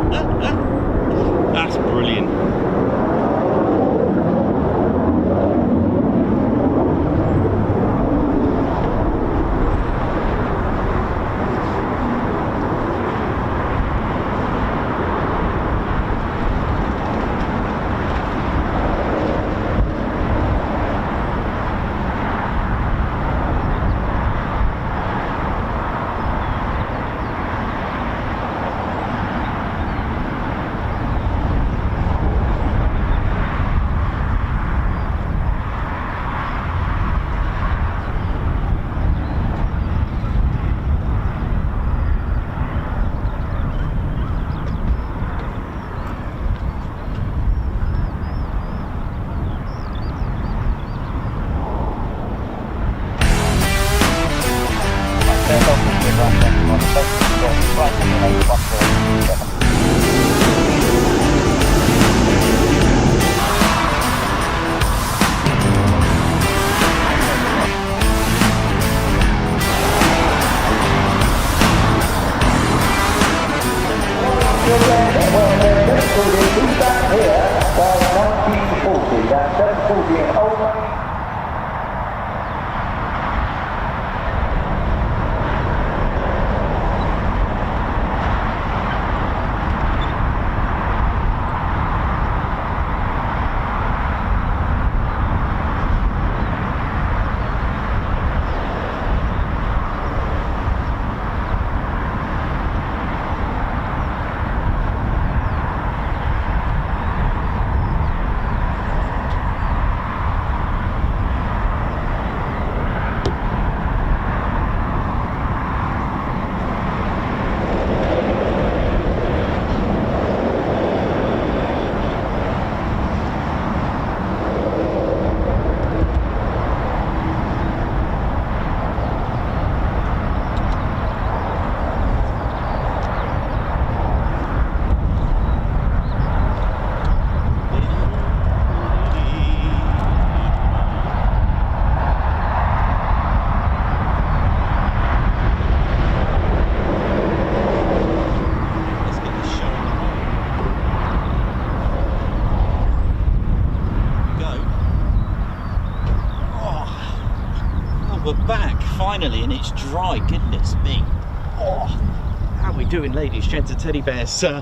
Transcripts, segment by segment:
That's brilliant. Finally, and it's dry, goodness me. Oh, how are we doing, ladies, gents and teddy bears? Do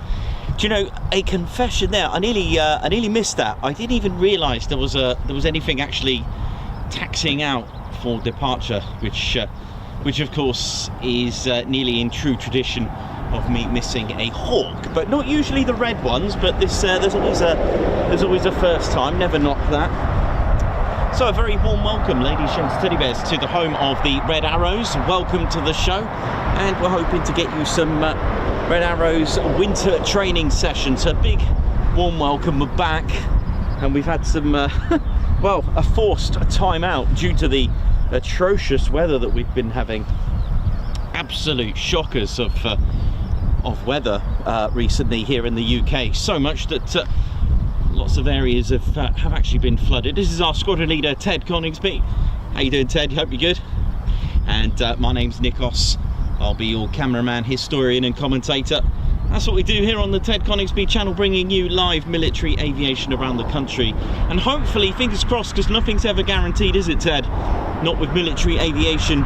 you know, a confession there, I nearly missed that. I didn't even realise there was anything actually taxiing out for departure, which of course is nearly in true tradition of me missing a hawk, but not usually the red ones, but this there's always a first time, never knock that. So a very warm welcome, ladies, gents, teddy bears, to the home of the Red Arrows. Welcome to the show, and we're hoping to get you some Red Arrows winter training sessions. A big warm welcome. We're back, and we've had some well, a forced time out due to the atrocious weather that we've been having. Absolute shockers of weather recently here in the UK. So much that lots of areas have actually been flooded. This is our squadron leader, Ted Coningsby. How you doing, Ted? Hope you're good. And my name's Nikos. I'll be your cameraman, historian and commentator. That's what we do here on the Ted Coningsby channel, bringing you live military aviation around the country. And hopefully, fingers crossed, because nothing's ever guaranteed, is it, Ted? Not with military aviation,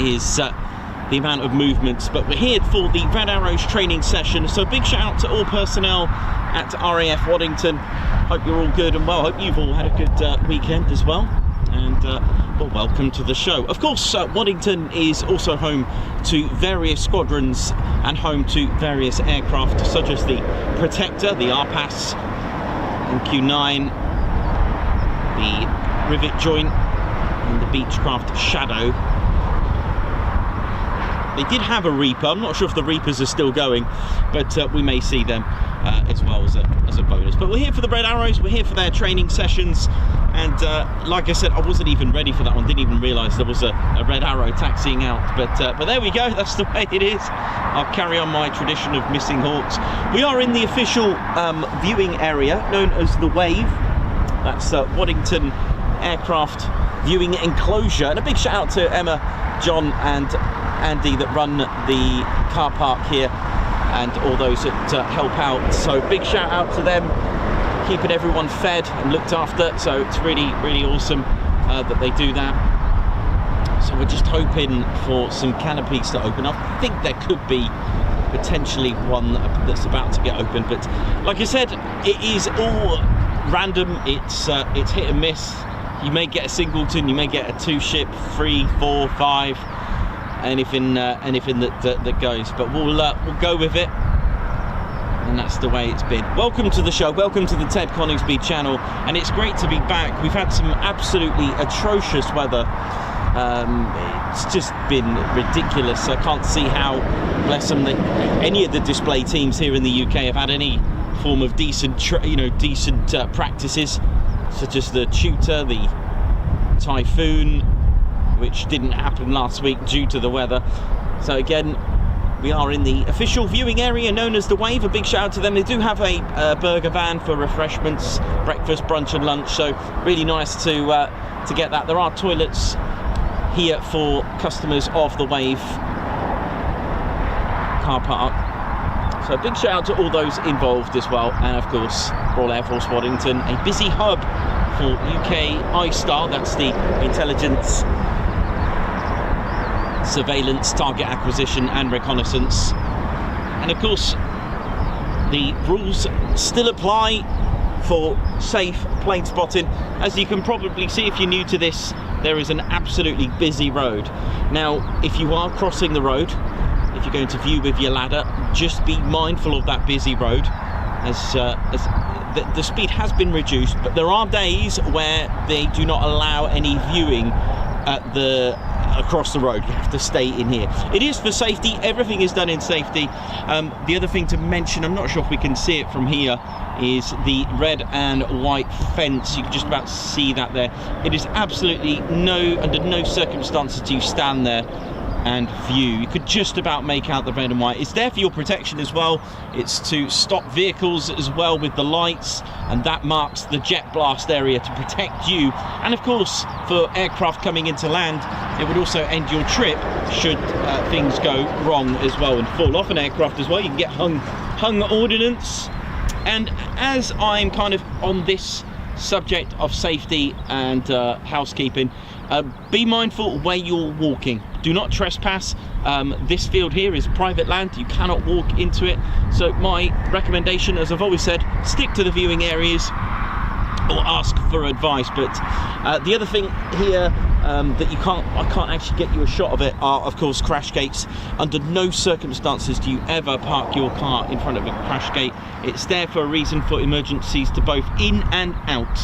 is the amount of movements. But we're here for the Red Arrows training session, so big shout out to all personnel at RAF Waddington. Hope you're all good and well. Hope you've all had a good weekend as well, and well, welcome to the show. Of course, Waddington is also home to various squadrons and home to various aircraft such as the Protector, the RPAS, MQ-9, the Rivet Joint and the Beechcraft Shadow. They did have a Reaper. I'm not sure if the Reapers are still going, but we may see them as well as a bonus. But we're here for the Red Arrows. We're here for their training sessions. And like I said, I wasn't even ready for that one. Didn't even realise there was a Red Arrow taxiing out. But there we go. That's the way it is. I'll carry on my tradition of missing hawks. We are in the official viewing area known as the Wave. That's Waddington Aircraft Viewing Enclosure. And a big shout out to Emma, John and Andy that run the car park here and all those that help out. So big shout out to them, keeping everyone fed and looked after. So it's really, really awesome that they do that. So we're just hoping for some canopies to open up. I think there could be potentially one that's about to get open, but like I said, it is all random. It's hit and miss. You may get a singleton, you may get a 2-ship, 3, 4, 5, anything that goes. But we'll go with it, and that's the way it's been. Welcome to the show. Welcome to the Ted Coningsby channel, and it's great to be back. We've had some absolutely atrocious weather. It's just been ridiculous. I can't see how, bless them, any of the display teams here in the UK have had any form of decent practices, such as the Tutor, the Typhoon, which didn't happen last week due to the weather. So again, we are in the official viewing area known as the Wave. A big shout out to them. They do have a burger van for refreshments, breakfast, brunch and lunch, so really nice to get that. There are toilets here for customers of the Wave car park. So a big shout out to all those involved as well, and of course Royal Air Force Waddington, a busy hub for UK ISTAR, that's the Intelligence, Surveillance, Target Acquisition and Reconnaissance. And of course the rules still apply for safe plane spotting. As you can probably see if you're new to this, there is an absolutely busy road. Now if you are crossing the road, if you're going to view with your ladder, just be mindful of that busy road, as the speed has been reduced, but there are days where they do not allow any viewing across the road. You have to stay in here. It is for safety. Everything is done in safety. The other thing to mention, I'm not sure if we can see it from here, is the red and white fence. You can just about see that there. It is absolutely under no circumstances do you stand there and view. You could just about make out the red and white. It's there for your protection as well. It's to stop vehicles as well with the lights, and that marks the jet blast area to protect you. And of course, for aircraft coming into land, it would also end your trip should things go wrong as well and fall off an aircraft as well. You can get hung ordnance. And as I'm kind of on this subject of safety and housekeeping, be mindful where you're walking. Do not trespass. This field here is private land. You cannot walk into it. So my recommendation, as I've always said, stick to the viewing areas or ask for advice. But the other thing here that I can't actually get you a shot of it are, of course, crash gates. Under no circumstances do you ever park your car in front of a crash gate. It's there for a reason, for emergencies, to both in and out.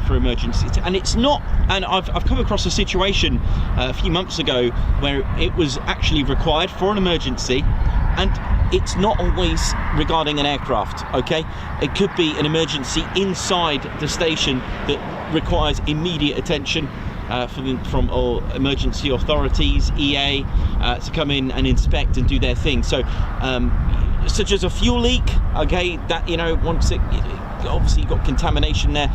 For emergencies, and it's not, and I've come across a situation a few months ago where it was actually required for an emergency, and it's not always regarding an aircraft. Okay, it could be an emergency inside the station that requires immediate attention from all emergency authorities, EA, to come in and inspect and do their thing. So such as a fuel leak, okay, that, you know, once it obviously you've got contamination there,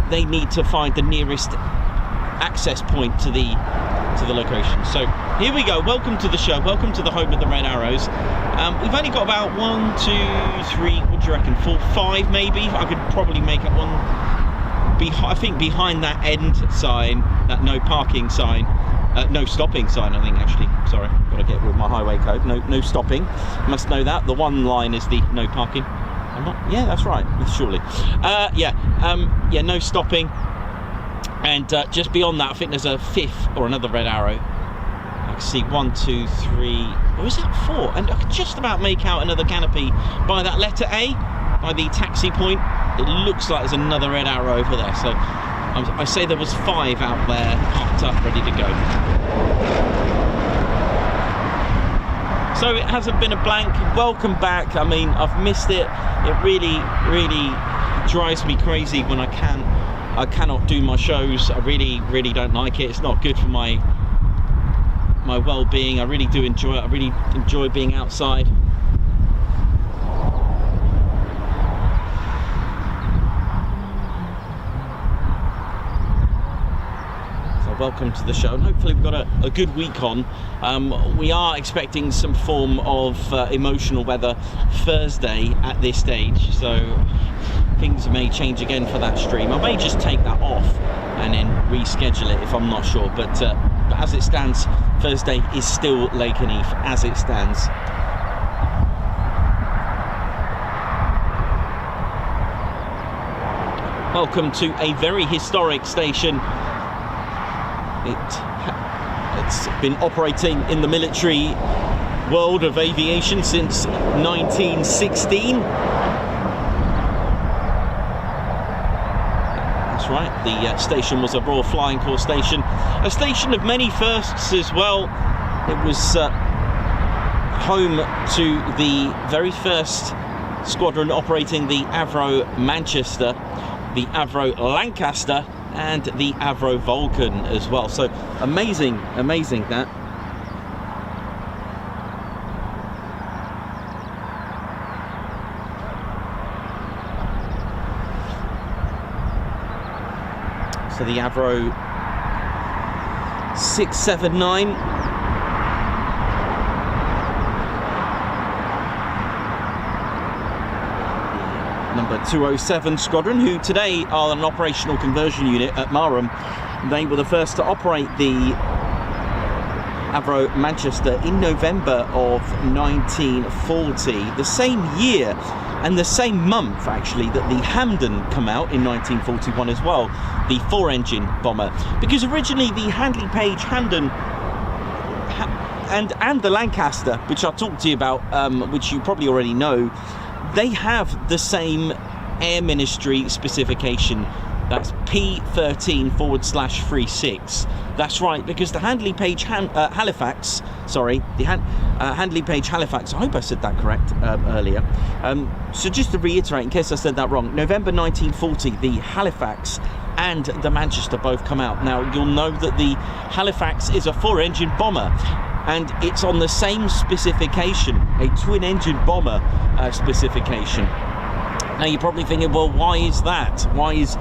they need to find the nearest access point to the location. So here we go. Welcome to the show. Welcome to the home of the Red Arrows. We've only got about 1, 2, 3, what do you reckon, 4, 5 maybe. I could probably make it one. I think behind that end sign, that no parking sign, no stopping sign, I think, actually, sorry, got to get with my highway code. No stopping, must know that. The one line is the no parking. Yeah, that's right, surely. Yeah, no stopping. And just beyond that, I think there's a 5th or another red arrow. I can see 1, 2, 3, or is that 4? And I can just about make out another canopy by that letter A, by the taxi point. It looks like there's another red arrow over there. So I say there was 5 out there, parked up, ready to go. So it hasn't been a blank. Welcome back. I mean, I've missed it. It really, really drives me crazy when I cannot do my shows. I really, really don't like it. It's not good for my well-being. I really do enjoy it. I really enjoy being outside. So welcome to the show, and hopefully we've got a good week on. We are expecting some form of emotional weather Thursday at this stage, so things may change again for that stream. I may just take that off and then reschedule it if I'm not sure, but as it stands, Thursday is still Lakenheath as it stands. Welcome to a very historic station. It's been operating in the military world of aviation since 1916. That's right, the station was a Royal Flying Corps station, a station of many firsts as well. It was home to the very first squadron operating the Avro Manchester, the Avro Lancaster, and the Avro Vulcan as well. So amazing that. So the Avro 679. Number 207 Squadron, who today are an operational conversion unit at Marham. They were the first to operate the Avro Manchester in November of 1940, the same year and the same month actually that the Hampden come out in 1941 as well, the 4-engine bomber, because originally the Handley Page Hampden and the Lancaster, which I'll talk to you about, which you probably already know, they have the same Air Ministry specification. That's P13/36. That's right, because the Handley Page Halifax, sorry, the Handley Page Halifax, I hope I said that correct earlier. So just to reiterate, in case I said that wrong, November 1940, the Halifax and the Manchester both come out. Now, you'll know that the Halifax is a 4-engine bomber, and it's on the same specification, a twin-engine bomber specification. Now you're probably thinking, well, why is that? Why is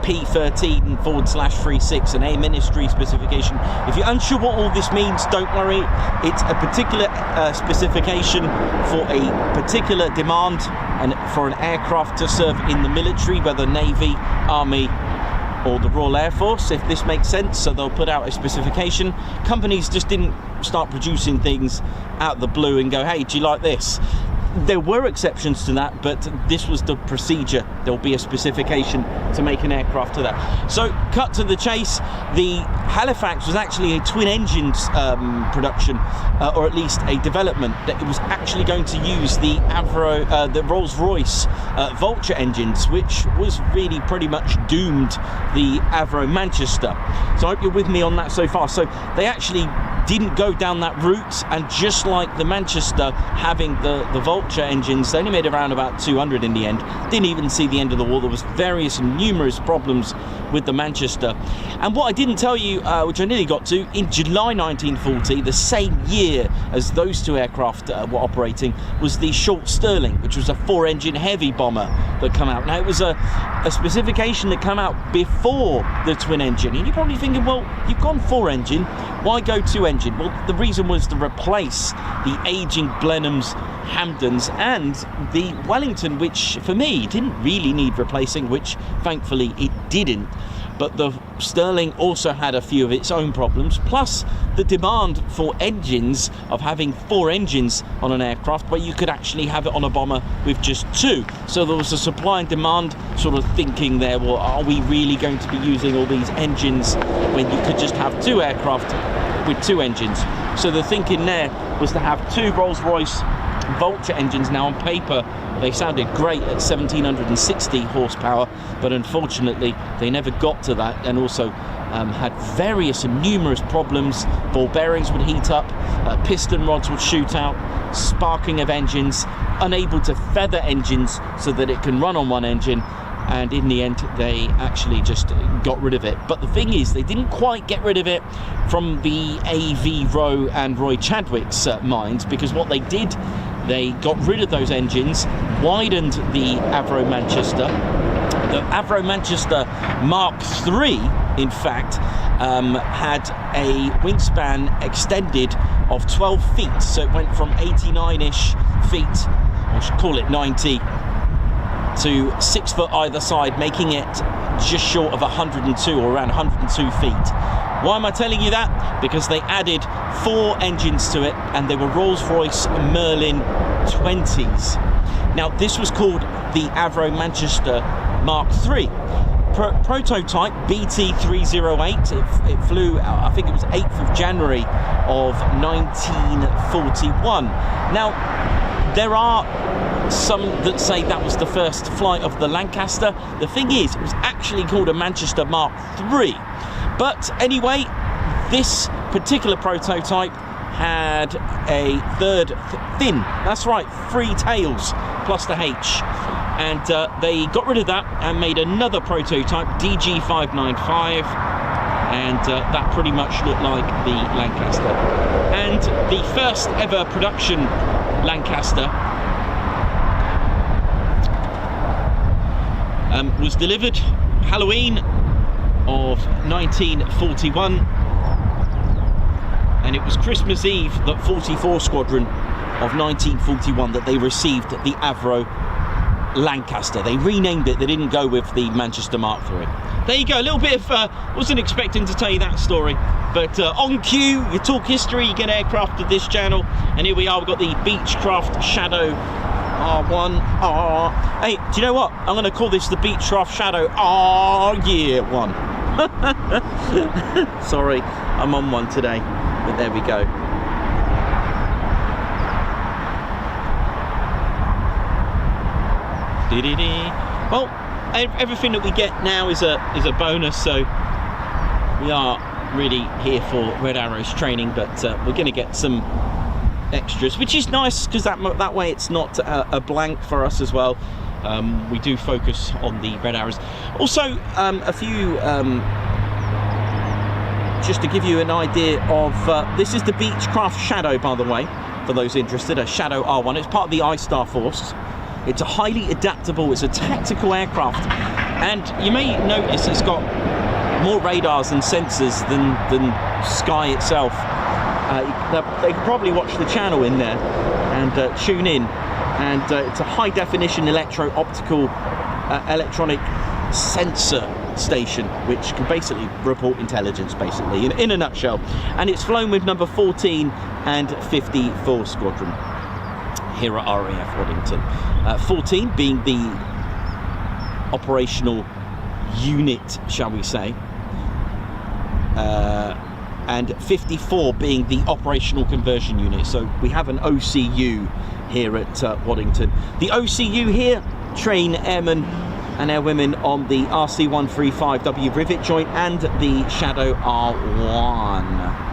P13/36 an Air Ministry specification? If you're unsure what all this means, don't worry. It's a particular specification for a particular demand and for an aircraft to serve in the military, whether Navy, Army, or the Royal Air Force, if this makes sense. So they'll put out a specification. Companies just didn't start producing things out of the blue and go, hey, do you like this? There were exceptions to that, but this was the procedure. There will be a specification to make an aircraft to that. So, cut to the chase, the Halifax was actually a twin-engine production, or at least a development, that it was actually going to use the the Rolls-Royce Vulture engines, which was really pretty much doomed the Avro Manchester. So I hope you're with me on that so far. So they actually didn't go down that route, and just like the Manchester having the Vulture engines, they only made around about 200 in the end. Didn't even see the end of the war. There was various and numerous problems with the Manchester. And what I didn't tell you, which I nearly got to, in July 1940, the same year as those two aircraft were operating, was the Short Stirling, which was a 4-engine heavy bomber that came out. Now, it was a specification that came out before the twin engine, and you're probably thinking, well, you've gone 4-engine, why go 2-engine? Well, the reason was to replace the aging Blenheims, Hampdens, and the Wellington, which for me didn't really need replacing, which thankfully it didn't. But the Stirling also had a few of its own problems, plus the demand for engines, of having 4 engines on an aircraft, where you could actually have it on a bomber with just 2. So there was a supply and demand sort of thinking there, well, are we really going to be using all these engines when you could just have 2 aircraft with 2 engines? So the thinking there was to have 2 Rolls-Royce Vulture engines. Now on paper they sounded great at 1760 horsepower, but unfortunately they never got to that, and also had various and numerous problems. Ball bearings would heat up, piston rods would shoot out, sparking of engines, unable to feather engines so that it can run on one engine, and in the end they actually just got rid of it. But the thing is, they didn't quite get rid of it from the AV Rowe and Roy Chadwick's minds, because what they did, they got rid of those engines, widened the Avro Manchester. The Avro Manchester Mark III, in fact, had a wingspan extended of 12 feet, so it went from 89-ish feet, or should call it 90, to 6 foot either side, making it just short of 102, or around 102 feet. Why am I telling you that? Because they added 4 engines to it, and they were Rolls-Royce Merlin 20s. Now, this was called the Avro Manchester Mark III. Prototype BT308, it flew, I think it was 8th of January of 1941. Now, there are some that say that was the first flight of the Lancaster. The thing is, it was actually called a Manchester Mark III. But anyway, this particular prototype had a third fin. That's right, 3 tails plus the H. And they got rid of that and made another prototype, DG595, and that pretty much looked like the Lancaster. And the first ever production Lancaster was delivered Halloween of 1941, and it was Christmas Eve, the 44 Squadron of 1941, that they received the Avro Lancaster. They renamed it, they didn't go with the Manchester Mark III. There you go, a little bit of, wasn't expecting to tell you that story, but on cue, you talk history, you get aircraft to this channel, and here we are, we've got the Beechcraft Shadow R1. Hey, do you know what? I'm going to call this the Beechcraft Shadow R1. Sorry, I'm on one today, but there we go. Well, everything that we get now is a bonus, so we are really here for Red Arrow's training, but we're going to get some extras, which is nice, because that way it's not a blank for us as well. We do focus on the Red Arrows. Also, a few, just to give you an idea of, this is the Beechcraft Shadow, by the way, for those interested, a Shadow R1. It's part of the ISTAR force. It's a highly adaptable, it's a tactical aircraft, and you may notice it's got more radars and sensors than Sky itself. They can probably watch the channel in there and tune in, and it's a high definition electro-optical electronic sensor station, which can basically report intelligence, basically, in a nutshell. And it's flown with number 14 and 54 Squadron here at RAF Waddington. 14 being the operational unit, shall we say, and 54 being the operational conversion unit. So we have an OCU here at Waddington. The OCU here train airmen and airwomen on the RC135W rivet joint and the Shadow R1.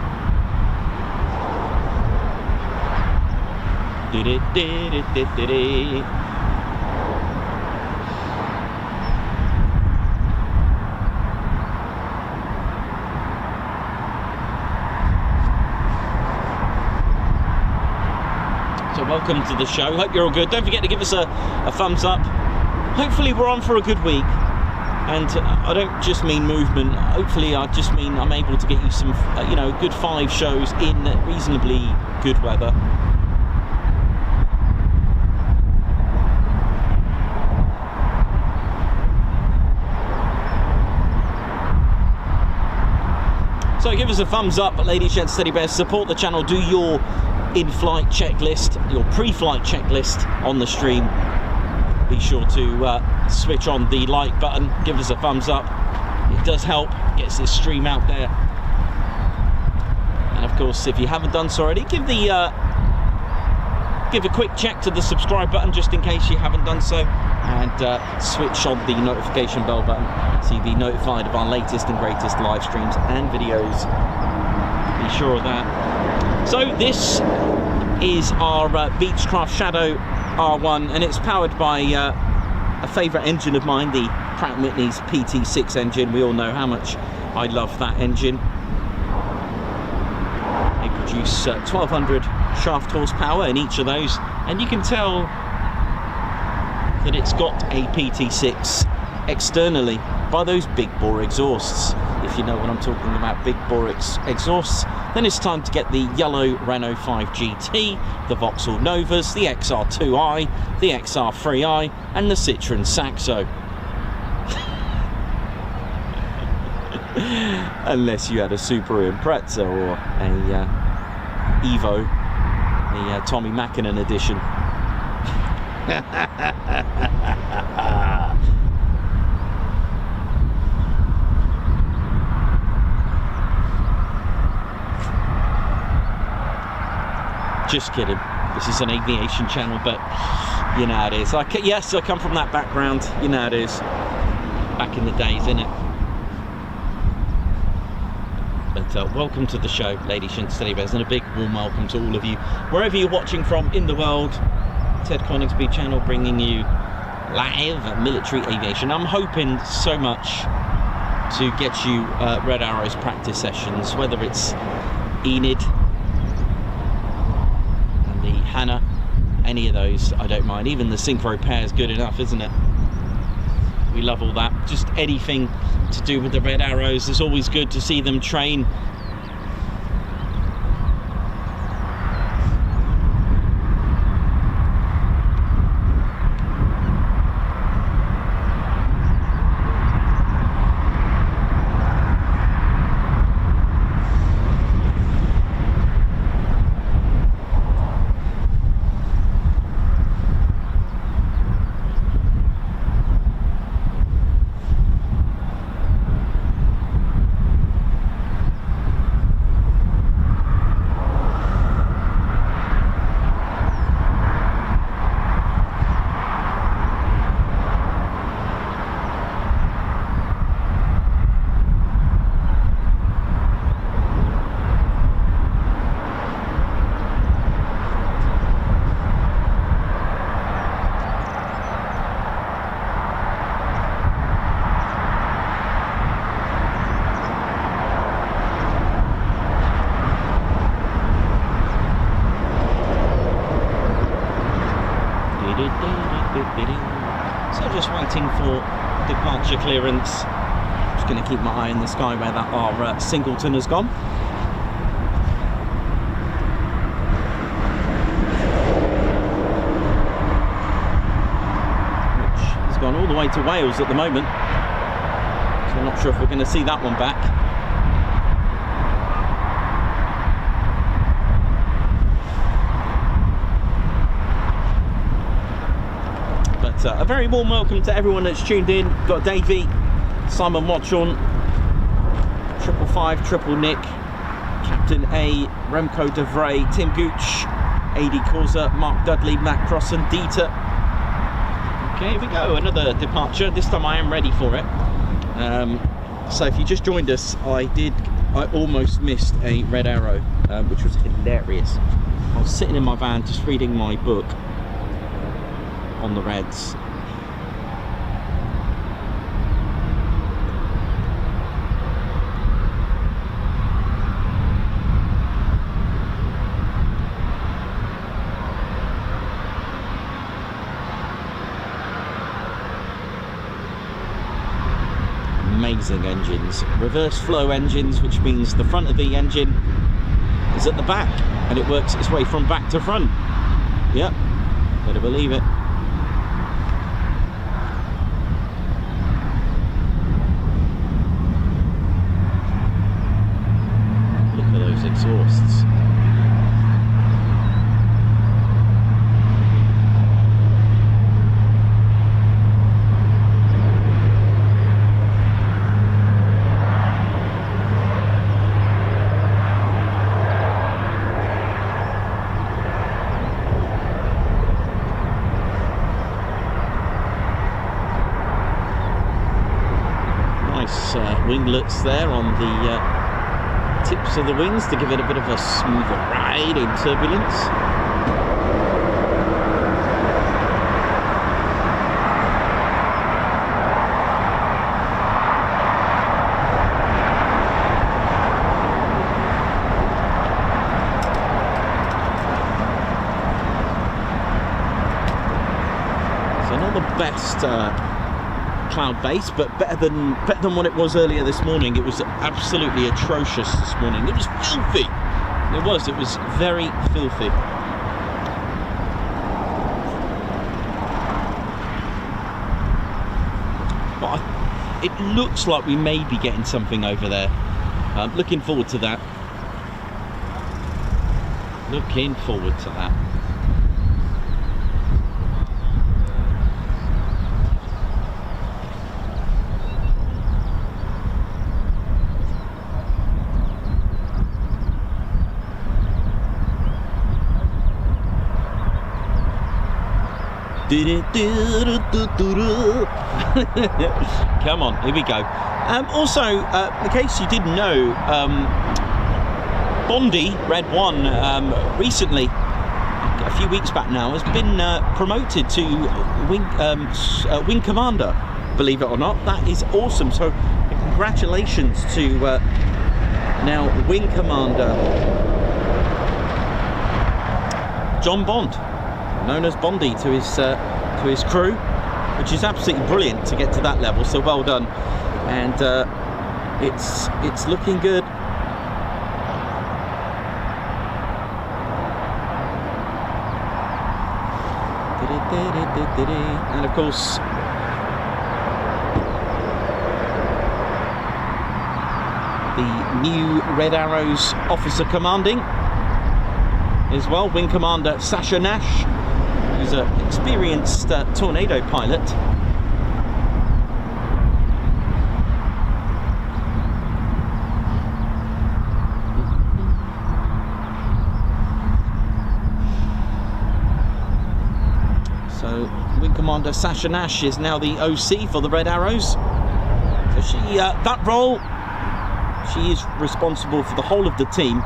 So welcome to the show. Hope you're all good. Don't forget to give us a thumbs up. Hopefully we're on for a good week, and I don't just mean movement. Hopefully I just mean I'm able to get you some, you know, good 5 shows in reasonably good weather. So give us a thumbs up, ladies, gents, teddy bears. Support the channel. Do your in-flight checklist, your pre-flight checklist on the stream. Be sure to switch on the like button. Give us a thumbs up. It does help. Gets this stream out there. And of course, if you haven't done so already, give a quick check to the subscribe button, just in case you haven't done so, and switch on the notification bell button so you'll be notified of our latest and greatest live streams and videos. Be sure of that. So this is our Beechcraft Shadow R1, and it's powered by a favourite engine of mine, the Pratt & Whitney's PT6 engine. We all know how much I love that engine. They produce 1200 shaft horsepower in each of those, and you can tell that it's got a PT6 externally by those big bore exhausts. if you know what I'm talking about, big bore exhausts. Then it's time to get the yellow Renault 5 GT, the Vauxhall Novas, the XR2i, the XR3i, and the Citroen Saxo. Unless you had a Super Impreza or a Evo, the Tommy Mackinnon edition. Just kidding. This is an aviation channel, but you know how it is. Yes, I come from that background. You know how it is. Back in the days, innit? But welcome to the show, ladies and gentlemen, and a big warm welcome to all of you, wherever you're watching from in the world. Ted Coningsby channel bringing you live military aviation. I'm hoping so much to get you Red Arrow's practice sessions, whether it's Enid and the Hannah, any of those, I don't mind. Even the Synchro pair is good enough, isn't it? We love all that. Just anything to do with the Red Arrows. It's always good to see them train. So just waiting for departure clearance. Just going to keep my eye in the sky where that our Singleton has gone. Which has gone all the way to Wales at the moment. So I'm not sure if we're going to see that one back. A very warm welcome to everyone that's tuned in. Got Davey, Simon Watchorn, 555, Triple Nick, Captain A, Remco De Vray, Tim Gooch, AD Causa, Mark Dudley, Matt Crossan, Dieter. Okay, here we go, another departure. This time I am ready for it. So if you just joined us, I almost missed a Red Arrow, which was hilarious. I was sitting in my van just reading my book on the Reds. Amazing engines, reverse flow engines, which means the front of the engine is at the back and it works its way from back to front. Yep, better believe it. Exhausts. Nice winglets there on the tips of the wings to give it a bit of a smoother ride in turbulence. So not the best cloud base, but better than what it was earlier this morning. It was absolutely atrocious this morning. It was filthy. It was very filthy. But it looks like we may be getting something over there. Looking forward to that. Looking forward to that. Come on, here we go. Also, in case you didn't know, Bondi, Red 1, recently, a few weeks back now, has been promoted to Wing Commander, believe it or not. That is awesome. So congratulations to now Wing Commander John Bond, known as Bondi to his crew, which is absolutely brilliant to get to that level. So well done, and it's looking good. And of course, the new Red Arrow's officer commanding as well, Wing Commander Sasha Nash, who's an experienced Tornado pilot. So Wing Commander Sasha Nash is now the OC for the Red Arrows. So she, that role, she is responsible for the whole of the team.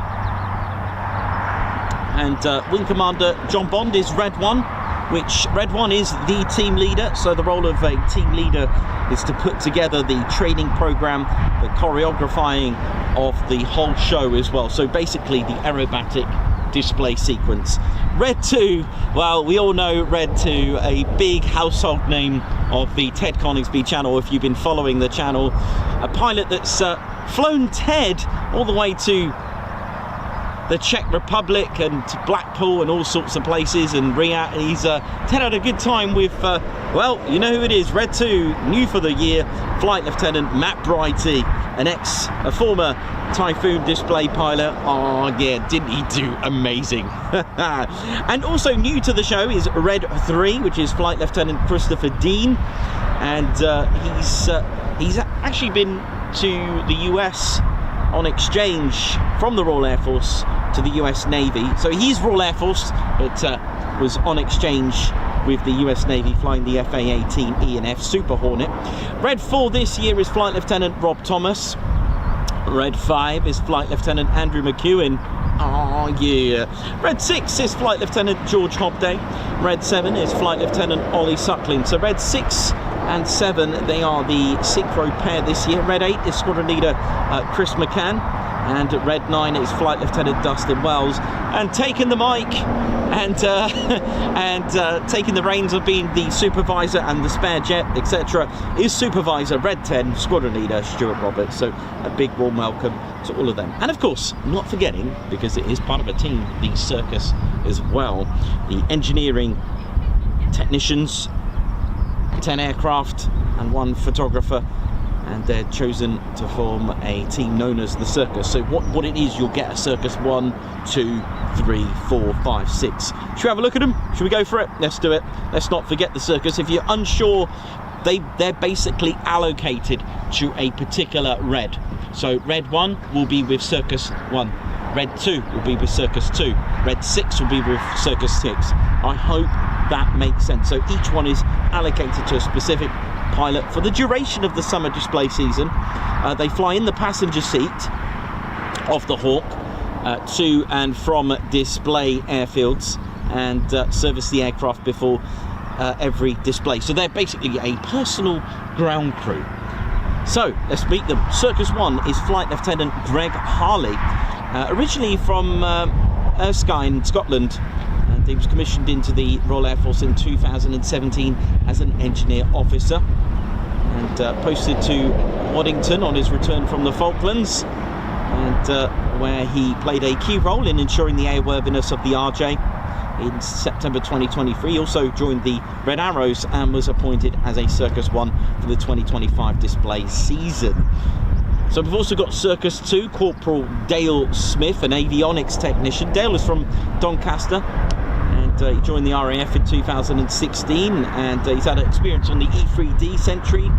And Wing Commander John Bond is Red 1, which Red 1 is the team leader. So the role of a team leader is to put together the training program, the choreographing of the whole show as well. So basically the aerobatic display sequence. Red 2, well, we all know Red 2, a big household name of the Ted Coningsby channel if you've been following the channel. A pilot that's flown Ted all the way to the Czech Republic and to Blackpool and all sorts of places, and he's Ted had a good time with well, you know who it is, Red 2, new for the year, Flight Lieutenant Matt Brighty, a former Typhoon display pilot. Oh yeah, didn't he do amazing? And also new to the show is Red 3, which is Flight Lieutenant Christopher Deen, and he's actually been to the US on exchange from the Royal Air Force to the US Navy. So he's Royal Air Force, but was on exchange with the US Navy flying the FA-18 E and F Super Hornet. Red 4 this year is Flight Lieutenant Rob Thomas. Red 5 is Flight Lieutenant Andrew McEwen. Oh yeah. Red 6 is Flight Lieutenant George Hobday. Red 7 is Flight Lieutenant Ollie Suckling. So Red 6 and 7, they are the Synchro pair this year. Red 8 is Squadron Leader Chris McCann, and Red 9 is Flight Lieutenant Dustin Wells. And taking the mic and taking the reins of being the supervisor and the spare jet, etc., is Supervisor Red 10 Squadron Leader Stuart Roberts. So a big warm welcome to all of them. And of course, not forgetting, because it is part of a team, the circus as well, the engineering technicians, 10 aircraft and 1 photographer, and they're chosen to form a team known as the circus. So what it is, you'll get a circus 1, 2, 3, 4, 5, 6. Should we have a look at them? Should we go for it? Let's do it. Let's not forget the circus. If you're unsure, they're basically allocated to a particular red. So Red 1 will be with Circus 1. Red 2 will be with Circus 2. Red 6 will be with Circus 6. I hope that makes sense. So each one is allocated to a specific pilot for the duration of the summer display season. They fly in the passenger seat of the Hawk to and from display airfields and service the aircraft before every display. So they're basically a personal ground crew. So let's meet them. Circus 1 is Flight Lieutenant Greg Harley, originally from Erskine in Scotland, and he was commissioned into the Royal Air Force in 2017 as an engineer officer. and posted to Waddington on his return from the Falklands, and where he played a key role in ensuring the airworthiness of the RJ in September 2023. He also joined the Red Arrows and was appointed as a Circus 1 for the 2025 display season. So we've also got Circus 2, Corporal Dale Smith, an avionics technician. Dale is from Doncaster, and he joined the RAF in 2016, and he's had experience on the E3D Sentry,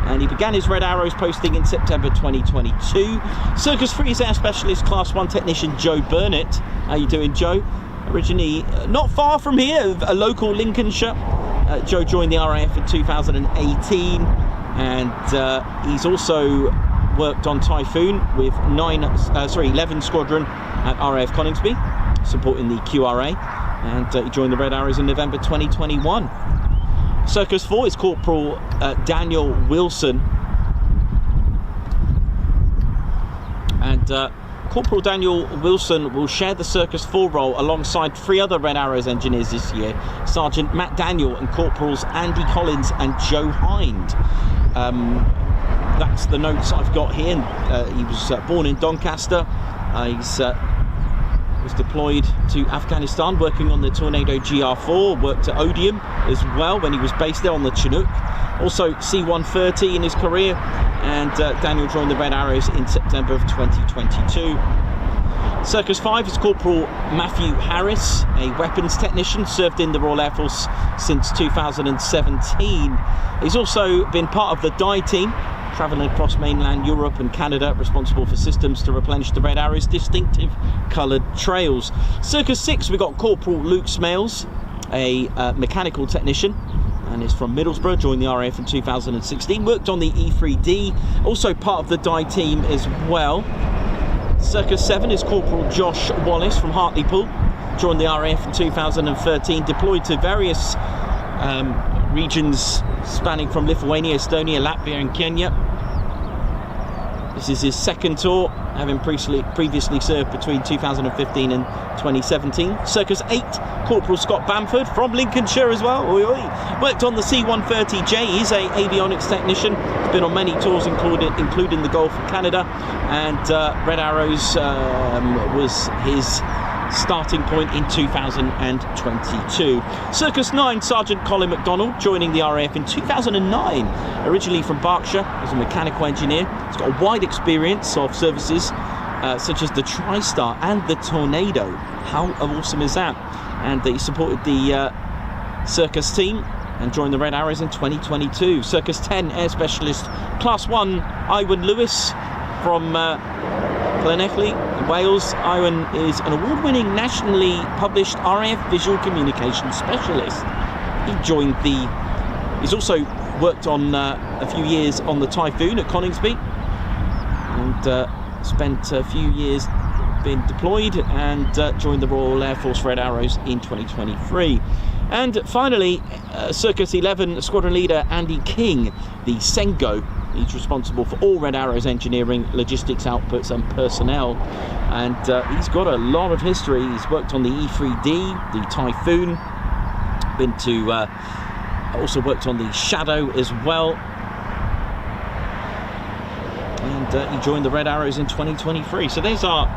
and he began his Red Arrows posting in September 2022. Circus 3 is Air Specialist Class 1 Technician Joe Burnett. How you doing, Joe? Originally not far from here, a local Lincolnshire. Joe joined the RAF in 2018, and he's also worked on Typhoon with 11 Squadron at RAF Coningsby, supporting the QRA, and he joined the Red Arrows in November 2021. Circus 4 is Corporal Daniel Wilson, and Corporal Daniel Wilson will share the Circus 4 role alongside 3 other Red Arrows engineers this year, Sergeant Matt Daniel and Corporals Andy Collins and Joe Hind. That's the notes I've got here. He was born in Doncaster. He's was deployed to Afghanistan working on the Tornado GR4, worked at Odium as well when he was based there on the Chinook. Also C-130 in his career, and Daniel joined the Red Arrows in September of 2022. Circus 5 is Corporal Matthew Harris, a weapons technician, served in the Royal Air Force since 2017. He's also been part of the DIE team, travelling across mainland Europe and Canada, responsible for systems to replenish the Red Arrow's distinctive coloured trails. Circus 6, we've got Corporal Luke Smales, a mechanical technician, and is from Middlesbrough, joined the RAF in 2016, worked on the E3D, also part of the DIE team as well. Circus 7 is Corporal Josh Wallace from Hartlepool, joined the RAF in 2013, deployed to various regions spanning from Lithuania, Estonia, Latvia and Kenya. This is his second tour, having previously served between 2015 and 2017. Circus 8, Corporal Scott Bamford from Lincolnshire as well. Oi, oi. Worked on the C-130J. He's an avionics technician. He's been on many tours, including the Gulf of Canada, and Red Arrows was his starting point in 2022. Circus 9, Sergeant Colin MacDonald, joining the RAF in 2009, originally from Berkshire as a mechanical engineer. He's got a wide experience of services such as the TriStar and the Tornado. How awesome is that? And he supported the Circus team and joined the Red Arrows in 2022. Circus 10, Air Specialist Class 1, Iwan Lewis from Llanelli, Wales. Iwan is an award-winning, nationally published RAF visual communication specialist. He's also worked on a few years on the Typhoon at Coningsby, and spent a few years being deployed, and joined the Royal Air Force Red Arrows in 2023. And finally, Circus 11 Squadron Leader Andy King, the Sengo. He's responsible for all Red Arrows engineering, logistics outputs and personnel, and he's got a lot of history. He's worked on the E3D, the Typhoon, also worked on the Shadow as well, and he joined the Red Arrows in 2023. So there's our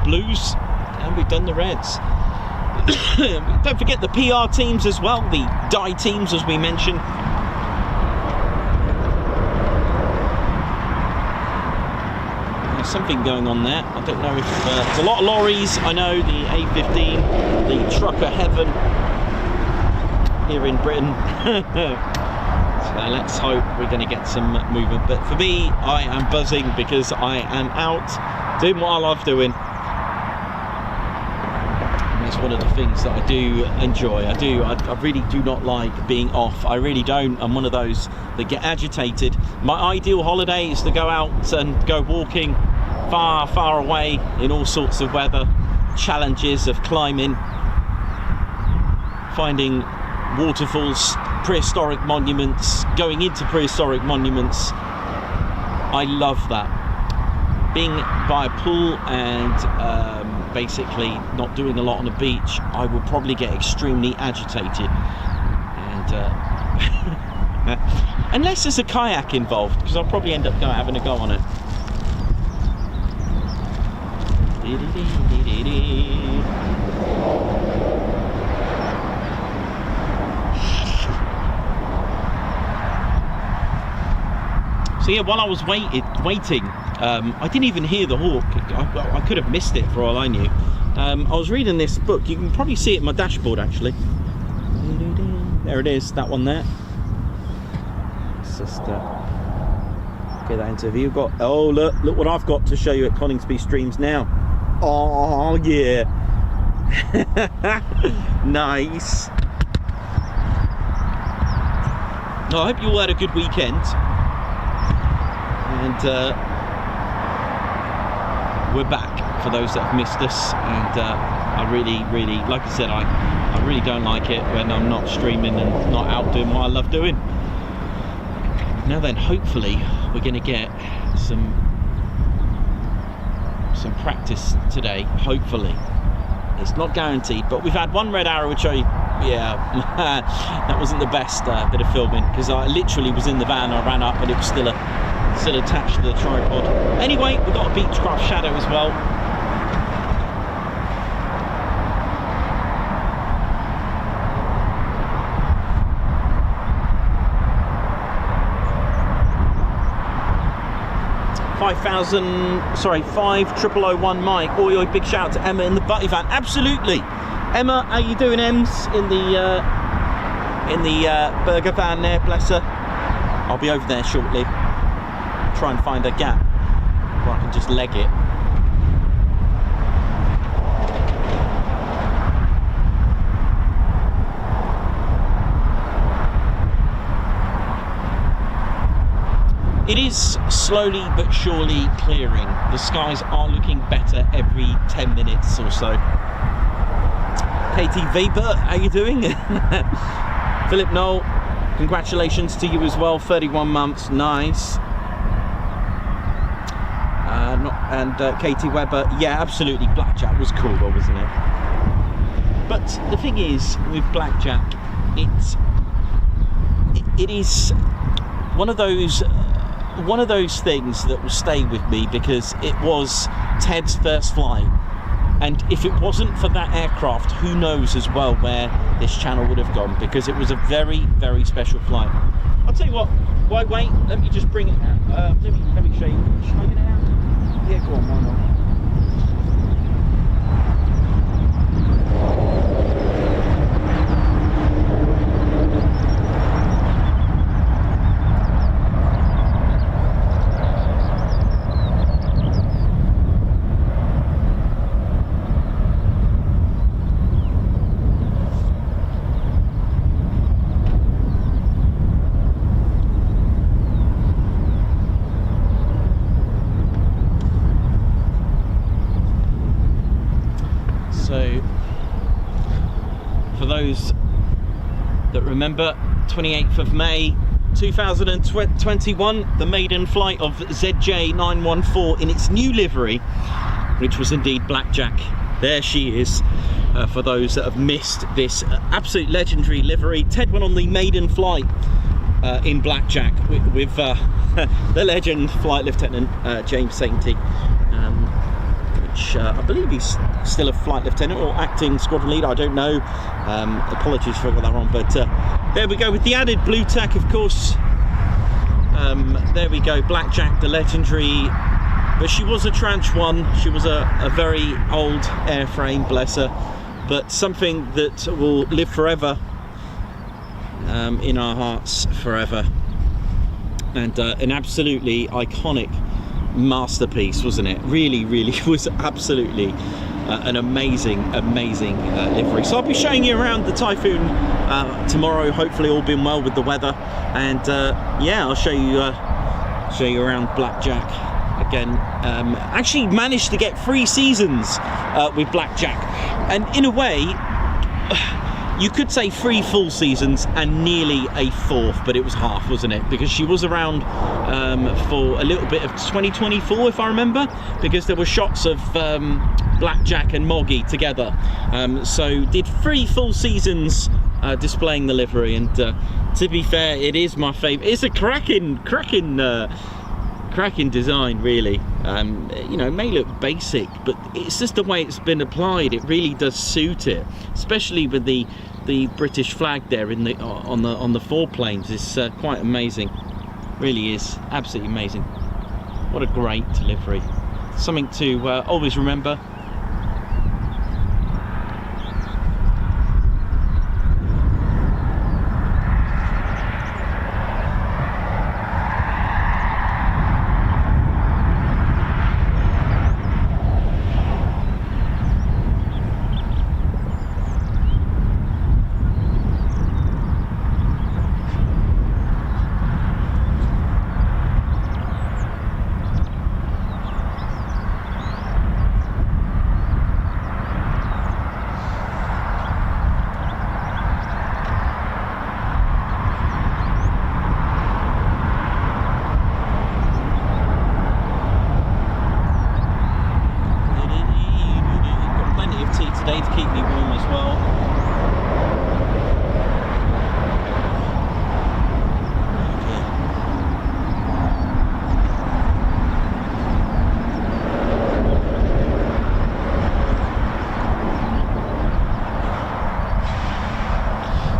Blues, and we've done the Reds. Don't forget the PR teams as well, the DIE teams as we mentioned. Something going on there. I don't know if there's a lot of lorries. I know the A15, the trucker heaven here in Britain. So let's hope we're going to get some movement. But for me, I am buzzing because I am out doing what I love doing. And that's one of the things that I do enjoy. I really do not like being off. I really don't. I'm one of those that get agitated. My ideal holiday is to go out and go walking far, far away in all sorts of weather, challenges of climbing, finding waterfalls, prehistoric monuments, going into prehistoric monuments. I love that. Being by a pool and basically not doing a lot on the beach, I will probably get extremely agitated. And Unless there's a kayak involved, because I'll probably end up having a go on it. So yeah, while I was waiting, I didn't even hear the hawk. I could have missed it for all I knew. I was reading this book. You can probably see it in my dashboard actually. There it is, that one there. Let's just get that into view. Got, oh look what I've got to show you at Coningsby streams now. Oh yeah. Nice. I hope you all had a good weekend. And we're back for those that have missed us. And I really, like I said, I really don't like it when I'm not streaming and not out doing what I love doing. Now then, hopefully we're going to get some practice today. Hopefully, it's not guaranteed, but we've had one red arrow, which that wasn't the best bit of filming, because I literally was in the van. I ran up and it was still attached to the tripod. Anyway, we've got a Beechcraft Shadow as well. Sorry, 5001 Mike. Oi, big shout out to Emma in the Butty van. Absolutely. Emma, how you doing, Ems? In the burger van there, bless her. I'll be over there shortly. Try and find a gap where I can just leg it. It is slowly but surely clearing. The skies are looking better every 10 minutes or so. Katie Weber, how you doing? Philip Knoll, congratulations to you as well. 31 months, nice. And Katie Weber, yeah, absolutely. Blackjack was cool though, wasn't it? But the thing is, with Blackjack, it is one of those things that will stay with me, because it was Ted's first flight, and if it wasn't for that aircraft, who knows as well where this channel would have gone, because it was a very, very special flight. I'll tell you what, wait, let me just bring it out. Let me show you. Should I get it out? Yeah, go on, why not? That remember, 28th of May 2021, the maiden flight of ZJ914 in its new livery, which was indeed Blackjack. There she is. For those that have missed this absolute legendary livery, Ted went on the maiden flight in Blackjack with the legend Flight Lieutenant James Sainty, which I believe he's still a flight lieutenant or acting squadron leader, I don't know. Apologies if I got that wrong, but there we go with the added blue tack, of course. There we go, Blackjack, the legendary, but she was a tranche one. She was a very old airframe, bless her, but something that will live forever in our hearts forever, and an absolutely iconic masterpiece, wasn't it? Really was absolutely an amazing livery. So I'll be showing you around the Typhoon tomorrow, hopefully all being well with the weather, and yeah, I'll show you around Blackjack again. Actually managed to get 3 seasons with Blackjack, and in a way you could say 3 full seasons and nearly a 4th, but it was half, wasn't it? Because she was around for a little bit of 2024, if I remember, because there were shots of Blackjack and Moggy together. So did 3 full seasons displaying the livery, and To be fair, it is my favourite. It's a cracking design, really. You know, it may look basic, but it's just the way it's been applied. It really does suit it, especially with the British flag there in the on the foreplanes. It's quite amazing. Really is absolutely amazing. What a great delivery. Something to always remember.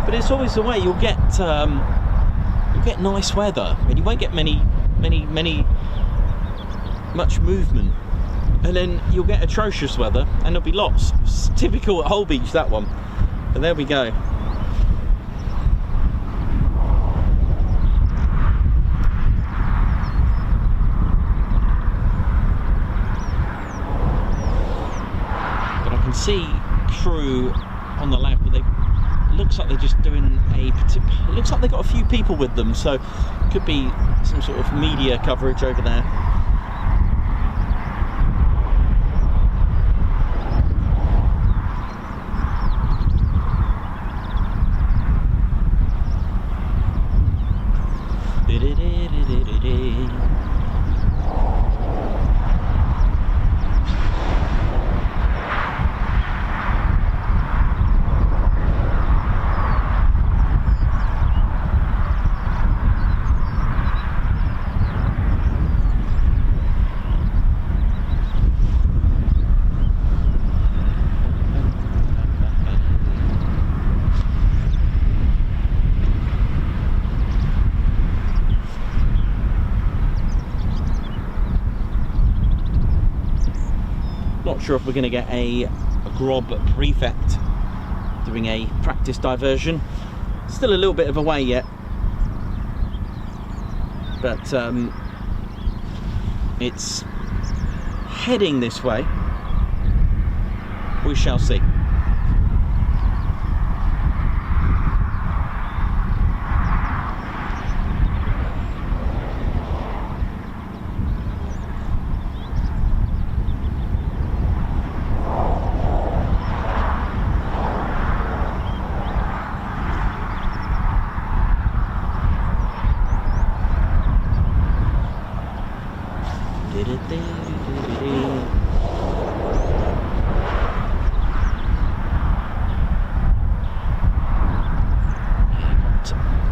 But it's always the way. You'll get nice weather, and you won't get much movement, and then you'll get atrocious weather, and there'll be lots. It's typical at Hull Beach, that one. But there we go. But I can see crew on the left, but they looks like they're just doing looks like they've got a few people with them, so could be some sort of media coverage over there. Not sure if we're going to get a Grob Prefect doing a practice diversion. Still a little bit of a way yet, but it's heading this way. We shall see.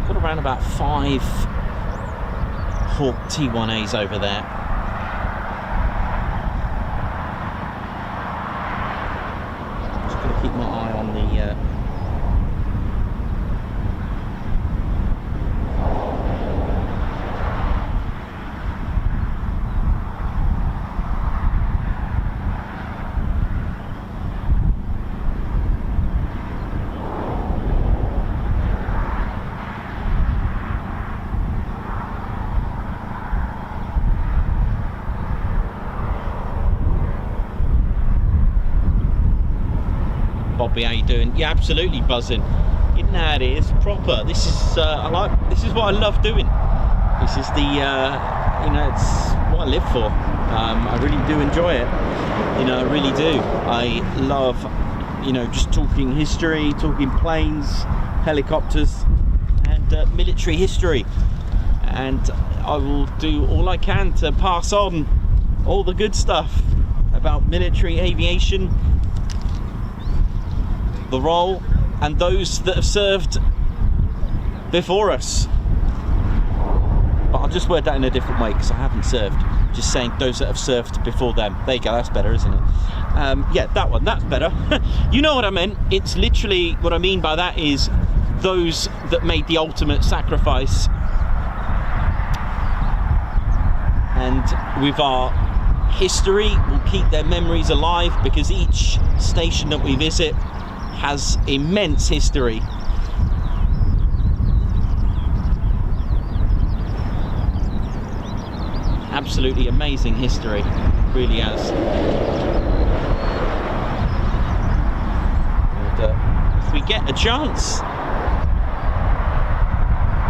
Got around about 5 Hawk T1As over there. Just going to keep my eye on the Bobby, how you doing? Yeah, absolutely buzzing. You know how it is, proper. This is this is what I love doing. This is the you know, it's what I live for. I really do enjoy it. You know, I really do. I love, you know, just talking history, talking planes, helicopters, and military history. And I will do all I can to pass on all the good stuff about military aviation, the role, and those that have served before us. But I'll just word that in a different way because I haven't served. Just saying those that have served before them. There you go, that's better, isn't it? Yeah, that one, that's better. You know what I meant. It's literally, what I mean by that is those that made the ultimate sacrifice. And with our history, we'll keep their memories alive because each station that we visit has immense history. Absolutely amazing history, really has. And if we get a chance,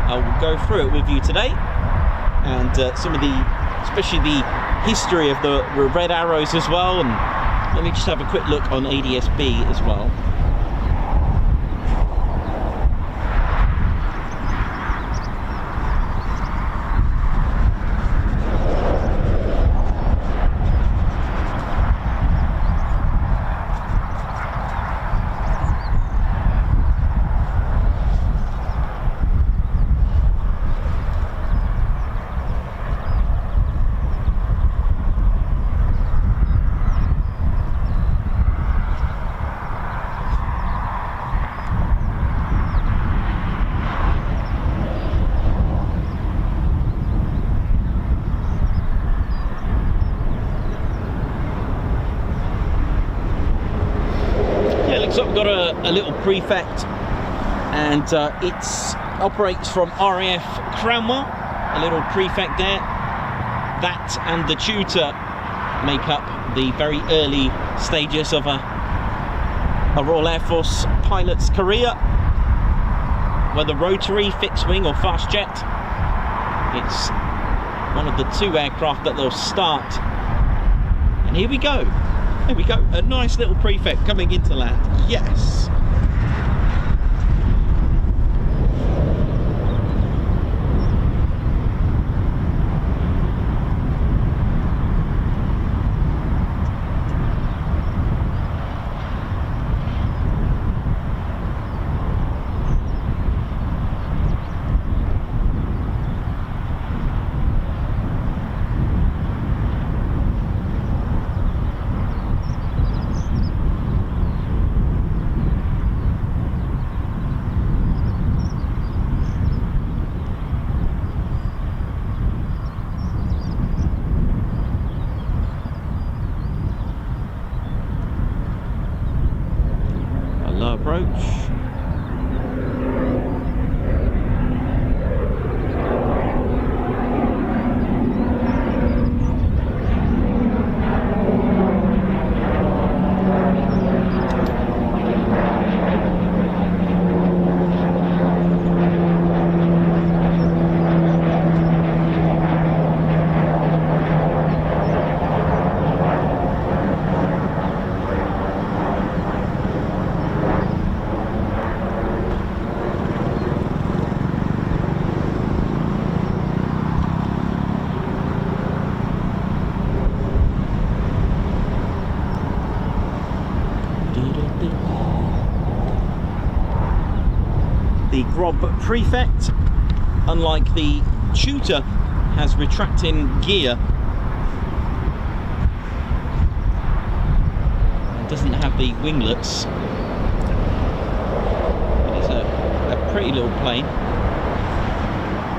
I will go through it with you today, and some of the, especially the history of the Red Arrows as well. And let me just have a quick look on ADSB as well. So we've got a little Prefect, and it operates from RAF Cranwell, a little Prefect there. That and the Tutor make up the very early stages of a Royal Air Force pilot's career, whether rotary, fixed wing or fast jet. It's one of the two aircraft that they'll start. And here we go. There we go, a nice little Prefect coming into land. Yes. Approach. The Grob Prefect, unlike the Tutor, has retracting gear and doesn't have the winglets. It is a pretty little plane.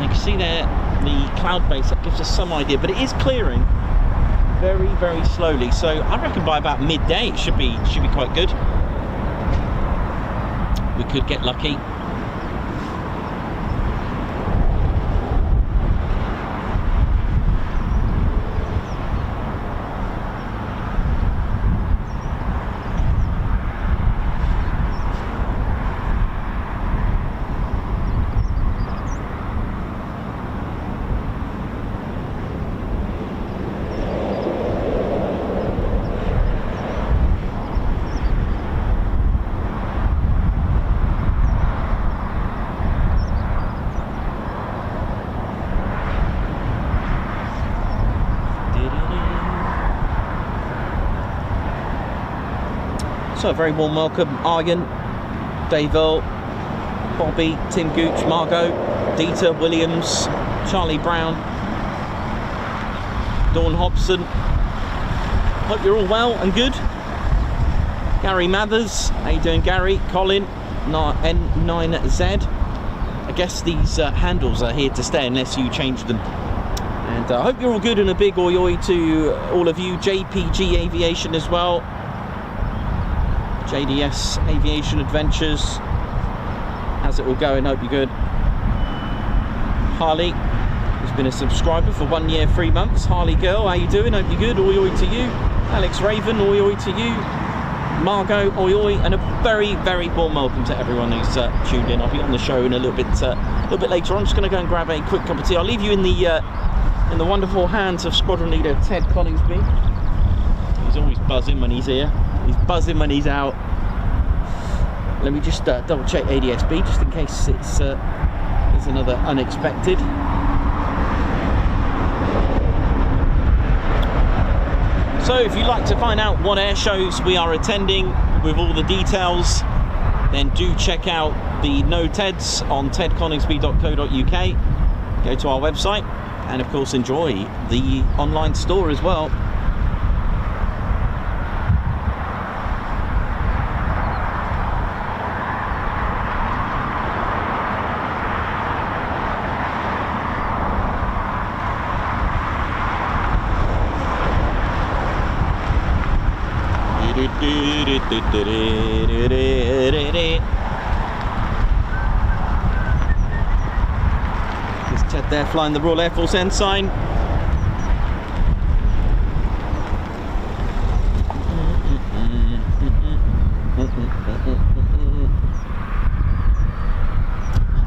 You can see there the cloud base, that gives us some idea, but it is clearing very, very slowly. So I reckon by about midday it should be quite good. We could get lucky. So a very warm welcome, Argan, Dave Earl, Bobby, Tim Gooch, Margot, Dieter, Williams, Charlie Brown, Dawn Hobson. Hope you're all well and good. Gary Mathers, how you doing, Gary? Colin, N9Z. I guess these handles are here to stay unless you change them. And I hope you're all good, and a big oi oi to all of you. JPG Aviation as well. JDS Aviation Adventures. How's it all going? Hope you're good. Harley, who's been a subscriber for 1 year, 3 months. Harley girl, how you doing? Hope you're good. Oi oi to you. Alex Raven, oi oi to you. Margot, oi oi, and a very, very warm welcome to everyone who's tuned in. I'll be on the show in a little bit later. I'm just going to go and grab a quick cup of tea. I'll leave you in the wonderful hands of Squadron Leader Ted Coningsby. He's always buzzing when he's here. He's buzzing when he's out. Let me just double check ADSB just in case it's another unexpected. So if you'd like to find out what air shows we are attending with all the details, then do check out the No Teds on tedconingsby.co.uk. Go to our website and of course enjoy the online store as well. There's Ted there flying the Royal Air Force ensign.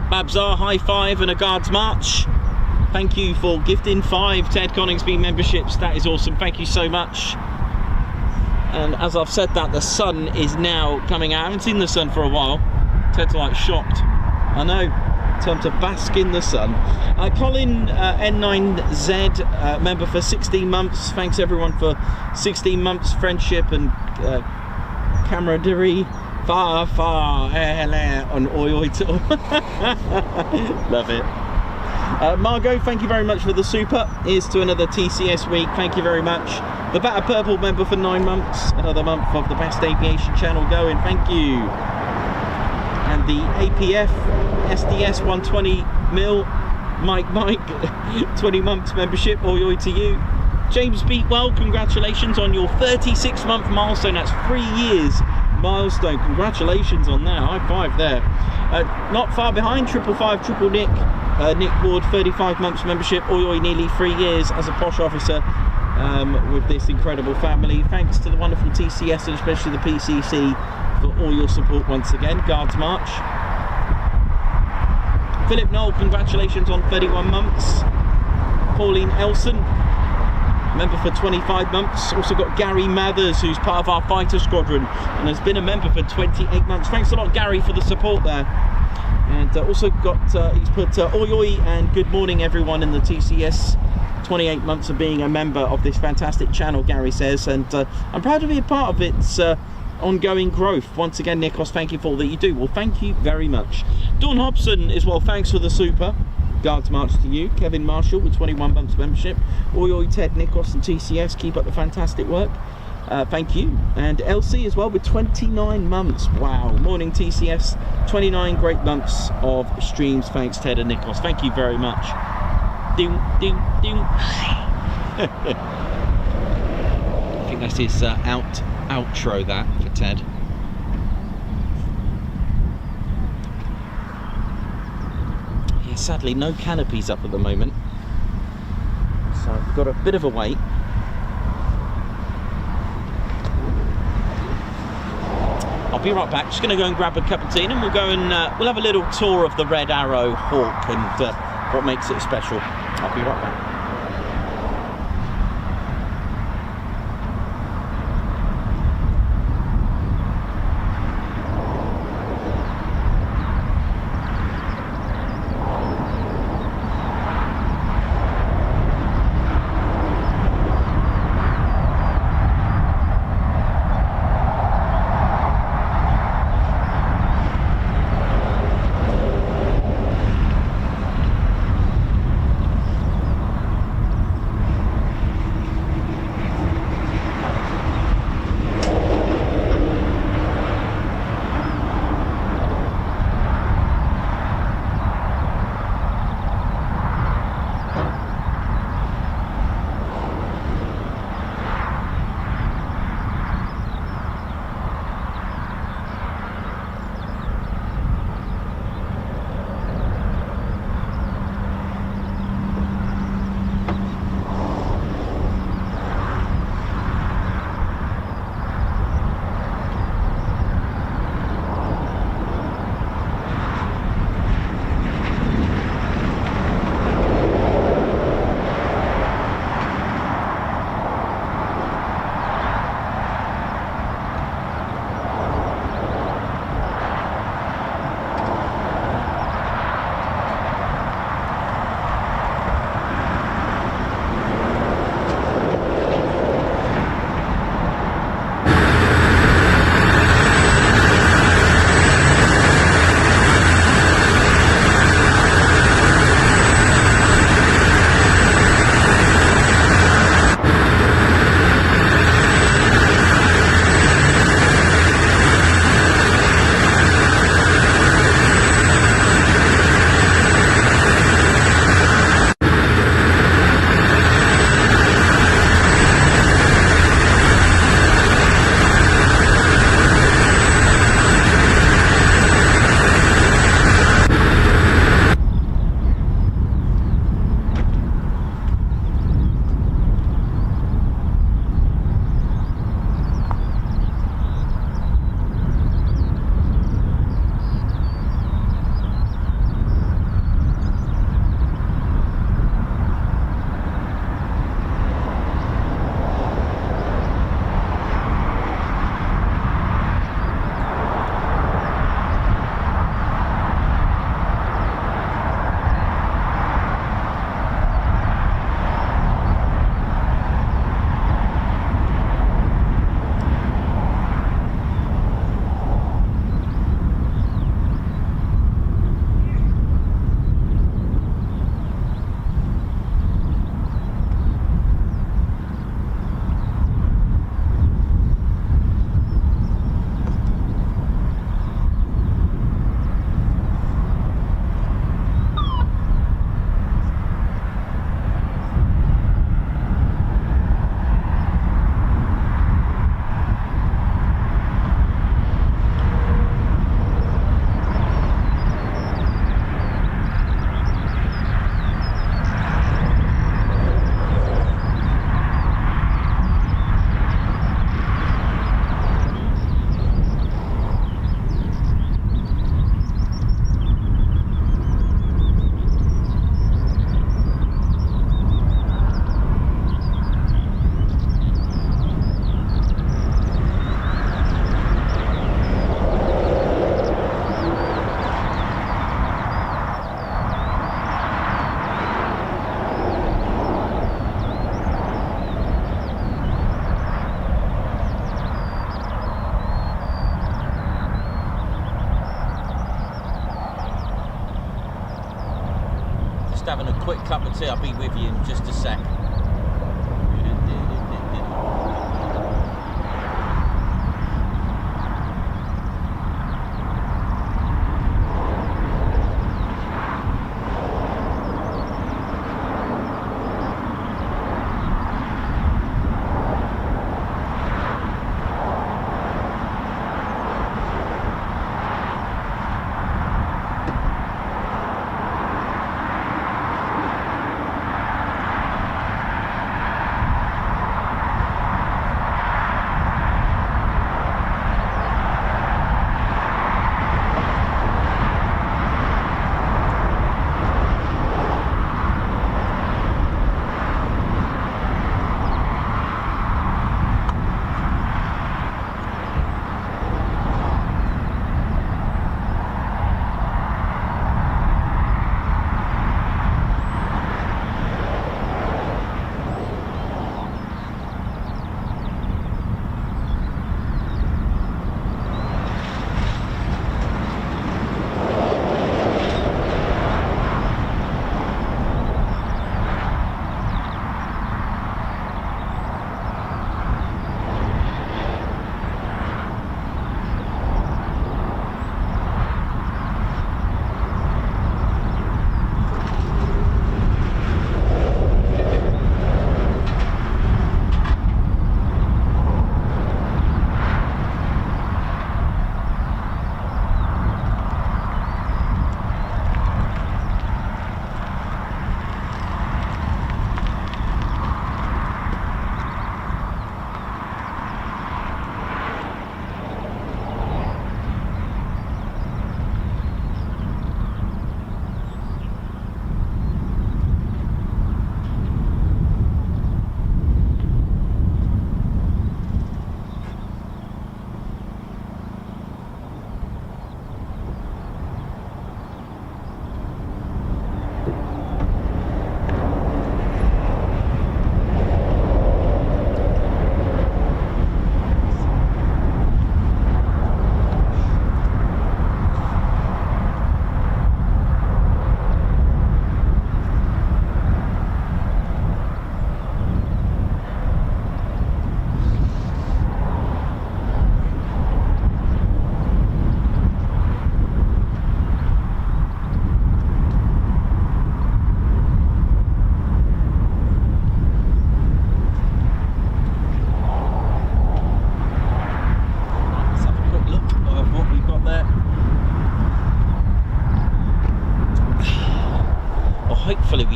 Babzar, high five and a guards march. Thank you for gifting 5 Ted Coningsby memberships. That is awesome. Thank you so much. And as I've said that, the sun is now coming out. I haven't seen the sun for a while. Ted's like shocked. I know. Time to bask in the sun. Colin, N9Z, member for 16 months. Thanks everyone for 16 months friendship and camaraderie. Far, far, on oi oi to. Love it. Margot, thank you very much for the super. Here's to another TCS week. Thank you very much. The Batter Purple member for 9 months. Another month of the best aviation channel going. Thank you. And the APF SDS 120 mil Mike 20 months membership. Oi oi to you. James Beatwell, congratulations on your 36-month milestone. That's 3 years milestone. Congratulations on that. High five there. Not far behind, 555 Triple Nick. Nick Ward, 35 months membership. Oi oi, nearly 3 years as a posh officer with this incredible family. Thanks to the wonderful TCS and especially the PCC for all your support once again. Guards March. Philip Knoll, congratulations on 31 months. Pauline Elson, member for 25 months. Also got Gary Mathers, who's part of our fighter squadron and has been a member for 28 months. Thanks a lot, Gary, for the support there. And also got, he's put oi oi and good morning everyone in the TCS. 28 months of being a member of this fantastic channel, Gary says, and I'm proud to be a part of its ongoing growth. Once again, Nikos, thank you for all that you do. Well, thank you very much. Dawn Hobson as well, thanks for the super. Guards march to you. Kevin Marshall with 21 months membership. Oi oi, Ted, Nikos and TCS, keep up the fantastic work. Thank you. And LC as well with 29 months. Wow. Morning TCS. 29 great months of streams. Thanks Ted and Nikos. Thank you very much. Ding, ding, ding. I think that's his outro that for Ted. Yeah, sadly no canopies up at the moment. So I've got a bit of a wait. I'll be right back. Just going to go and grab a cup of tea and we'll go and we'll have a little tour of the Red Arrow Hawk and what makes it special. I'll be right back. just having a quick cup of tea. I'll be with you in just a sec.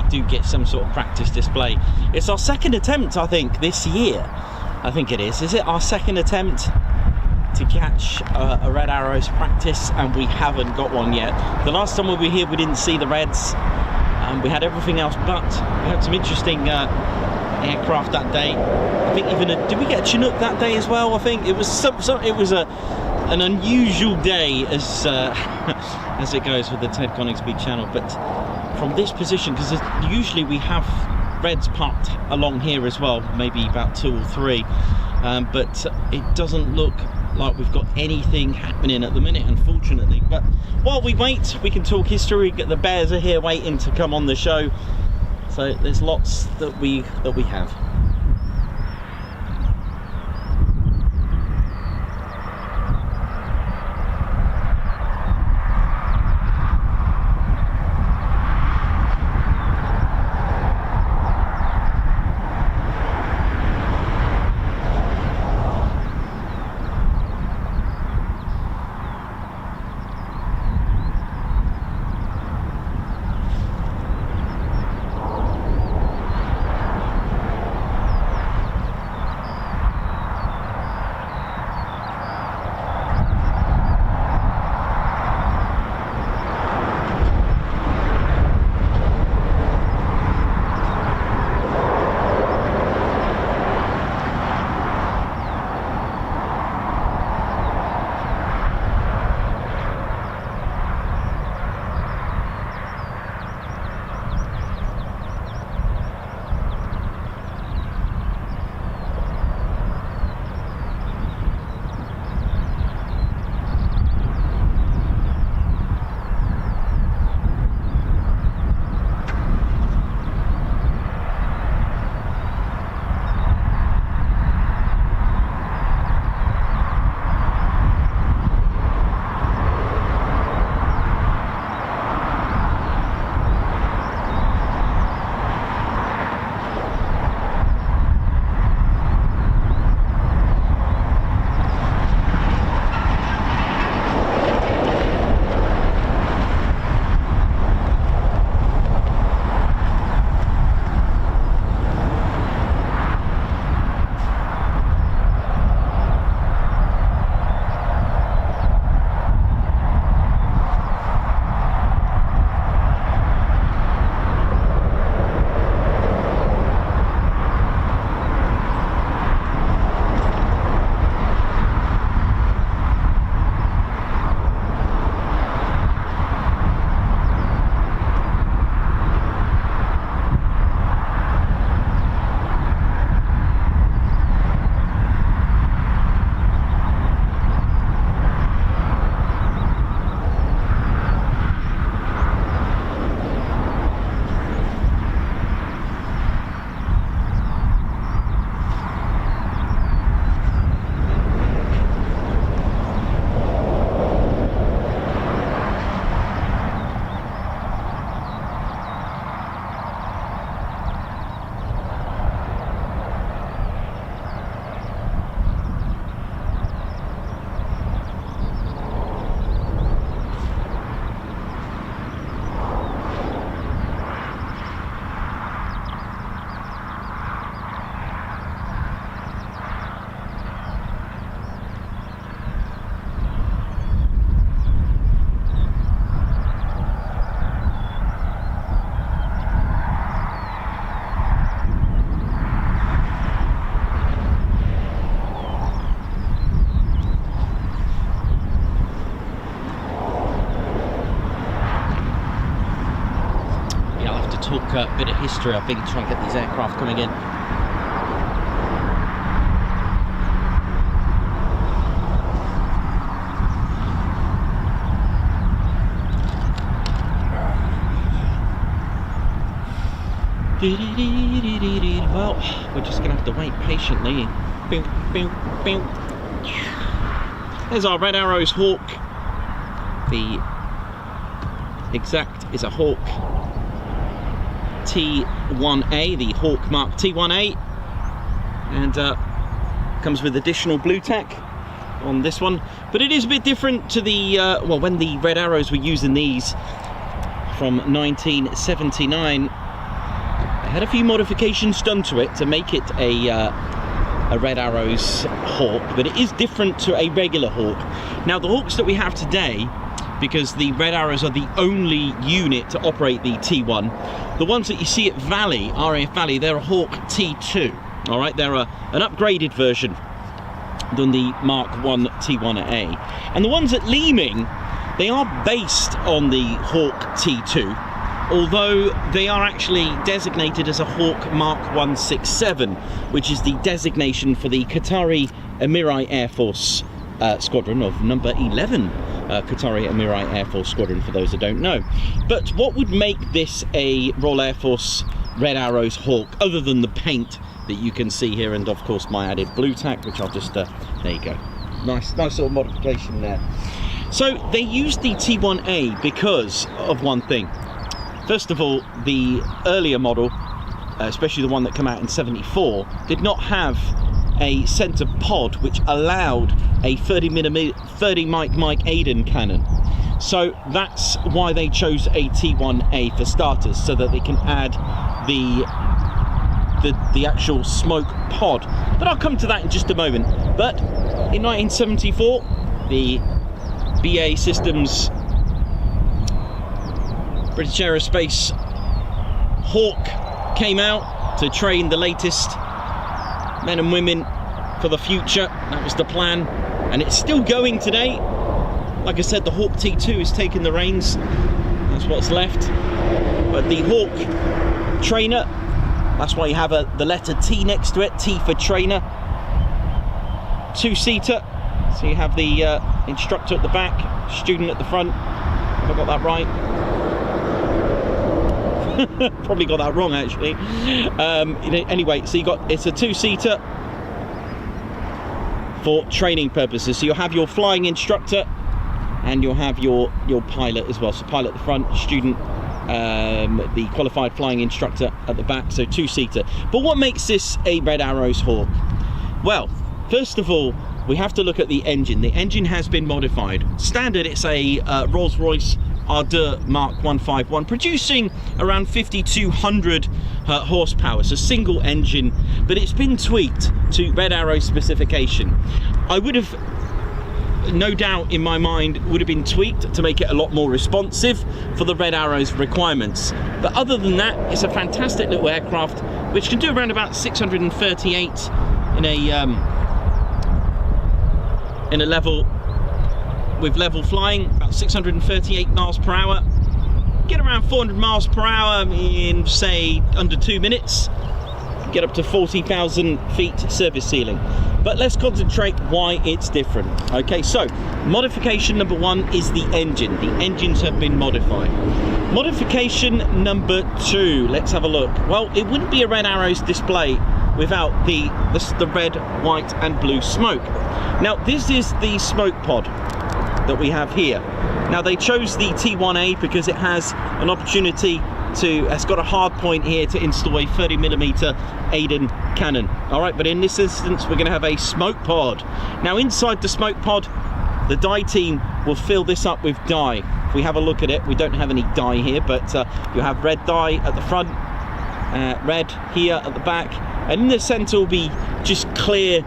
do get some sort of practice display. It's our second attempt, I think, this year. I think it is. Is it our second attempt to catch a Red Arrow's practice, and we haven't got one yet. The last time we were here, we didn't see the Reds. We had everything else, but we had some interesting aircraft that day. I think even did we get a Chinook that day as well? I think it was it was an unusual day as as it goes with the Ted Coningsby channel. But from this position, because usually we have Reds parked along here as well, maybe about 2 or 3, but it doesn't look like we've got anything happening at the minute, unfortunately. But while we wait, we can talk history. The Bears are here waiting to come on the show, so there's lots that we have. have to talk a bit of history, I think, to try and get these aircraft coming in. Well, we're just going to have to wait patiently. There's our Red Arrow's Hawk. The exact is a Hawk T1A, the Hawk Mark T1A, and comes with additional blue tack on this one. But it is a bit different to the, well, when the Red Arrows were using these from 1979, they had a few modifications done to it to make it a Red Arrow's Hawk, but it is different to a regular Hawk. Now, the Hawks that we have today, because the Red Arrows are the only unit to operate the T1, the ones that you see at Valley, RAF Valley, they're a Hawk T2. All right, they're an upgraded version than the Mark 1 T1A. And the ones at Leeming, they are based on the Hawk T2, although they are actually designated as a Hawk Mark 167, which is the designation for the Qatari Emiri Air Force Squadron of number 11. Qatari Emiri Air Force Squadron, for those that don't know. But what would make this a Royal Air Force Red Arrows Hawk, other than the paint that you can see here, and of course my added blue tack, which I'll just, there you go. Nice little modification there. So they used the T1A because of one thing. First of all, the earlier model, especially the one that came out in '74, did not have a centre pod which allowed a 30 Mike Aiden cannon. So that's why they chose a T1A for starters, so that they can add the actual smoke pod. But I'll come to that in just a moment. But in 1974, the BAE Systems British Aerospace Hawk came out to train the latest men and women for the future. That was the plan, and it's still going today. Like I said, the Hawk T2 is taking the reins. That's what's left. But the Hawk trainer, that's why you have the letter T next to it, T for trainer. Two-seater, so you have the instructor at the back, student at the front. Have I got that right? Probably got that wrong, actually. Anyway, so it's a two-seater for training purposes. So you'll have your flying instructor and you'll have your pilot as well. So pilot at the front, student, the qualified flying instructor at the back, so two-seater. But what makes this a Red Arrows Hawk? Well, first of all, we have to look at the engine. The engine has been modified. Standard, it's a Rolls-Royce Ardeur Mark 151, producing around 5,200 horsepower, so single engine, but it's been tweaked to Red Arrow specification. I would have, no doubt in my mind, would have been tweaked to make it a lot more responsive for the Red Arrow's requirements. But other than that, it's a fantastic little aircraft which can do around about 638 in a level, with level flying, about 638 miles per hour. Get around 400 miles per hour in, say, under 2 minutes. Get up to 40,000 feet surface ceiling. But let's concentrate why it's different. Okay, so modification number one is the engine. The engines have been modified. Modification number two, let's have a look. Well, it wouldn't be a Red Arrows display without the red, white and blue smoke. Now, this is the smoke pod that we have here. Now, they chose the T1A because it has an opportunity to, it's got a hard point here to install a 30mm Aiden cannon. All right, but in this instance, we're going to have a smoke pod. Now, inside the smoke pod, the dye team will fill this up with dye. If we have a look at it, we don't have any dye here, but you have red dye at the front, red here at the back, and in the center will be just clear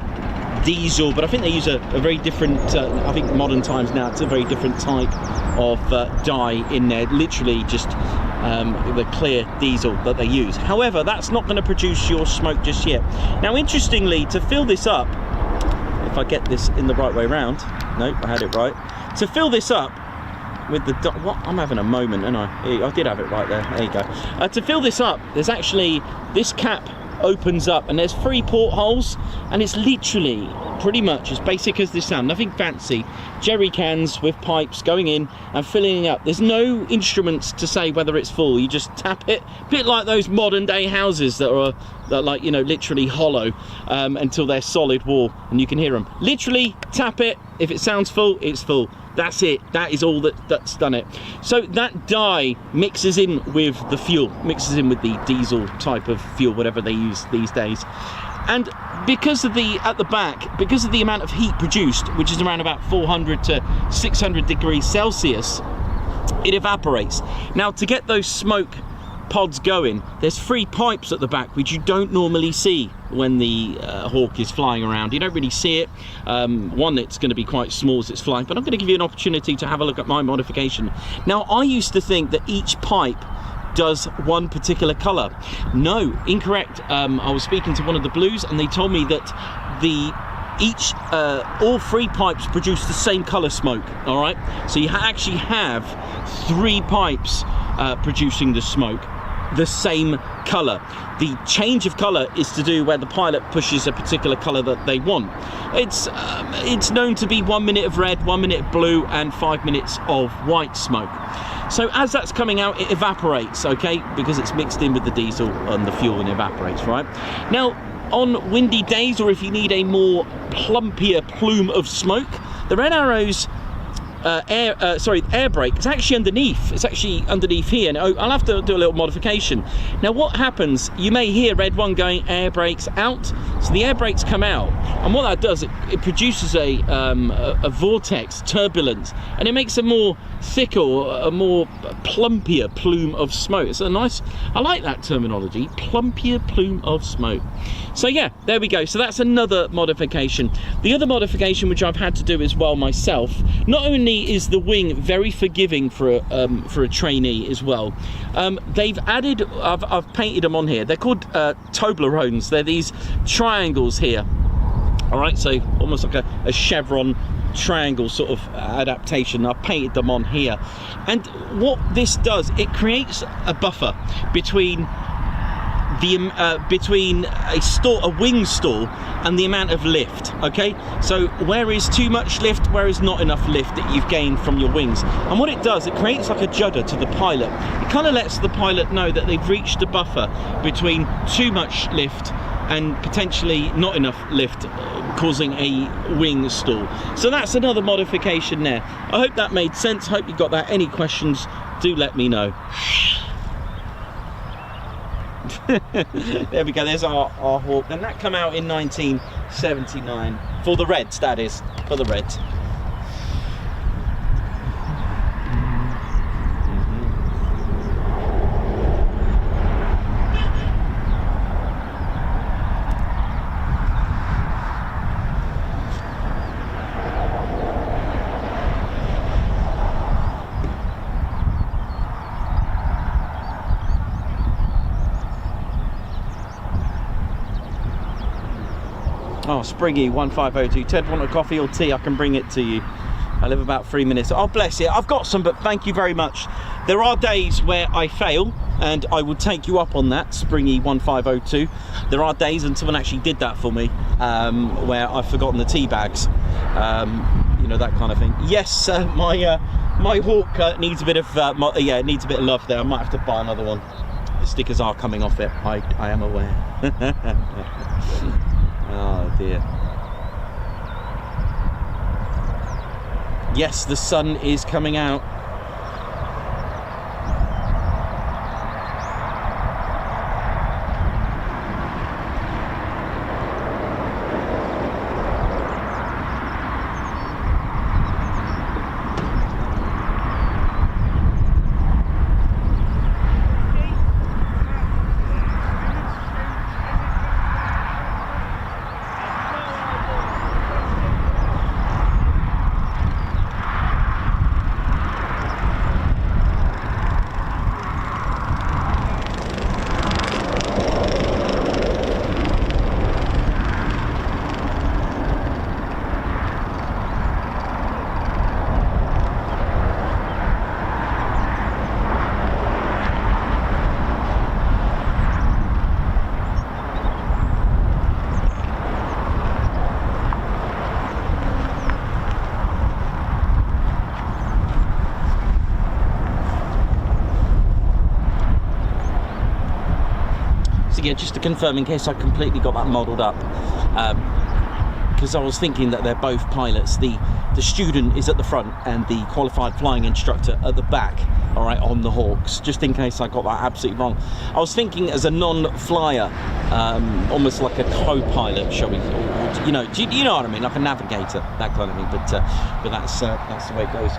diesel, but I think they use a very different, I think modern times now, it's a very different type of dye in there, literally just the clear diesel that they use. However, that's not going to produce your smoke just yet. Now, interestingly, to fill this up, if I get this in the right way around, nope, I had it right. To fill this up, with the what? I'm having a moment, and I did have it right there. There you go. To fill this up, there's actually this cap opens up, and there's 3 portholes, and it's literally pretty much as basic as this sound. Nothing fancy. Jerry cans with pipes going in and filling up. There's no instruments to say whether it's full. You just tap it, a bit like those modern day houses that are like, you know, literally hollow until they're solid wall and you can hear them. Literally tap it. If it sounds full, it's full. That's it. That is all that's done it. So that dye mixes in with the fuel, mixes in with the diesel type of fuel, whatever they use these days. And because of at the back, because of the amount of heat produced, which is around about 400 to 600 degrees Celsius, it evaporates. Now, to get those smoke pods going, there's 3 pipes at the back, which you don't normally see when the Hawk is flying around. You don't really see it. One, it's going to be quite small as it's flying, but I'm going to give you an opportunity to have a look at my modification. Now, I used to think that each pipe does one particular color. No, incorrect. I was speaking to one of the Blues, and they told me that all 3 pipes produce the same color smoke. All right, so you actually have 3 pipes producing the smoke the same color. The change of color is to do where the pilot pushes a particular color that they want. It's known to be 1 minute of red, 1 minute of blue, and 5 minutes of white smoke. So as that's coming out, it evaporates, okay, because it's mixed in with the diesel and the fuel and evaporates, right? Now, on windy days, or if you need a more plumpier plume of smoke, the Red Arrow's air brake is actually underneath. It's actually underneath here, and I'll have to do a little modification. Now, what happens, you may hear Red 1 going air brakes out, so the air brakes come out, and what that does, it produces a vortex, turbulence, and it makes a more thicker, a more plumpier plume of smoke. It's a nice, I like that terminology, plumpier plume of smoke. So yeah, there we go. So that's another modification. The other modification which I've had to do as well myself, not only is the wing very forgiving for a trainee as well, they've added, I've painted them on here, they're called Toblerones. They're these triangles here, all right, so almost like a chevron triangle sort of adaptation. I've painted them on here, and what this does, it creates a buffer between a wing stall and the amount of lift. Okay, so where is too much lift, where is not enough lift that you've gained from your wings, and what it does, it creates like a judder to the pilot. It kind of lets the pilot know that they've reached a buffer between too much lift and potentially not enough lift, causing a wing stall. So that's another modification there. I hope that made sense. Hope you got that. Any questions, do let me know. There we go, there's our Hawk, and that came out in 1979 for the Reds, that is, for the Reds. Oh, Springy 1502, Ted, want a coffee or tea? I can bring it to you. I live about 3 minutes. Oh, bless you. I've got some, but thank you very much. There are days where I fail, and I will take you up on that, Springy 1502. There are days, and someone actually did that for me, where I've forgotten the tea bags. You know, that kind of thing. Yes, my Hawk needs a bit of it needs a bit of love there. I might have to buy another one. The stickers are coming off it. I am aware. Oh dear. Yes, the sun is coming out. So yeah, just to confirm, in case I completely got that modelled up, because I was thinking that they're both pilots. The student is at the front and the qualified flying instructor at the back, all right, on the Hawks, just in case I got that absolutely wrong. I was thinking as a non-flyer, almost like a co-pilot, shall we, or, you know, do you know what I mean, like a navigator, that kind of thing, but that's the way it goes.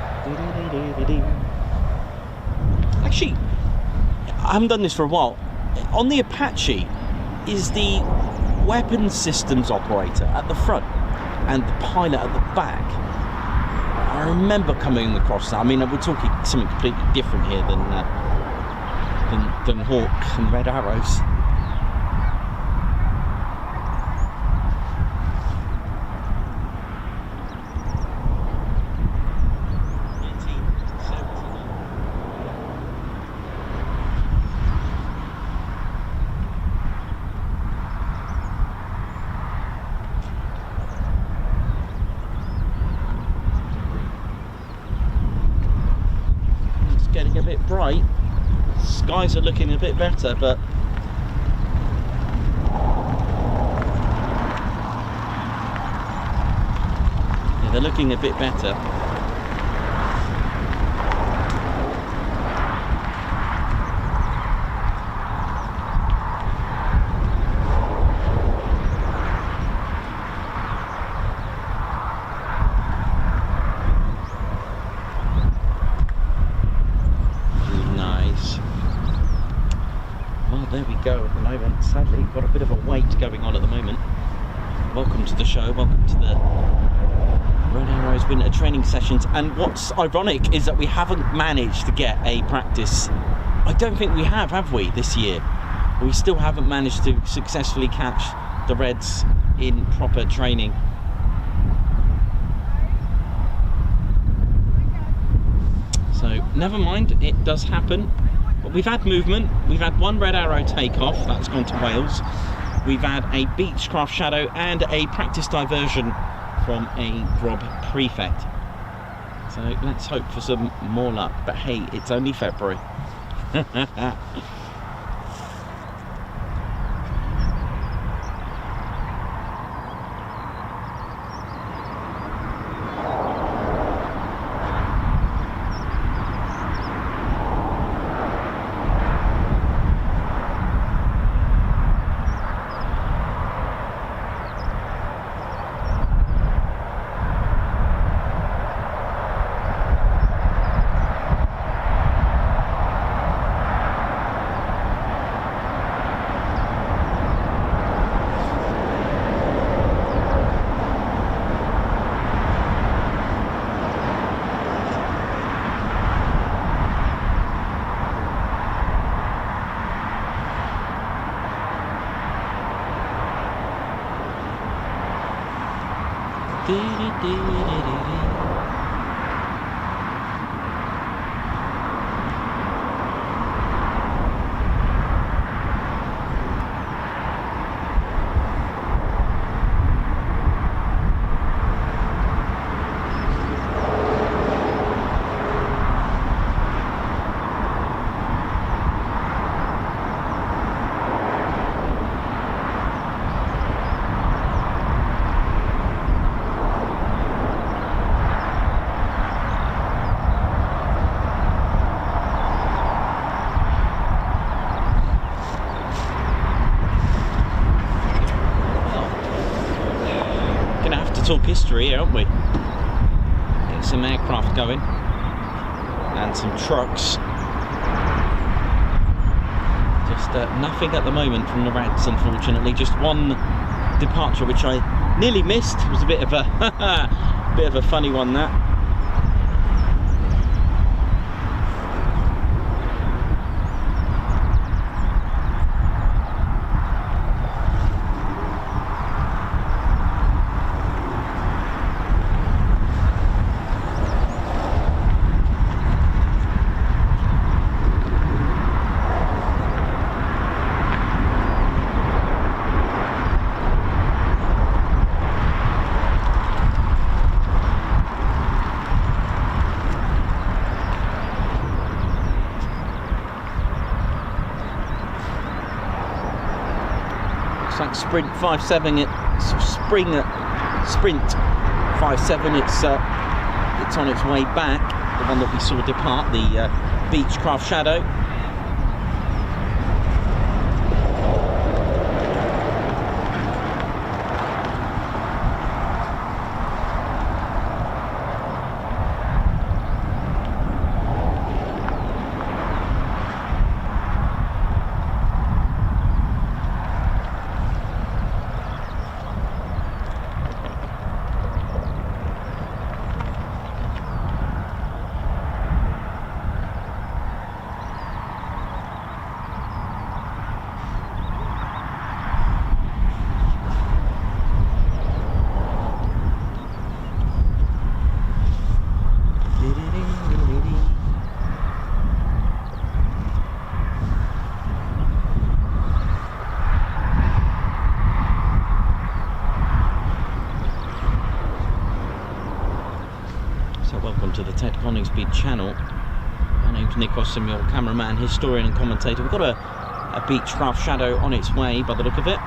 Actually, I haven't done this for a while. On the Apache is the weapons systems operator at the front and the pilot at the back. I remember coming across that. I mean, we're talking something completely different here than Hawk and Red Arrows. Getting a bit bright, skies are looking a bit better, but yeah, they're looking a bit better. There we go at the moment. Sadly, got a bit of a wait going on at the moment. Welcome to the show, welcome to the Red Arrows winter training sessions. And what's ironic is that we haven't managed to get a practice. I don't think we have we, this year? We still haven't managed to successfully catch the Reds in proper training. So, never mind, it does happen. But we've had movement. We've had one Red Arrow takeoff, that's gone to Wales. We've had a Beechcraft Shadow and a practice diversion from a Grob Prefect. So let's hope for some more luck. But hey, it's only February. Talk history here, aren't we? Get some aircraft going and some trucks. Just nothing at the moment from the Reds, unfortunately. Just one departure which I nearly missed. It was a bit of a funny one, that. Looks like Sprint 57. It's Sprint 57. It's on its way back. The one that we saw depart, the Beechcraft Shadow. To the Ted Coningsby channel. My name's Nick Ross, I'm your cameraman, historian and commentator. We've got a Beechcraft Shadow on its way by the look of it.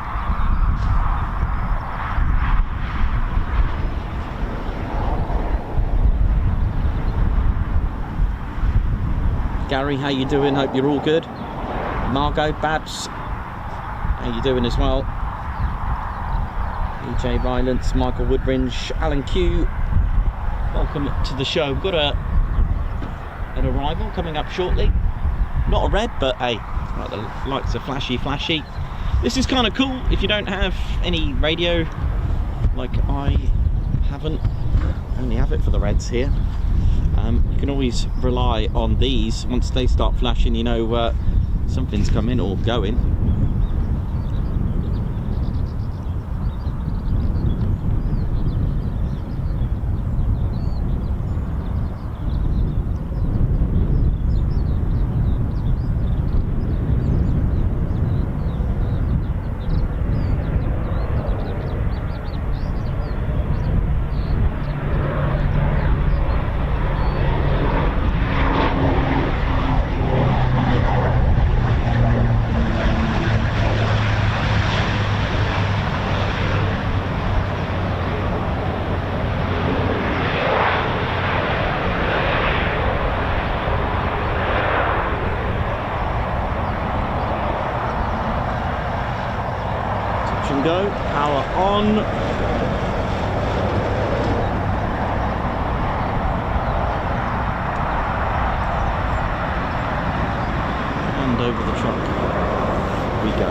Gary, how you doing? Hope you're all good. Margot, Babs, how you doing as well? EJ Violence, Michael Woodringe, Alan Q, welcome to the show. We've got an arrival coming up shortly. Not a red, but hey, right, the lights are flashy. This is kind of cool if you don't have any radio, like I haven't. I only have it for the reds here. You can always rely on these. Once they start flashing, you know something's coming or going. Go, power on. And over the truck we go.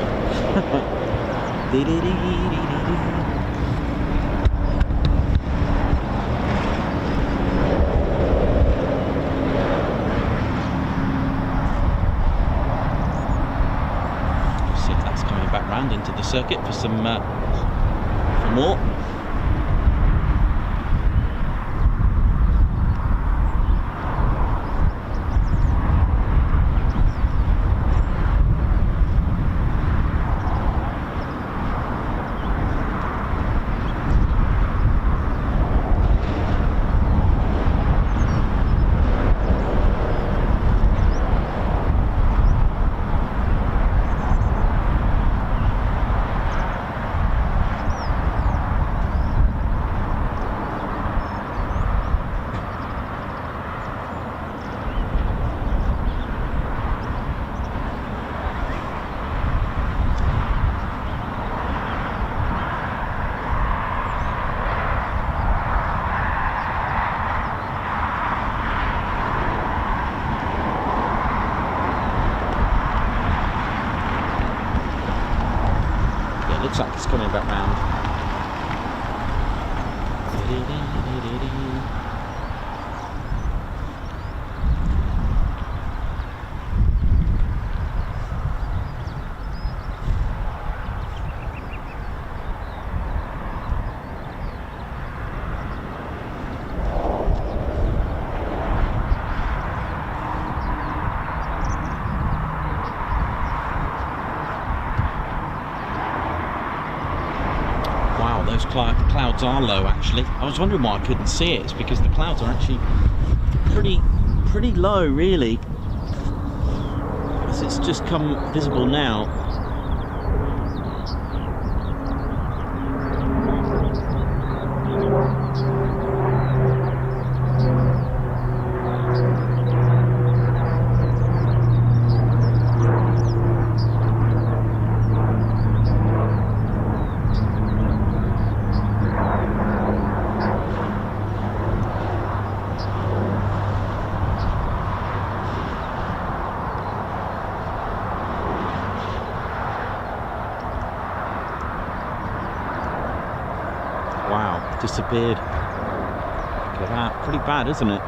Into the circuit for some for more. Looks like it's coming back round. Those clouds are low actually. I was wondering why I couldn't see it. It's because the clouds are actually pretty low really. As it's just come visible now. disappeared. Look at that, pretty bad, isn't it?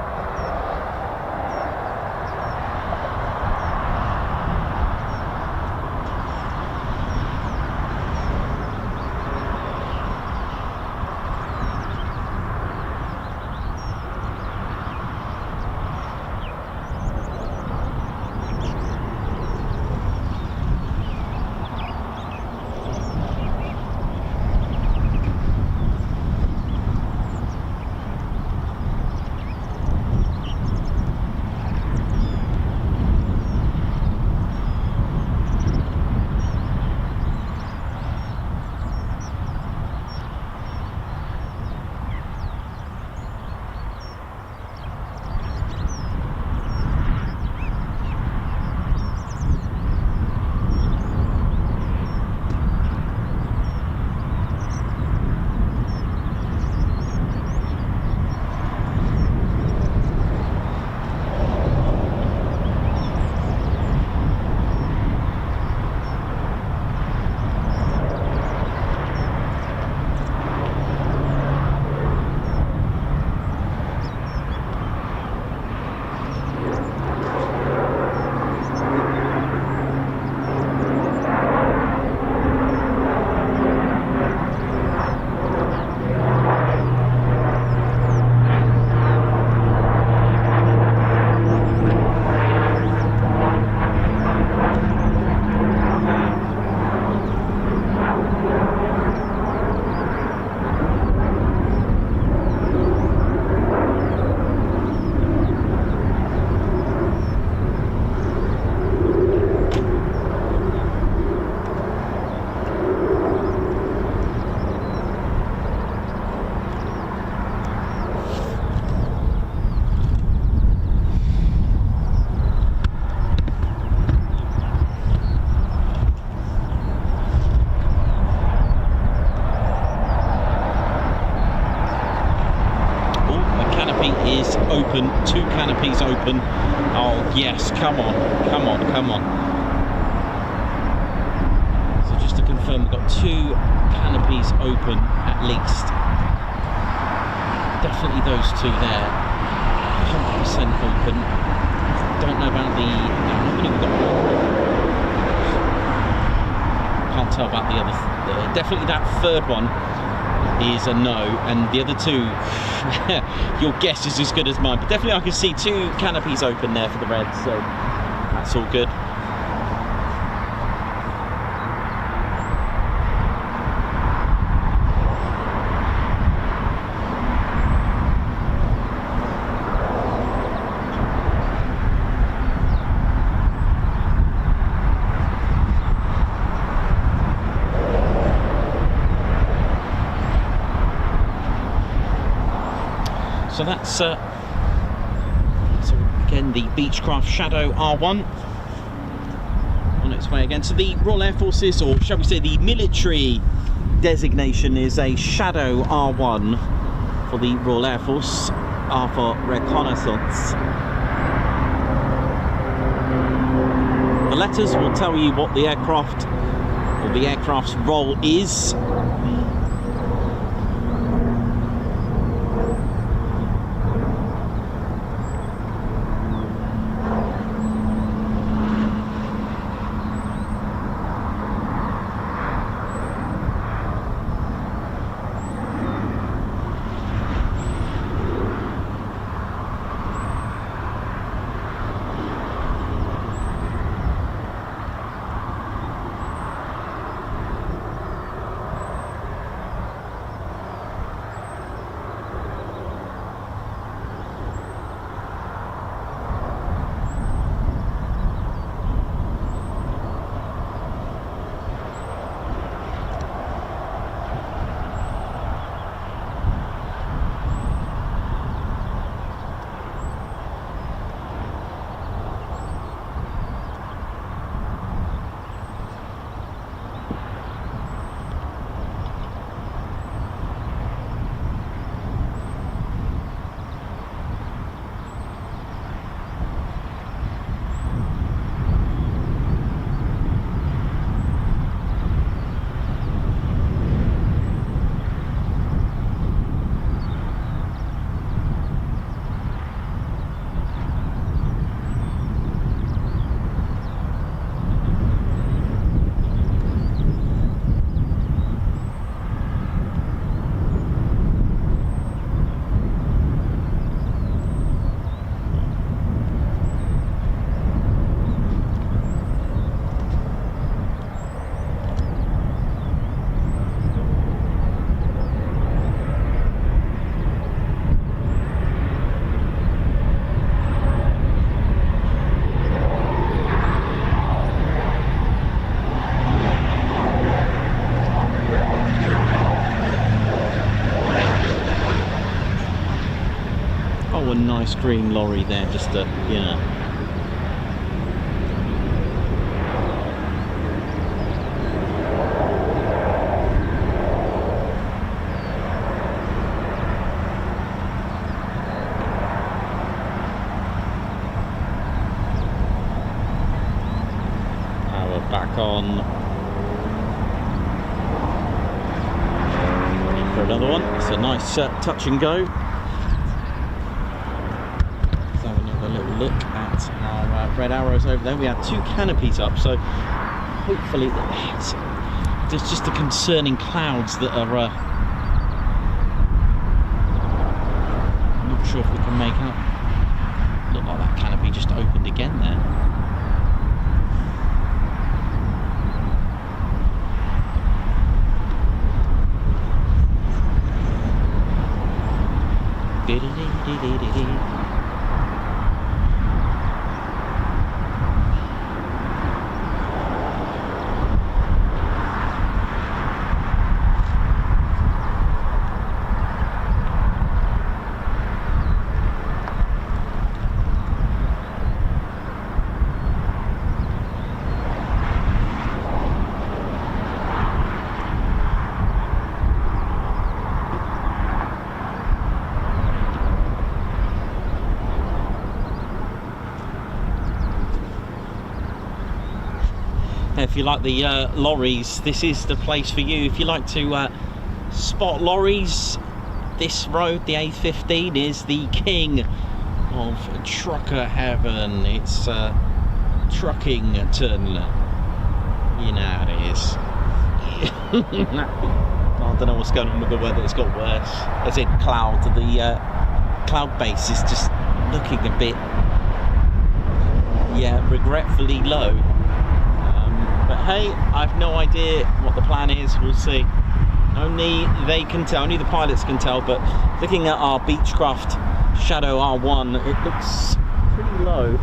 Open, 2 canopies open. Oh yes, come on, come on, come on. So just to confirm, we've got 2 canopies open at least. Definitely those 2 there, 100% open. Don't know about the, no, how many we've got? Can't tell about the other, definitely that 3rd one is a no, and the other 2, your guess is as good as mine, but definitely I can see 2 canopies open there for the Reds, so that's all good. So that's so again the Beechcraft Shadow R1 on its way again. So the Royal Air Forces, or shall we say the military designation, is a Shadow R1 for the Royal Air Force, R for Reconnaissance. The letters will tell you what the aircraft or the aircraft's role is. nice green lorry there, just to, you know. Power back on. Ready for another one. It's a nice touch and go. Look at our red arrows over there. We have 2 canopies up, so hopefully there's just the concerning clouds that are I'm not sure if we can make out. Look like that canopy just opened again there. If you like the lorries, this is the place for you. If you like to spot lorries, this road, the A15, is the king of trucker heaven. It's Truckington. You know how it is. I don't know what's going on with the weather. It's got worse. As in cloud. The cloud base is just looking a bit, yeah, regretfully low. But hey, I've no idea what the plan is. We'll see. Only they can tell, only the pilots can tell. But looking at our Beechcraft Shadow R1, it looks pretty low.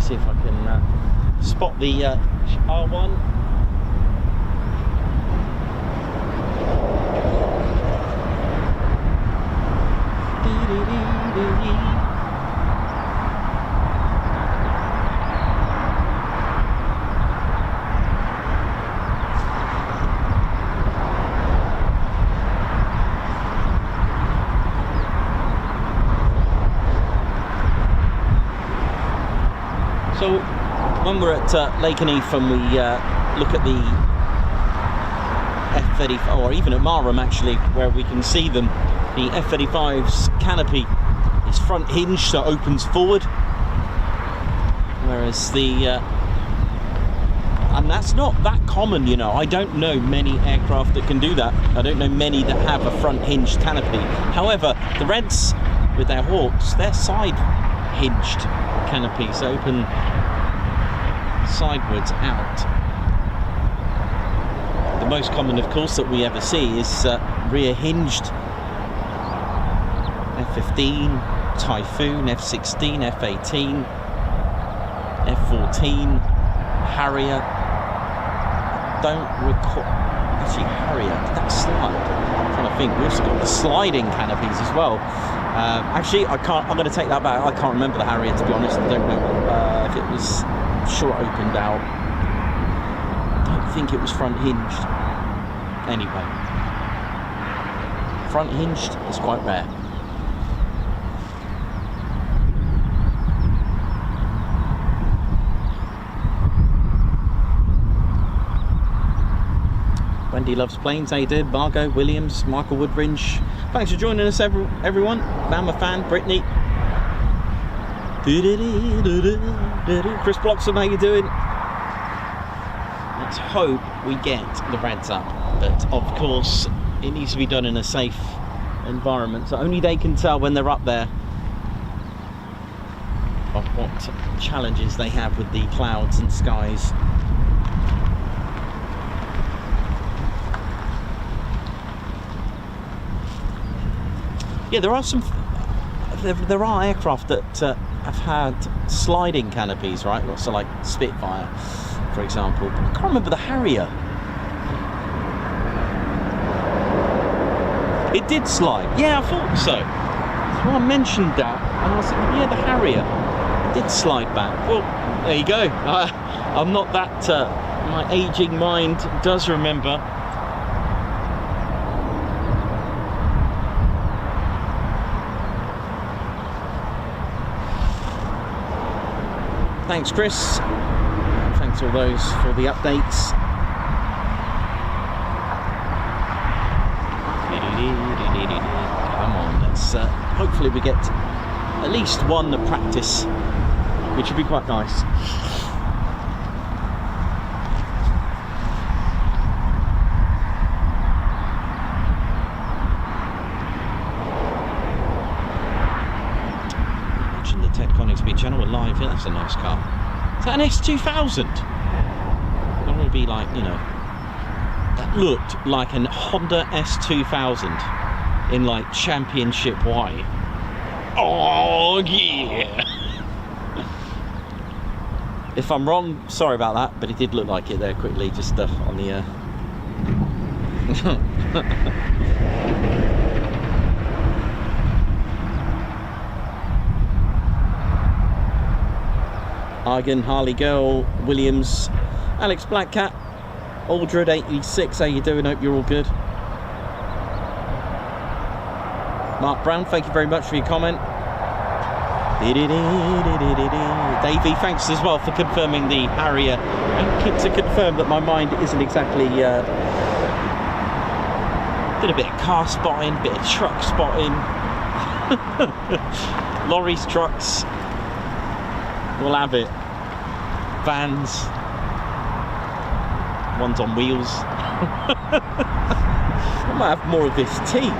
See if I can spot the R1. So when we're at Lakenheath and we look at the F-35, or even at Marham actually, where we can see them, the F-35's canopy is front hinged, so it opens forward, whereas the and that's not that common, you know. I don't know many aircraft that can do that. I don't know many that have a front hinged canopy. However, the Reds with their Hawks, they're side hinged canopies, open sidewards out. The most common, of course, that we ever see is rear hinged F-15, Typhoon, F-16, F-18, F-14, Harrier. Don't recall. Actually, Harrier, did that slide? I'm trying to think. We also got the sliding canopies as well. Actually, I can't. I'm going to take that back. I can't remember the Harrier, to be honest. I don't know if it was short opened out. I don't think it was front hinged. Anyway, front hinged is quite rare. Wendy Loves Planes, how you doing? Margot Williams, Michael Woodringe. Thanks for joining us, everyone. Bama fan, Brittany. Chris Bloxham, how you doing? Let's hope we get the Reds up, but of course it needs to be done in a safe environment, so only they can tell when they're up there of what challenges they have with the clouds and skies. Yeah, there are some. There are aircraft that have had sliding canopies, right? So like Spitfire, for example. But I can't remember the Harrier. It did slide. Yeah, I thought so. So I mentioned that, and I said, yeah, the Harrier did slide back. Well, there you go. I'm not that. My aging mind does remember. Thanks, Chris. Thanks all those for the updates. Come on, let's hopefully we get at least one practice, which would be quite nice. Watching the Ted Coningsby channel live, yeah, that's a nice car. Is that an S2000? That would be like, you know, that looked like an Honda S2000 in like championship white. Oh yeah! If I'm wrong, sorry about that, but it did look like it there quickly, just on the Argan, Harley Girl, Williams, Alex Blackcat, Aldred 86, how you doing? Hope you're all good. Mark Brown, thank you very much for your comment. Davey, thanks as well for confirming the Harrier, and to confirm that my mind isn't exactly did a bit of car spotting, bit of truck spotting. Lorries, trucks, we'll have it. Vans, ones on wheels. I might have more of this tea.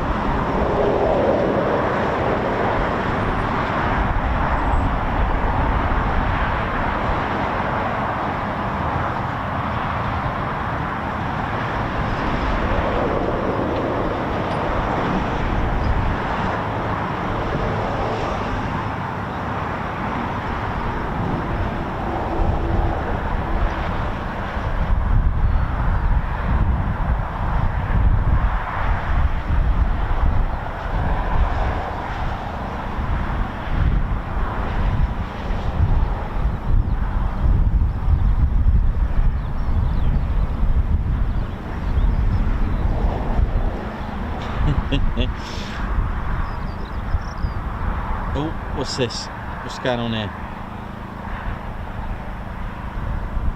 Oh, what's this? What's going on here?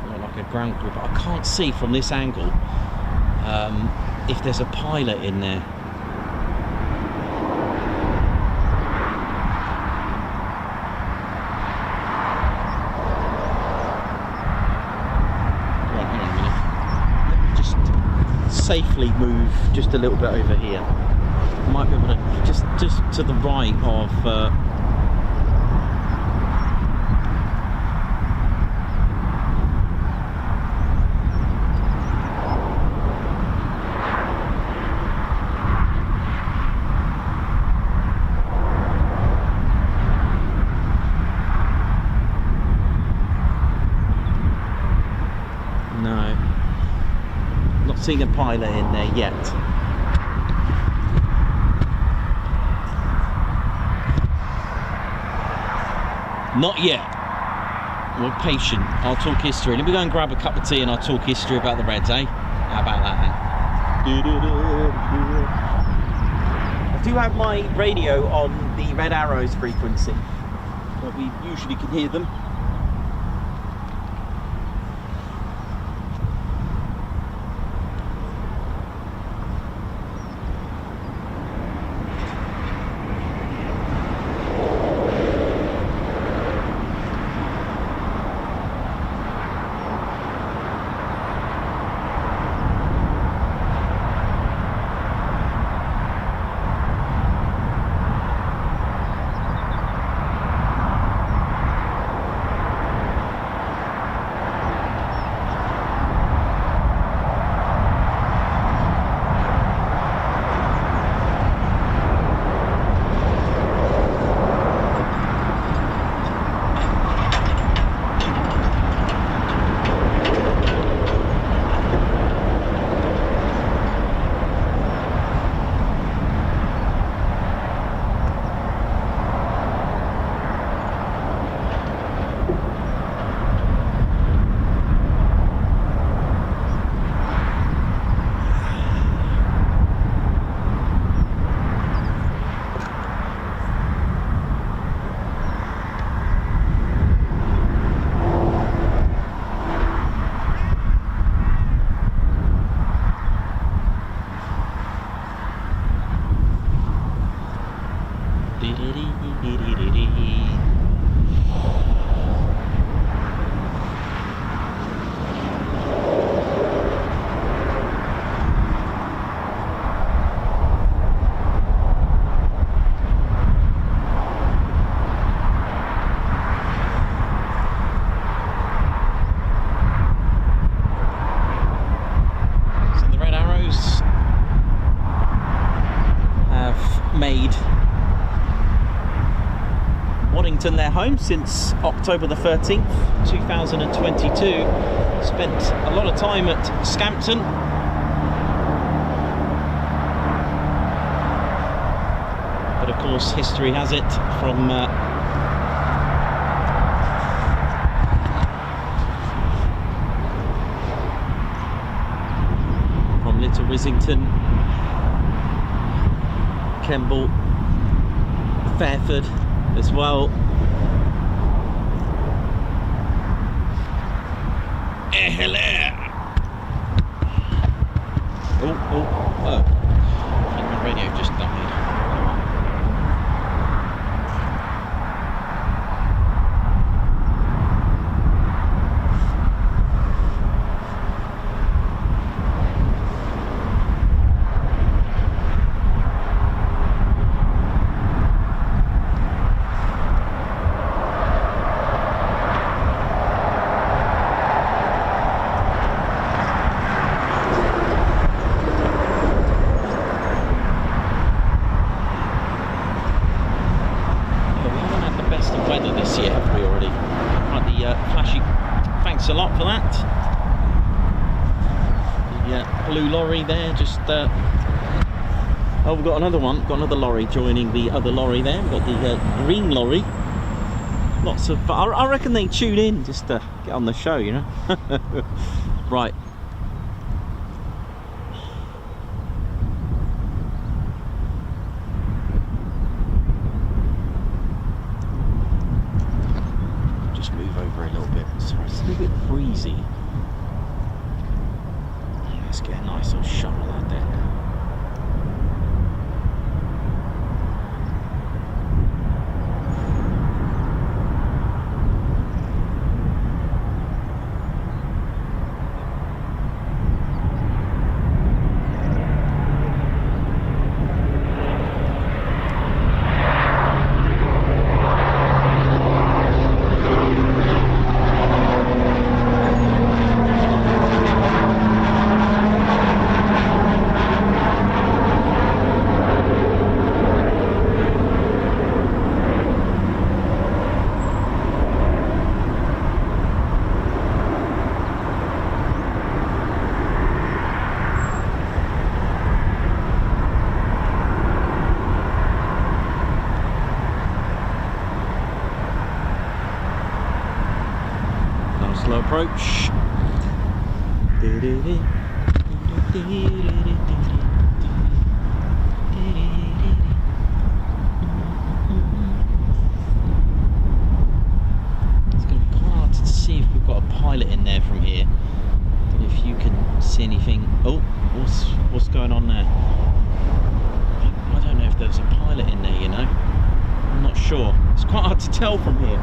Look like a ground group. I can't see from this angle if there's a pilot in there. Right, hang on a minute. Let me just safely move just a little bit over here. Might be able to just to the right of no, not seeing a pilot in there yet. Not yet. We're patient. I'll talk history. Let me go and grab a cup of tea and I'll talk history about the Reds, eh? How about that then? I do have my radio on the Red Arrows frequency, but we usually can hear them. Waddington their home since October the 13th, 2022. Spent a lot of time at Scampton. But of course, history has it from Little Rissington, Kemble, Fairford as well. Hello. Oh. I think my radio just died. There, just oh, we've got another one, got another lorry joining the other lorry there. We've got the green lorry. Lots of, I reckon they tune in just to get on the show, you know. Right. Just move over a little bit. Sorry, it's a little bit breezy. Let's get a nice little shot of that there. Slow approach. It's going to be quite hard to see if we've got a pilot in there from here. But if you can see anything. Oh, what's going on there? I don't know if there's a pilot in there, you know. I'm not sure. It's quite hard to tell from here.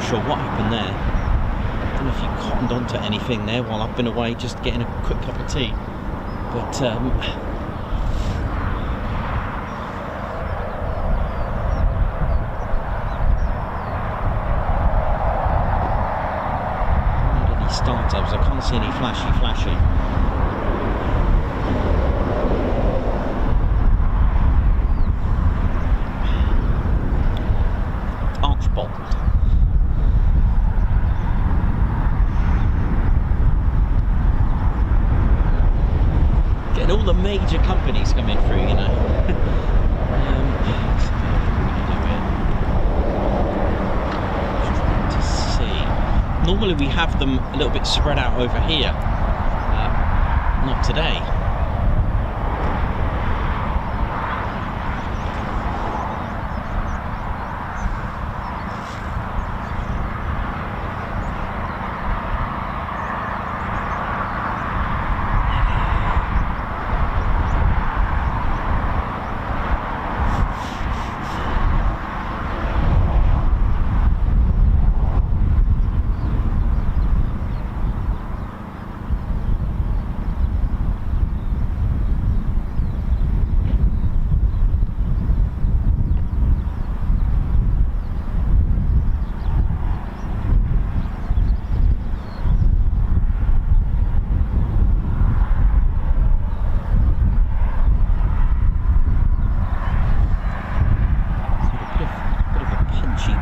sure what happened there. I don't know if you cottoned onto anything there while I've been away just getting a quick cup of tea. But not any startups. I can't see any flashing. All the major companies coming through, you know. Just trying to see. Normally we have them a little bit spread out over here. Not today.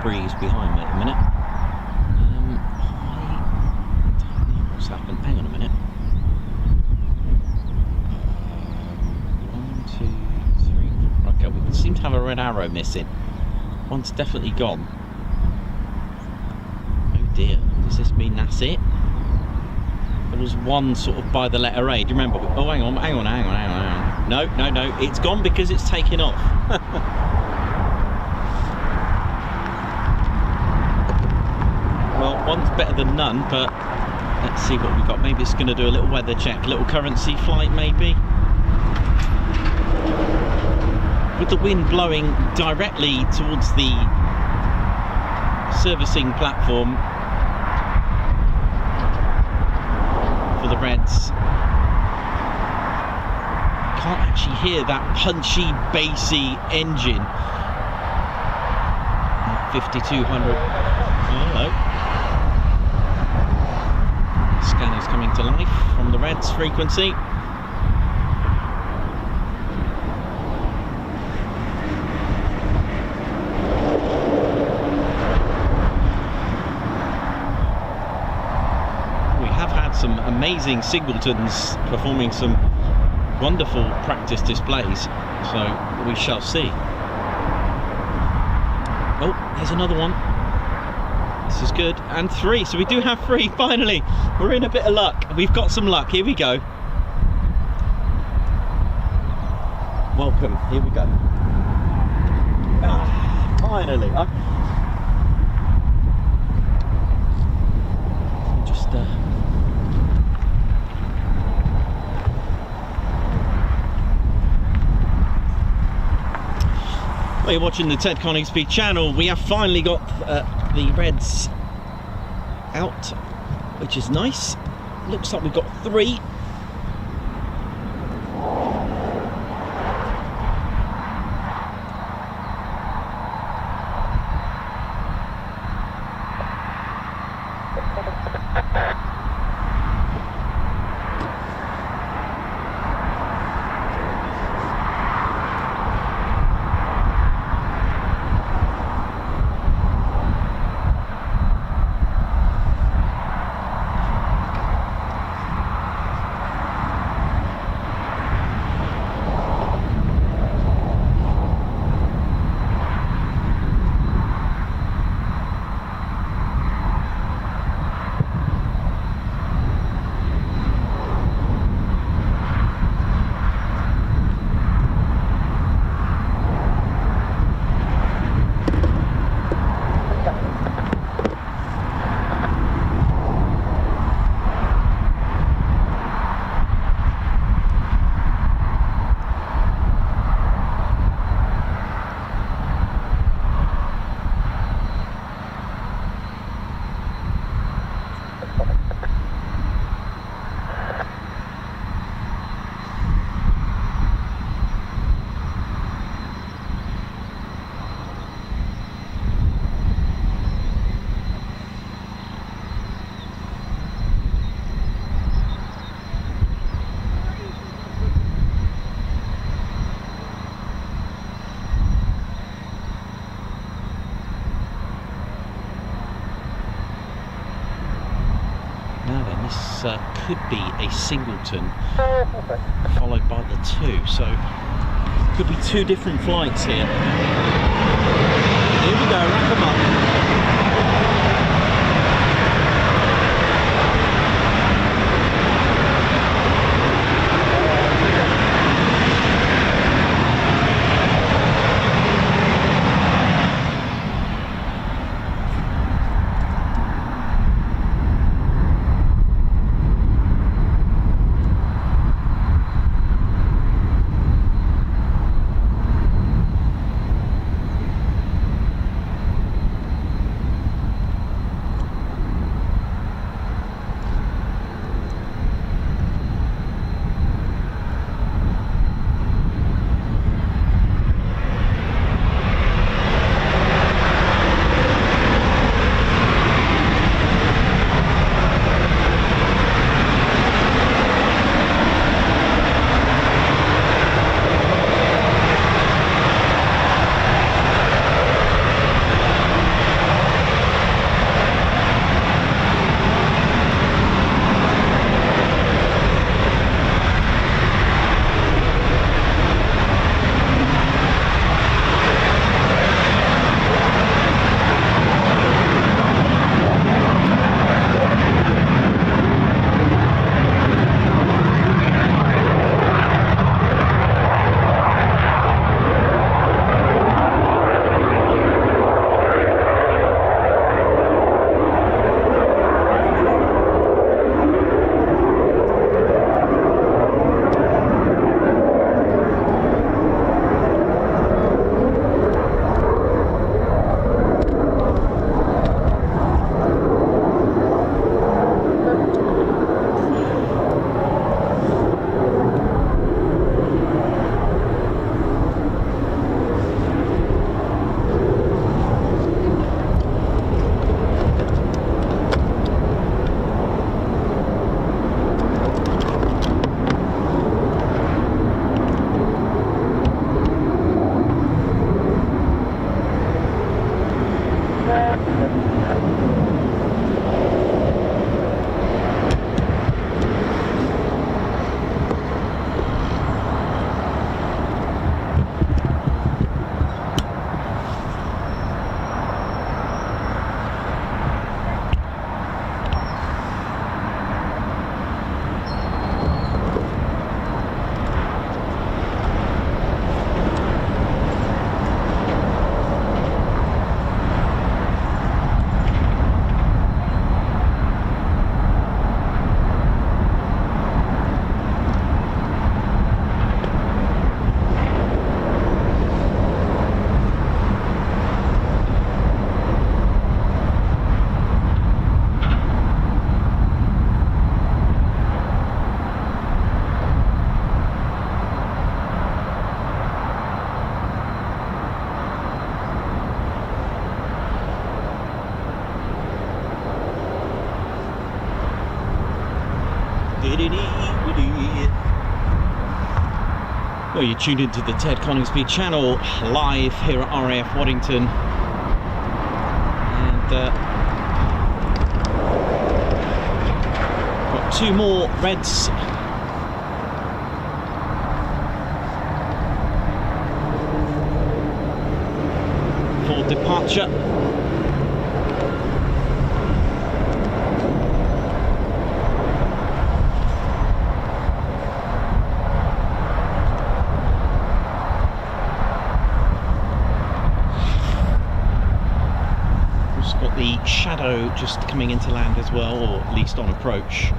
Breeze behind me at the minute. I don't know what's happened. Hang on a minute. 1, 2, 3. Okay, we seem to have a red arrow missing. One's definitely gone. Oh dear. Does this mean that's it? There was one sort of by the letter A. Do you remember? Oh, hang on. No. It's gone because it's taken off. Well, one's better than none, but let's see what we've got. Maybe it's going to do a little weather check, a little currency flight maybe. With the wind blowing directly towards the servicing platform for the Reds, can't actually hear that punchy, bassy engine. 5200. Oh, hello. Scanner's coming to life from the Reds frequency. We have had some amazing singletons performing some wonderful practice displays, so we shall see. Oh, there's another one. This is good. And 3, so we do have 3, finally. We're in a bit of luck. We've got some luck. Here we go. Welcome. Here we go. Finally. Just well, you're watching the Ted Coningsby channel. We have finally got the Reds out, which is nice. Looks like we've got 3. Now then, this could be a singleton followed by the 2, so could be 2 different flights here. Here we go, wrap them up. Well, you're tuned into the Ted Coningsby channel, live here at RAF Waddington, and got two more Reds for departure. The Shadow just coming into land as well, or at least on approach.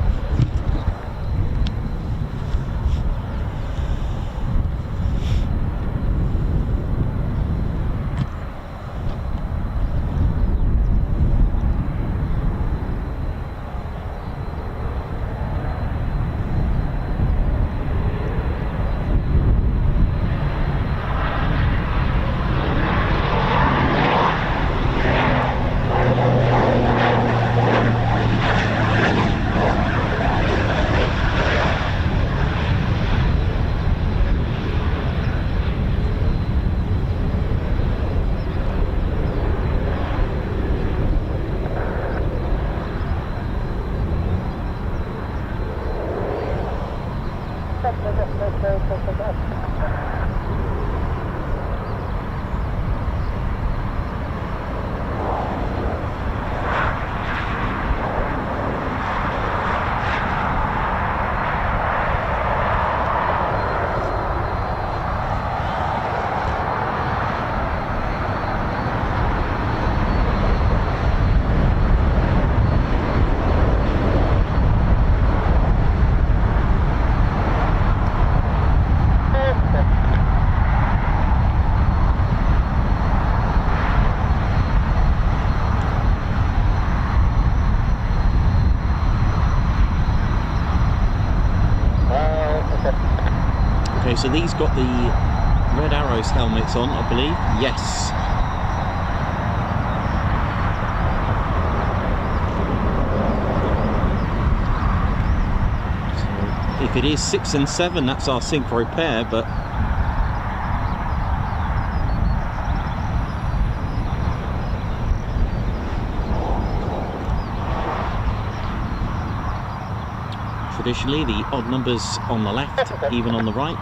So these got the Red Arrows helmets on, I believe. Yes. So if it is 6 and 7, that's our Synchro pair, but traditionally the odd numbers on the left, even on the right.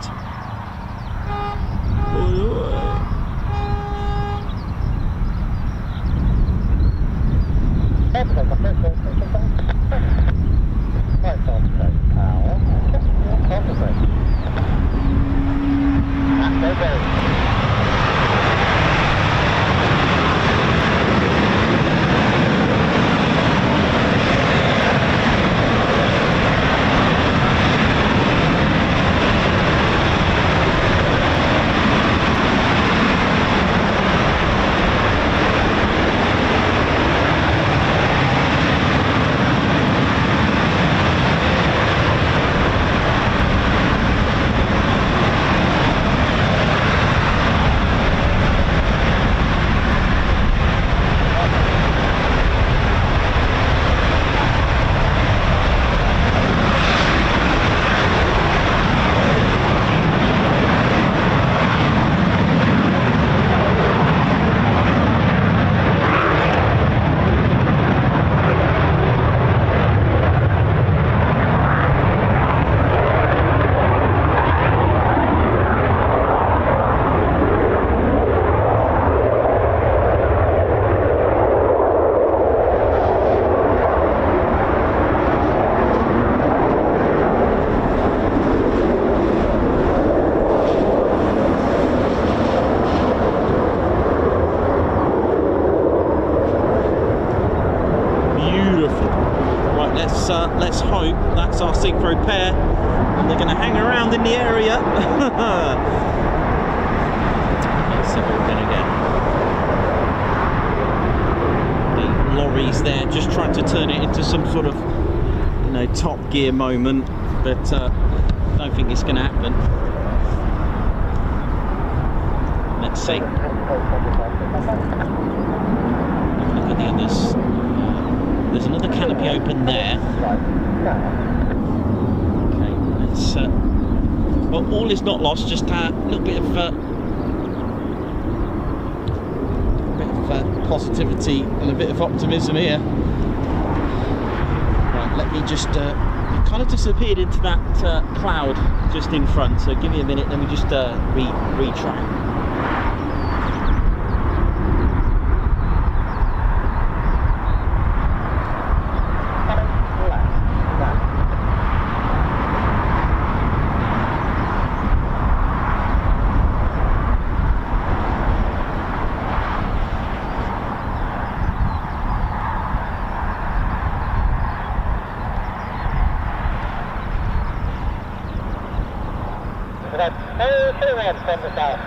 Let's hope that's our Synchro pair and they're going to hang around in the area. Let's see what we're going to get. The lorry's there just trying to turn it into some sort of, you know, Top Gear moment, but I don't think it's going to happen. Let's see. Look at the others. There's another canopy open there. Okay, let's. Well, all is not lost. Just a little bit of positivity and a bit of optimism here. Right, let me just. It kind of disappeared into that cloud just in front. So give me a minute. Let me just retrack. From the south.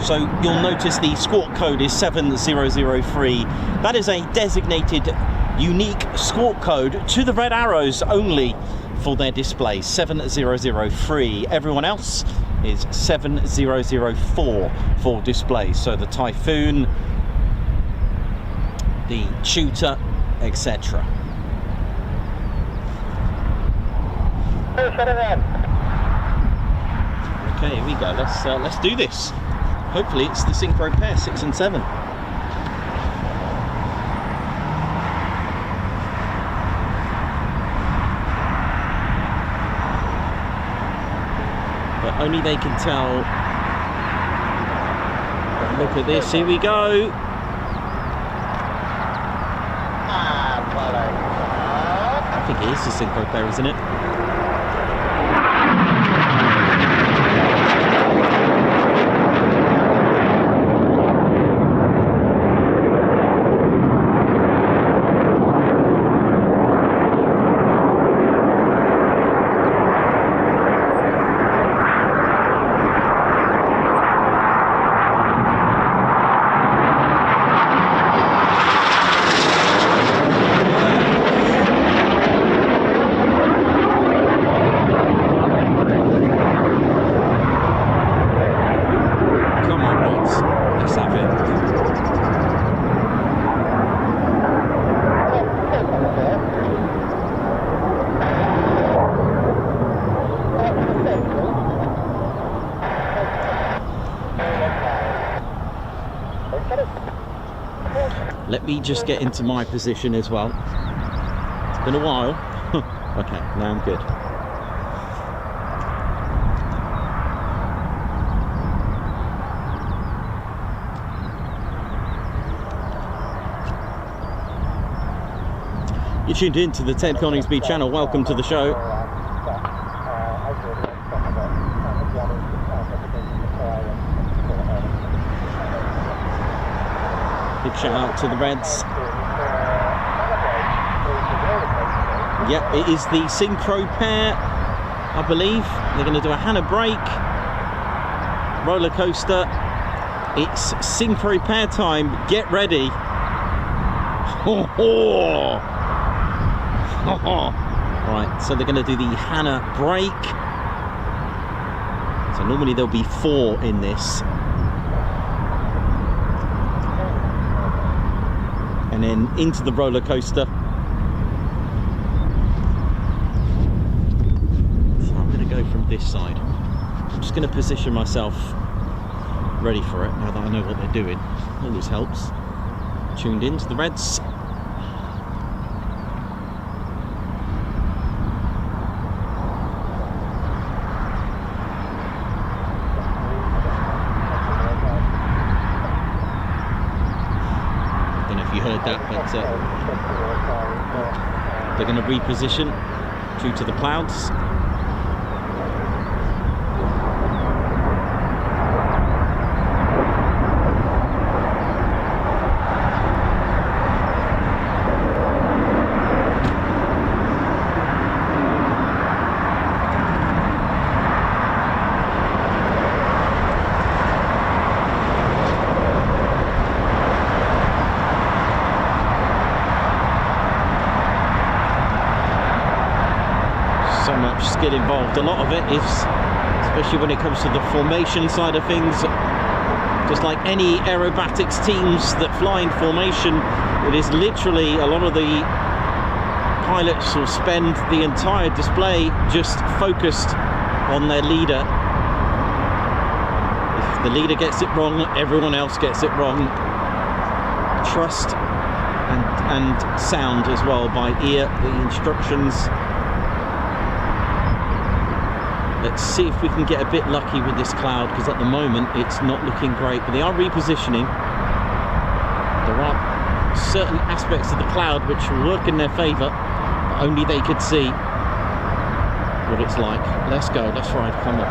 So you'll notice the squawk code is 7003. That is a designated unique squawk code to the Red Arrows only for their display, 7003. Everyone else is 7004 for display. So the Typhoon, the Tutor, etc. Okay, here we go. Let's do this. Hopefully it's the synchro pair 6 and 7. But only they can tell. But look at this. Here we go. I think it is the synchro pair, isn't it? Let me just get into my position as well. It's been a while. Okay, now I'm good. You're tuned in to the Ted Coningsby channel. Welcome to the show. Big shout out to the Reds. Yep, it is the synchro pair, I believe. They're going to do a Hannah break, roller coaster. It's synchro pair time. Get ready. Right, so they're going to do the Hannah break. So normally there'll be 4 in this. And then into the roller coaster. So I'm going to go from this side. I'm just going to position myself ready for it now that I know what they're doing. Always helps. Tuned in to the Reds. That, but they're going to reposition due to the clouds. Skill involved. A lot of it is, especially when it comes to the formation side of things, just like any aerobatics teams that fly in formation, it is literally a lot of the pilots will spend the entire display just focused on their leader. If the leader gets it wrong, everyone else gets it wrong. Trust and sound as well by ear, the instructions. Let's see if we can get a bit lucky with this cloud, because at the moment it's not looking great, but they are repositioning. There are certain aspects of the cloud which will work in their favour, but only they could see what it's like. Let's go, let's ride, come on.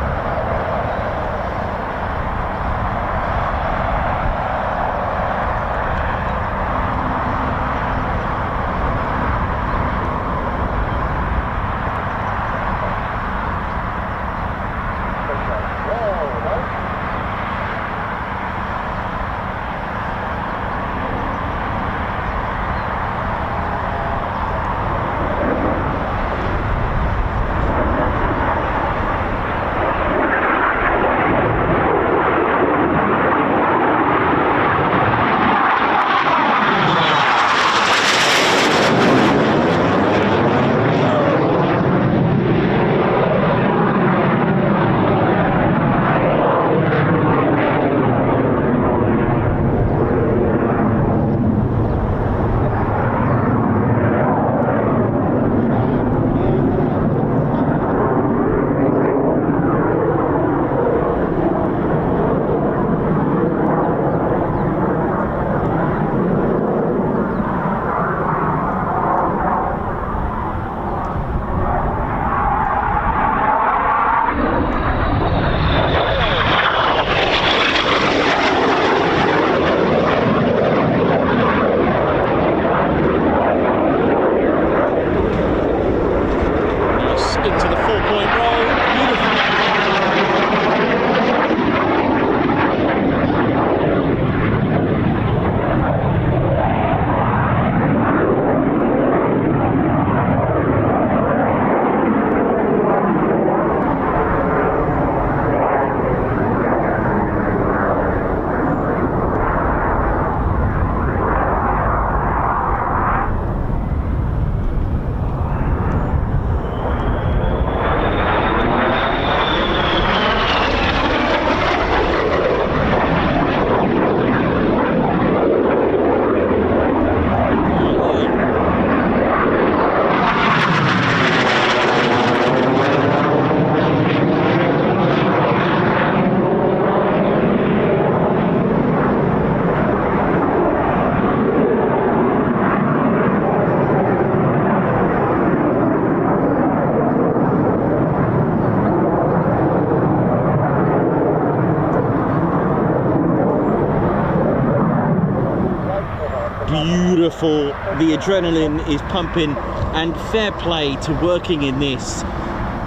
beautiful. The adrenaline is pumping, and fair play to working in this.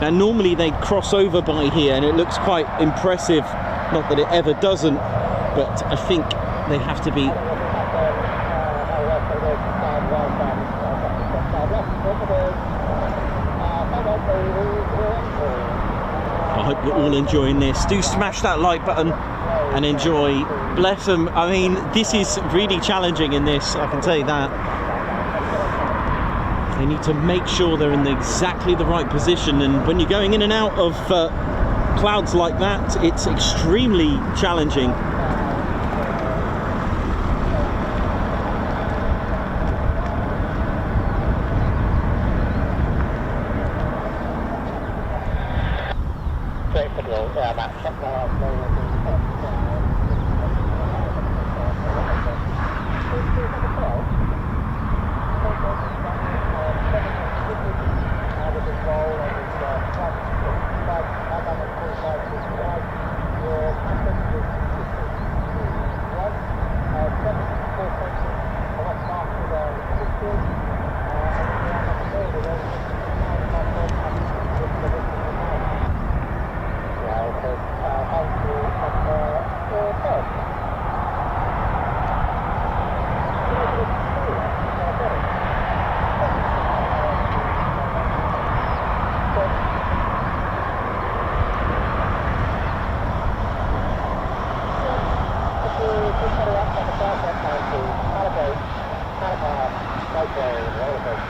Now normally they'd cross over by here and it looks quite impressive, not that it ever doesn't, but I think they have to be. I hope you're all enjoying this. Do smash that like button and enjoy. Bless them. I mean, this is really challenging in this, I can tell you that. They need to make sure they're in exactly the right position, and when you're going in and out of clouds like that, it's extremely challenging.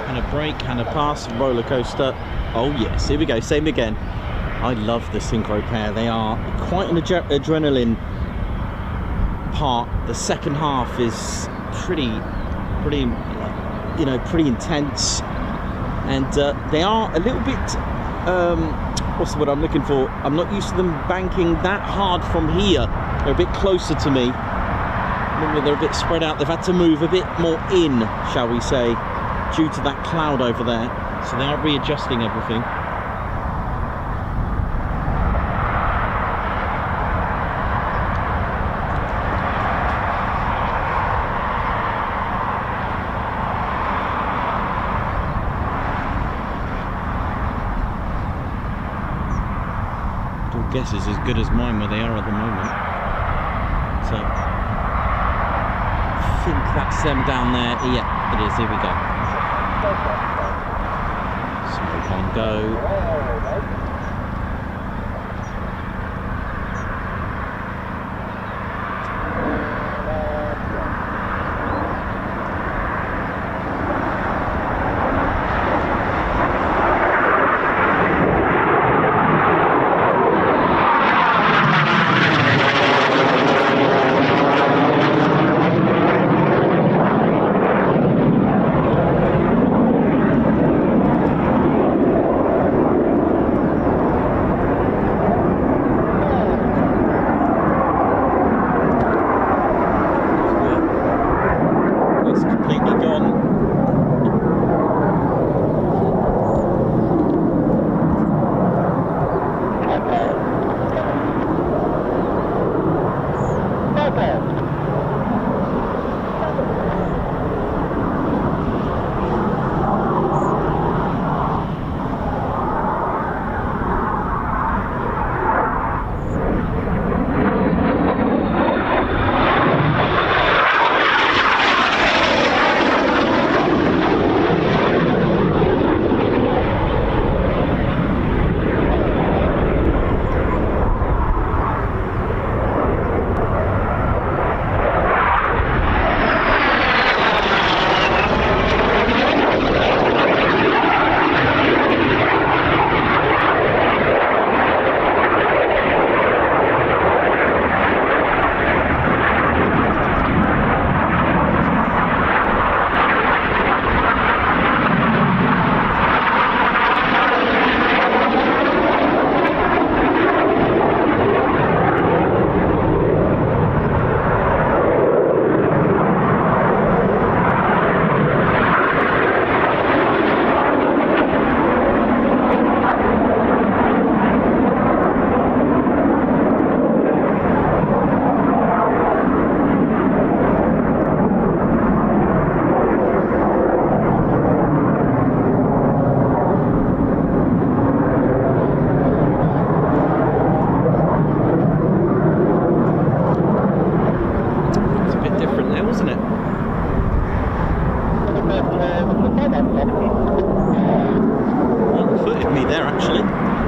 And a break and a pass, roller coaster. Oh yes, here we go, same again. I love the synchro pair. They are quite an adrenaline part. The second half is pretty intense, and they are a little bit what's the word I'm looking for? I'm not used to them banking that hard from here. They're a bit closer to me. Remember, they're a bit spread out. They've had to move a bit more in, shall we say, due to that cloud over there. So they are readjusting everything. Your guess is as good as mine where they are at the moment. So I think that's them down there. Yeah, it is. Here we go. Smoke on go.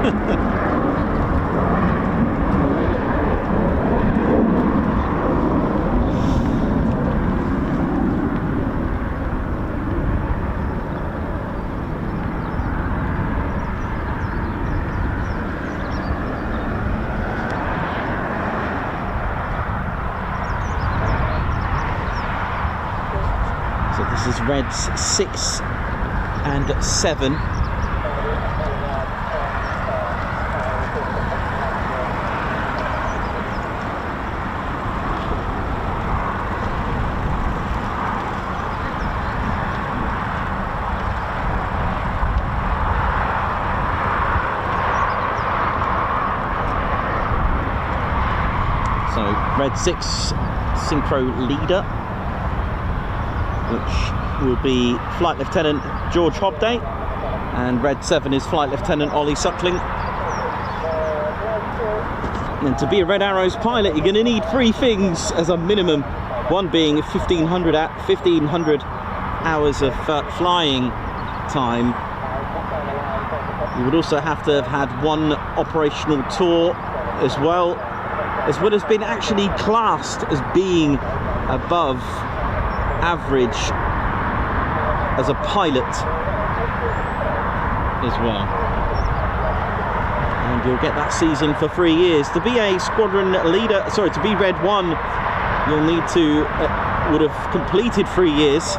So this is Reds 6 and 7. So Red 6 Synchro Leader, which will be Flight Lieutenant George Hobday, and Red 7 is Flight Lieutenant Ollie Suckling. And to be a Red Arrows pilot, you're going to need 3 things as a minimum. One being 1,500 hours of flying time. You would also have to have had 1 operational tour as well as being actually classed as being above average as a pilot as well. And you'll get that season for 3 years. To be a squadron leader, sorry, to be Red 1, you'll need to would have completed 3 years.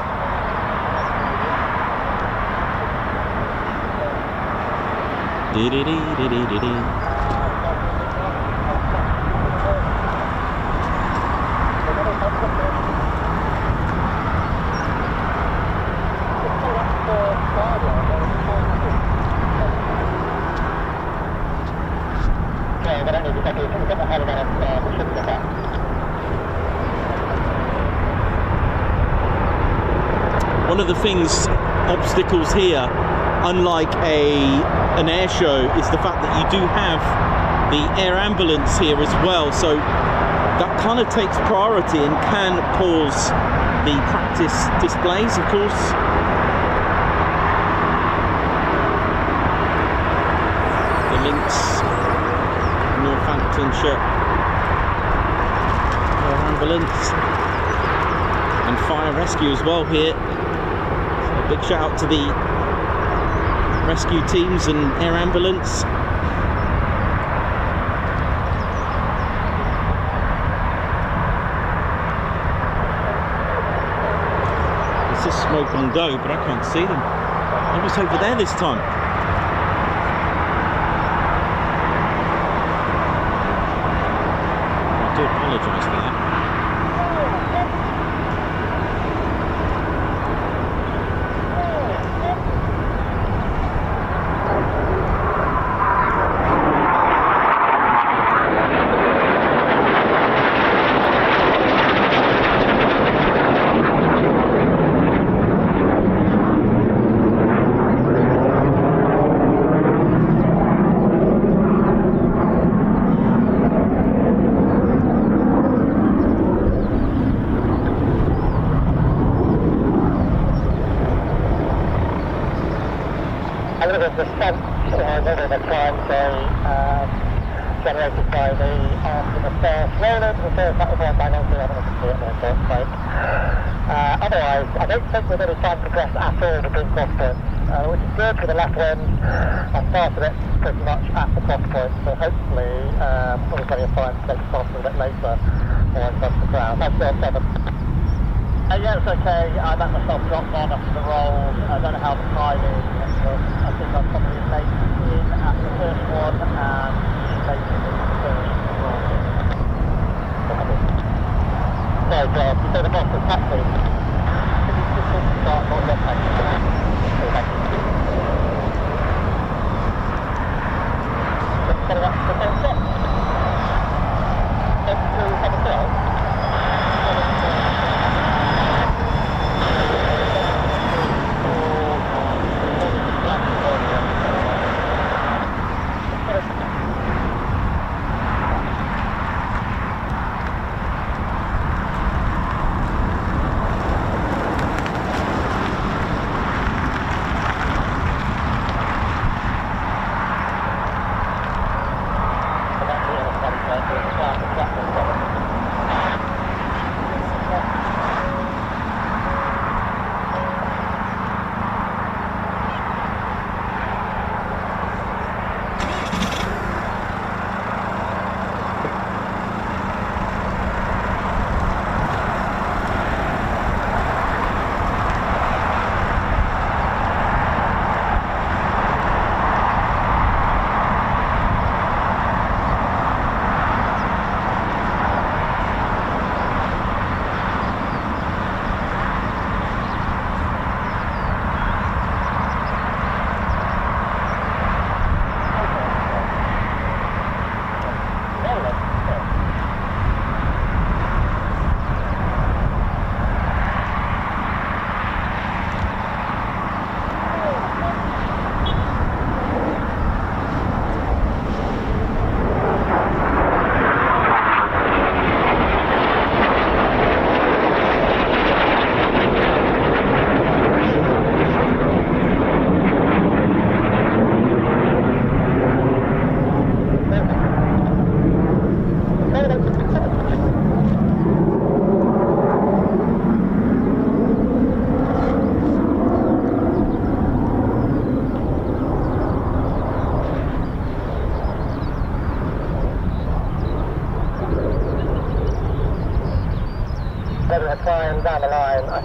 One of the obstacles here, unlike an air show, is the fact that you do have the air ambulance here as well, so that kind of takes priority and can pause the practice displays, of course. The Lynx, Northamptonshire air ambulance, and fire rescue as well here. So big shout out to the rescue teams and air ambulance. It's just smoke and go, but I can't see them. I was over there this time. I do apologise for that. The sense within the time generated by the after the first roller, the first that was one by 1911 break. Otherwise, I don't think we're going to try and progress at all between cross points, which is good for the left wind. I started it pretty much at the cross point, so hopefully we'll be plenty of time to take the cross a bit later once that's the ground. That's still 7. Yeah, it's okay. I let myself drop on after the roll. I don't know how the time is, but I think I'm probably late in at the first one and late in the first roll. So, you say the boss is taxi. Can you just start not your taxi? Setting up the same step. Up to 712.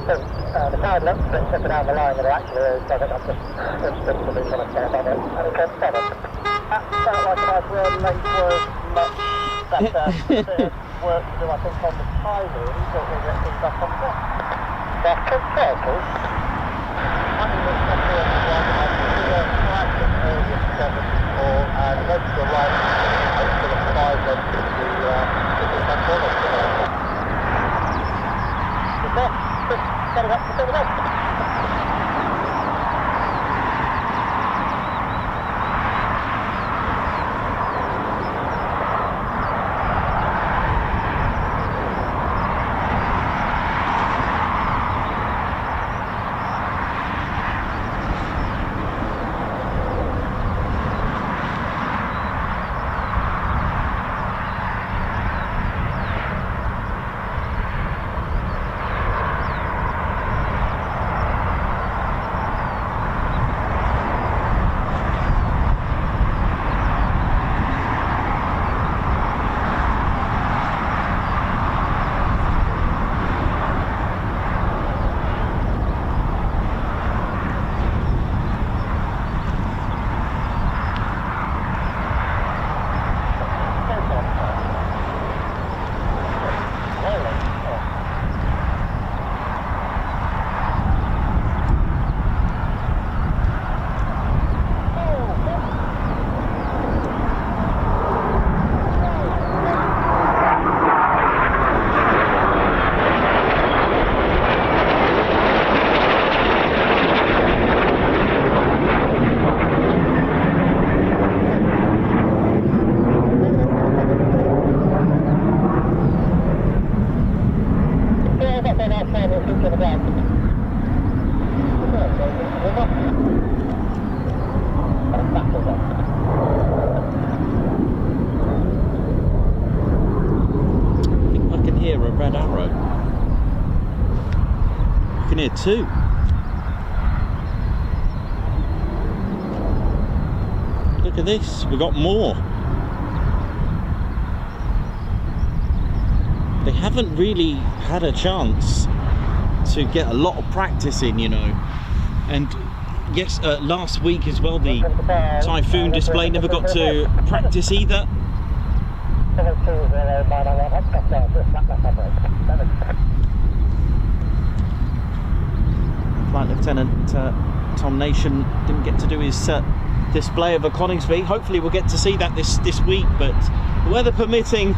think the side looks a bit further down the line than it actually is, so I think I'm just instantly trying to step on it. And it comes 7. That felt like a nice word, late was much better. A bit of work to do, I think, on the timing, but we'll get things back on track. That's concerted. I think it's not the only one. I consider practice earlier 7 or then to the right, to the 5 then to the control. Just getting up to 7 up. Red Arrow. You can hear 2. Look at this, we've got more. They haven't really had a chance to get a lot of practice in, you know. And yes, last week as well, the Typhoon display never got to practice either. Flight Lieutenant Tom Nation didn't get to do his display of a Coningsby. Hopefully we'll get to see that this week, but weather permitting.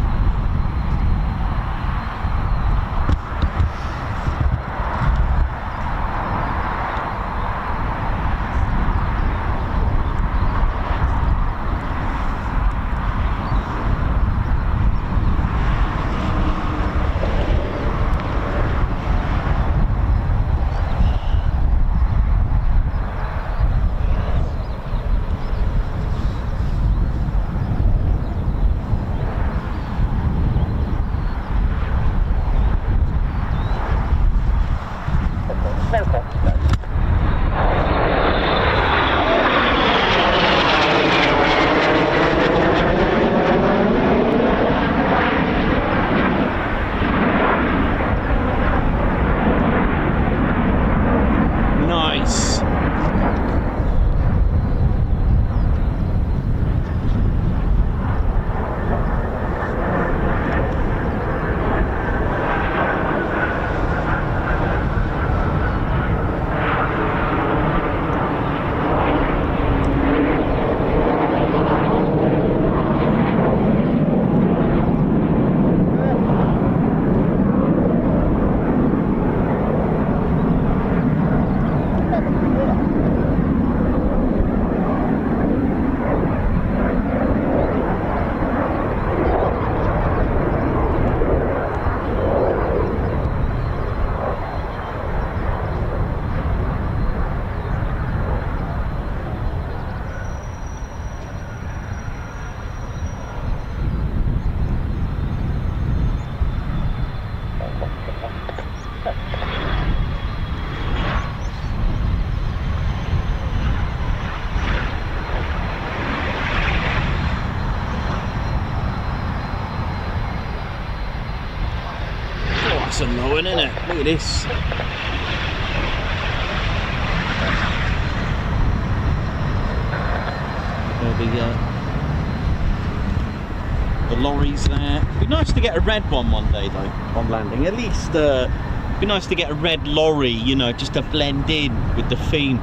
the lorries there. It'd be nice to get a red one day though on landing. At least it'd be nice to get a red lorry, you know, just to blend in with the theme.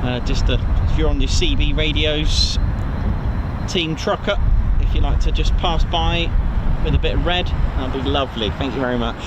If you're on your CB radios, team trucker, if you like to just pass by with a bit of red, that'd be lovely. Thank you very much.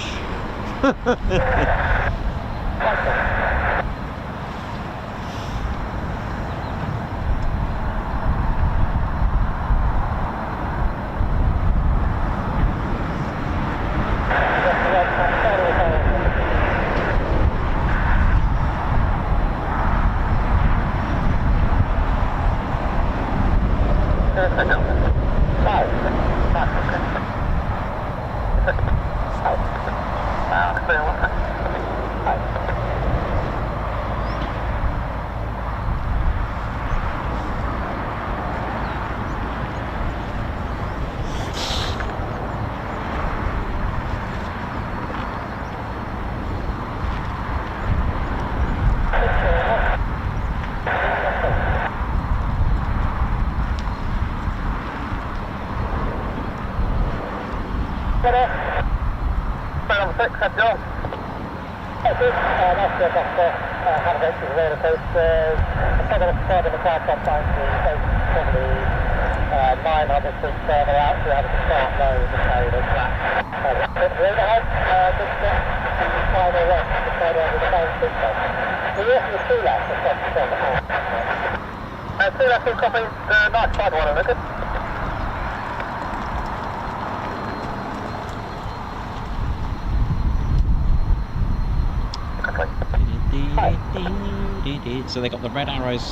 So they got the Red Arrows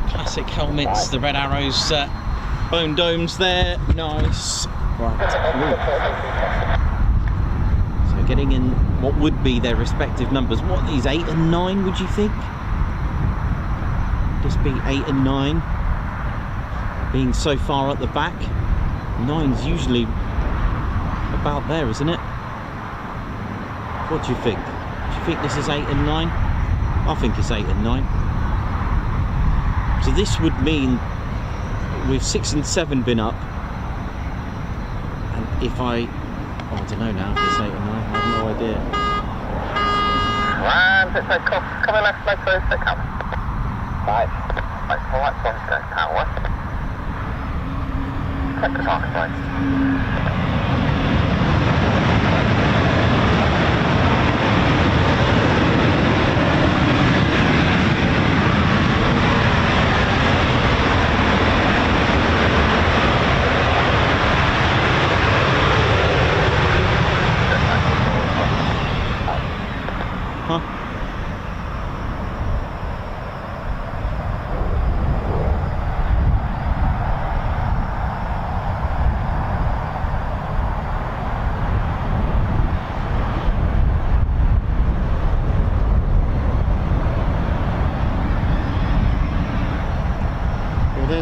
classic helmets, the Red Arrows bone domes there, nice. Right. So getting in what would be their respective numbers. What are these, 8 and 9 would you think? Just be 8 and 9, being so far at the back. 9's usually about there, isn't it? What do you think? Do you think this is 8 and 9? I think it's 8 and 9. So this would mean with 6 and 7 been up, and if I don't know now if it's 8 and 9, I have no idea. And it's like coming left, left, left, left, come. Right. Right, all right, so go power. Check the target point.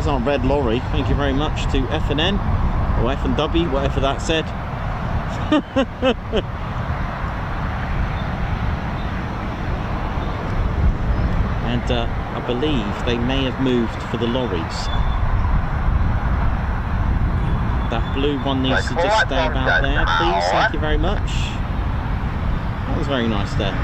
Our red lorry, thank you very much to F&N or F&W, whatever that said. And I believe they may have moved for the lorries. That blue one needs to just stay about there, please. Thank you very much. That was very nice there.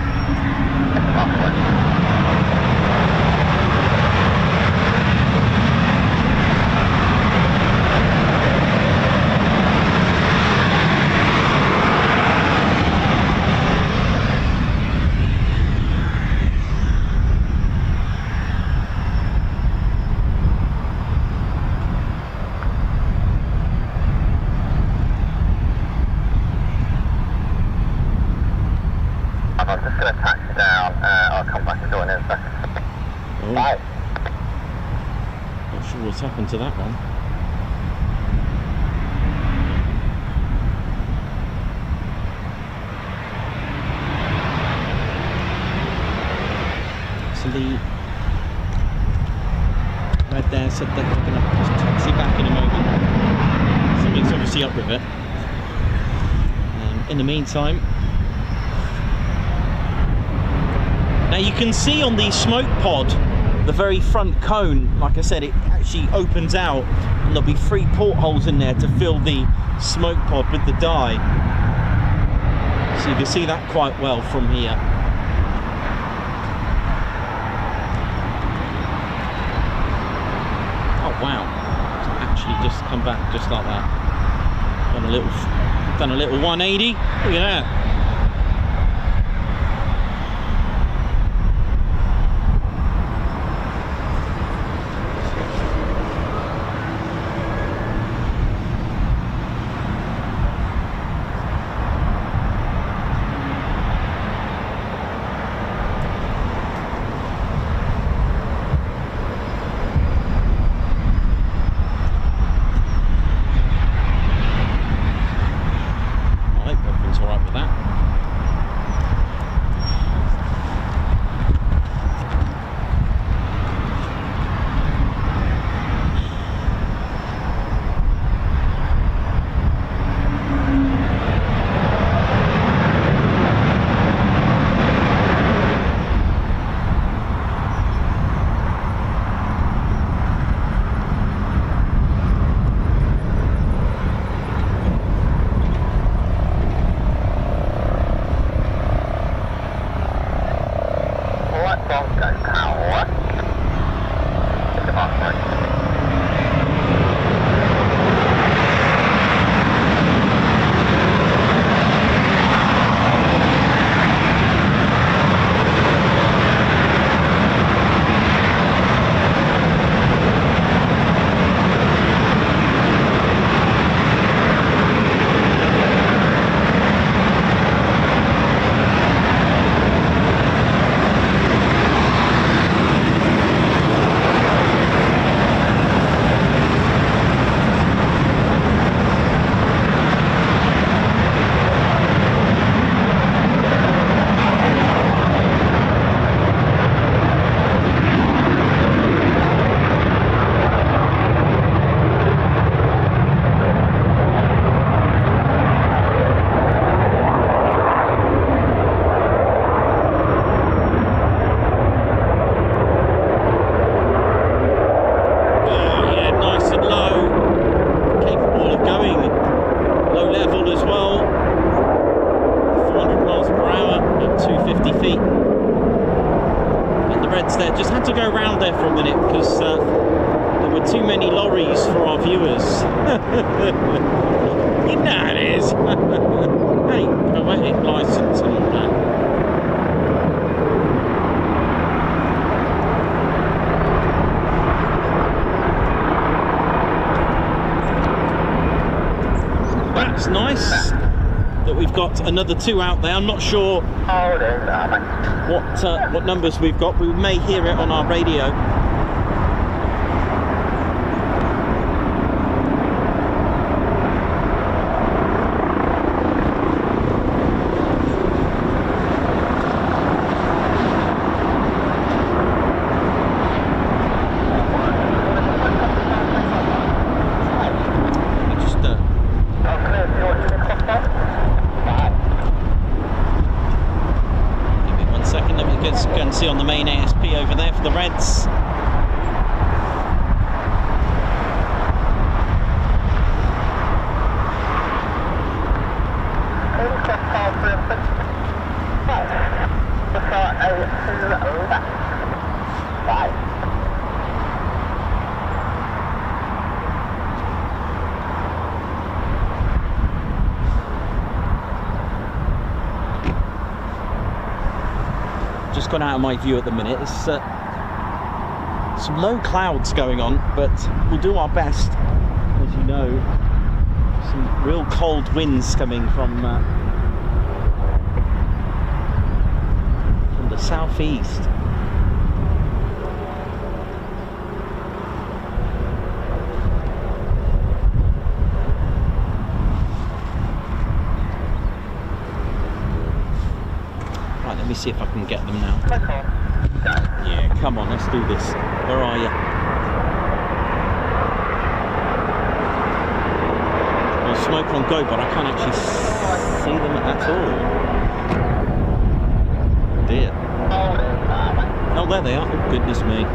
Happened to that one. So the red there said that they're going to just taxi back in a moment. Something's obviously up with it. In the meantime, now you can see on the smoke pod the very front cone, like I said, it actually opens out, and there'll be 3 portholes in there to fill the smoke pod with the dye. So you can see that quite well from here. Oh wow, it's actually just come back just like that. Done a little 180. Look at that. Another 2 out there. I'm not sure what numbers we've got. We may hear it on our radio. On the main ASP over there for the Reds. Gone out of my view at the minute. It's some low clouds going on, but we'll do our best. As you know, some real cold winds coming from the southeast. Let me see if I can get them now. Yeah, come on, let's do this. Where are you? There's smoke on go, but I can't actually see them at all. Dear. Oh, there they are. Oh, goodness me.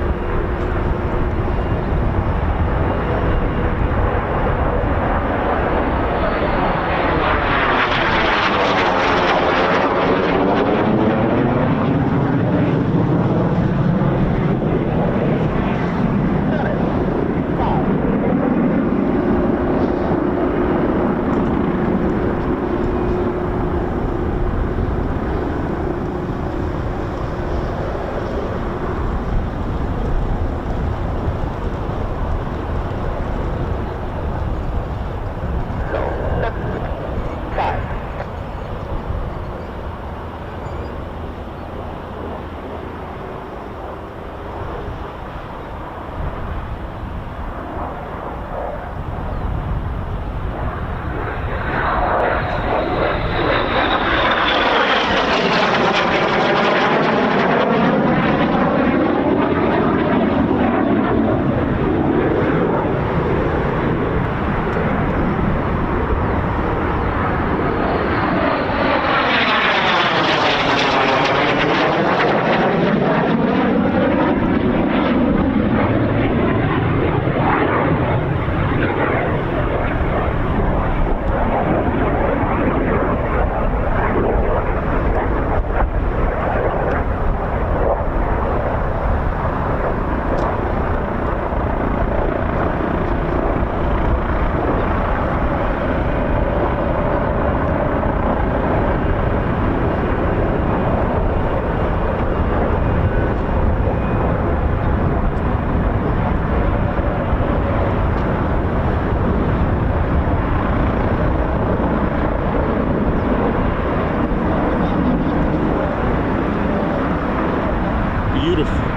Beautiful.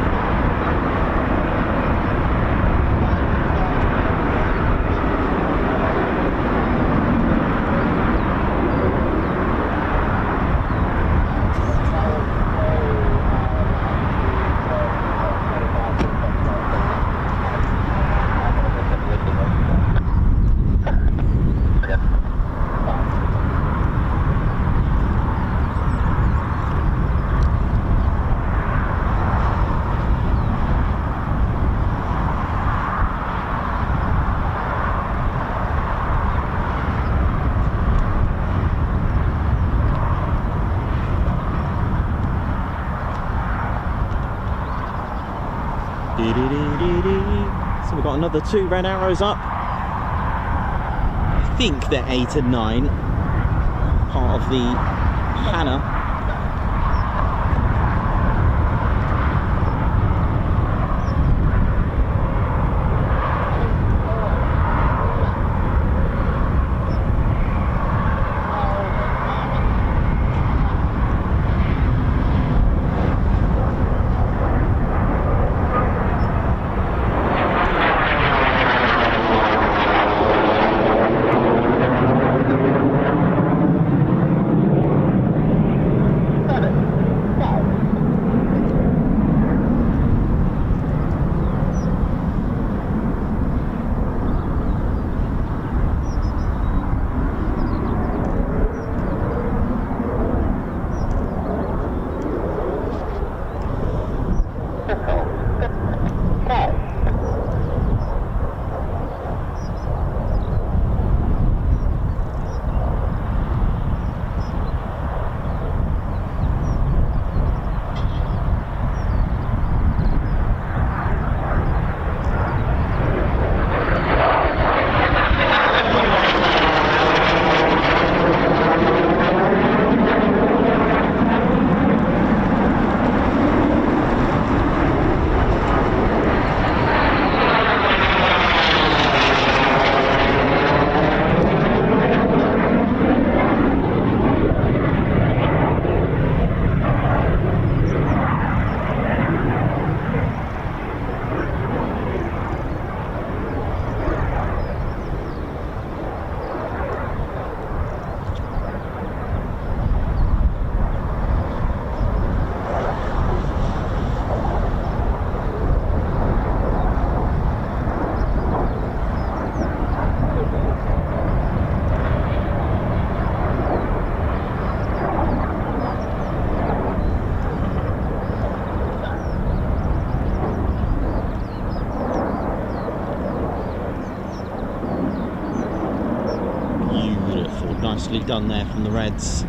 So we've got another 2 red arrows up. I think they're 8 and 9, part of the Hannah. Nicely done there from the Reds.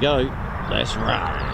go. Let's run.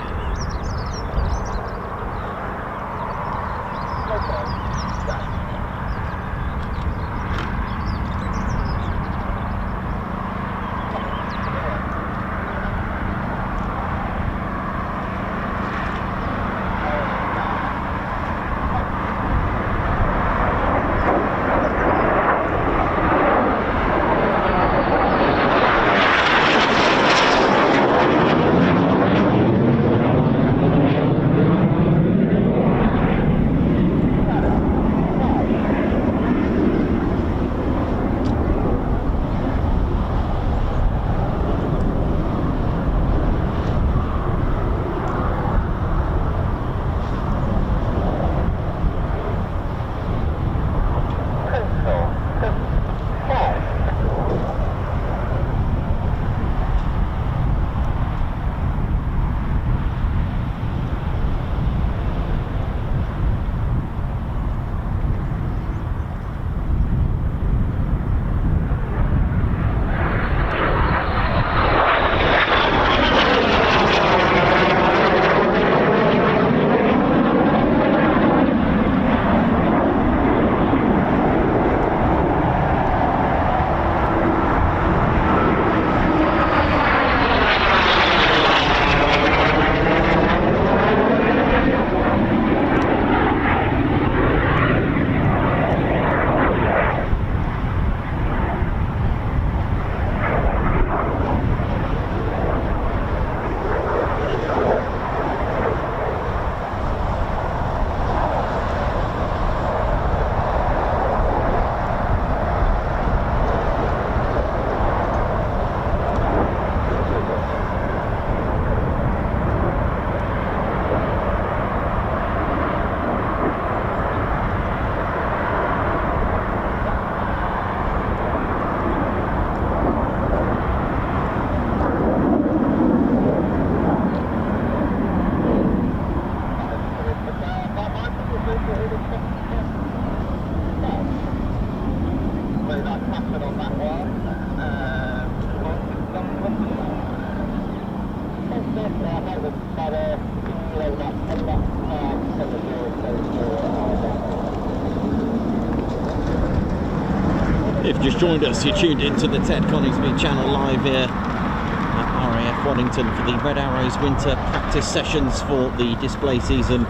If you've just joined us, you're tuned into the Ted Coningsby channel live here at RAF Waddington for the Red Arrows winter practice sessions for the display season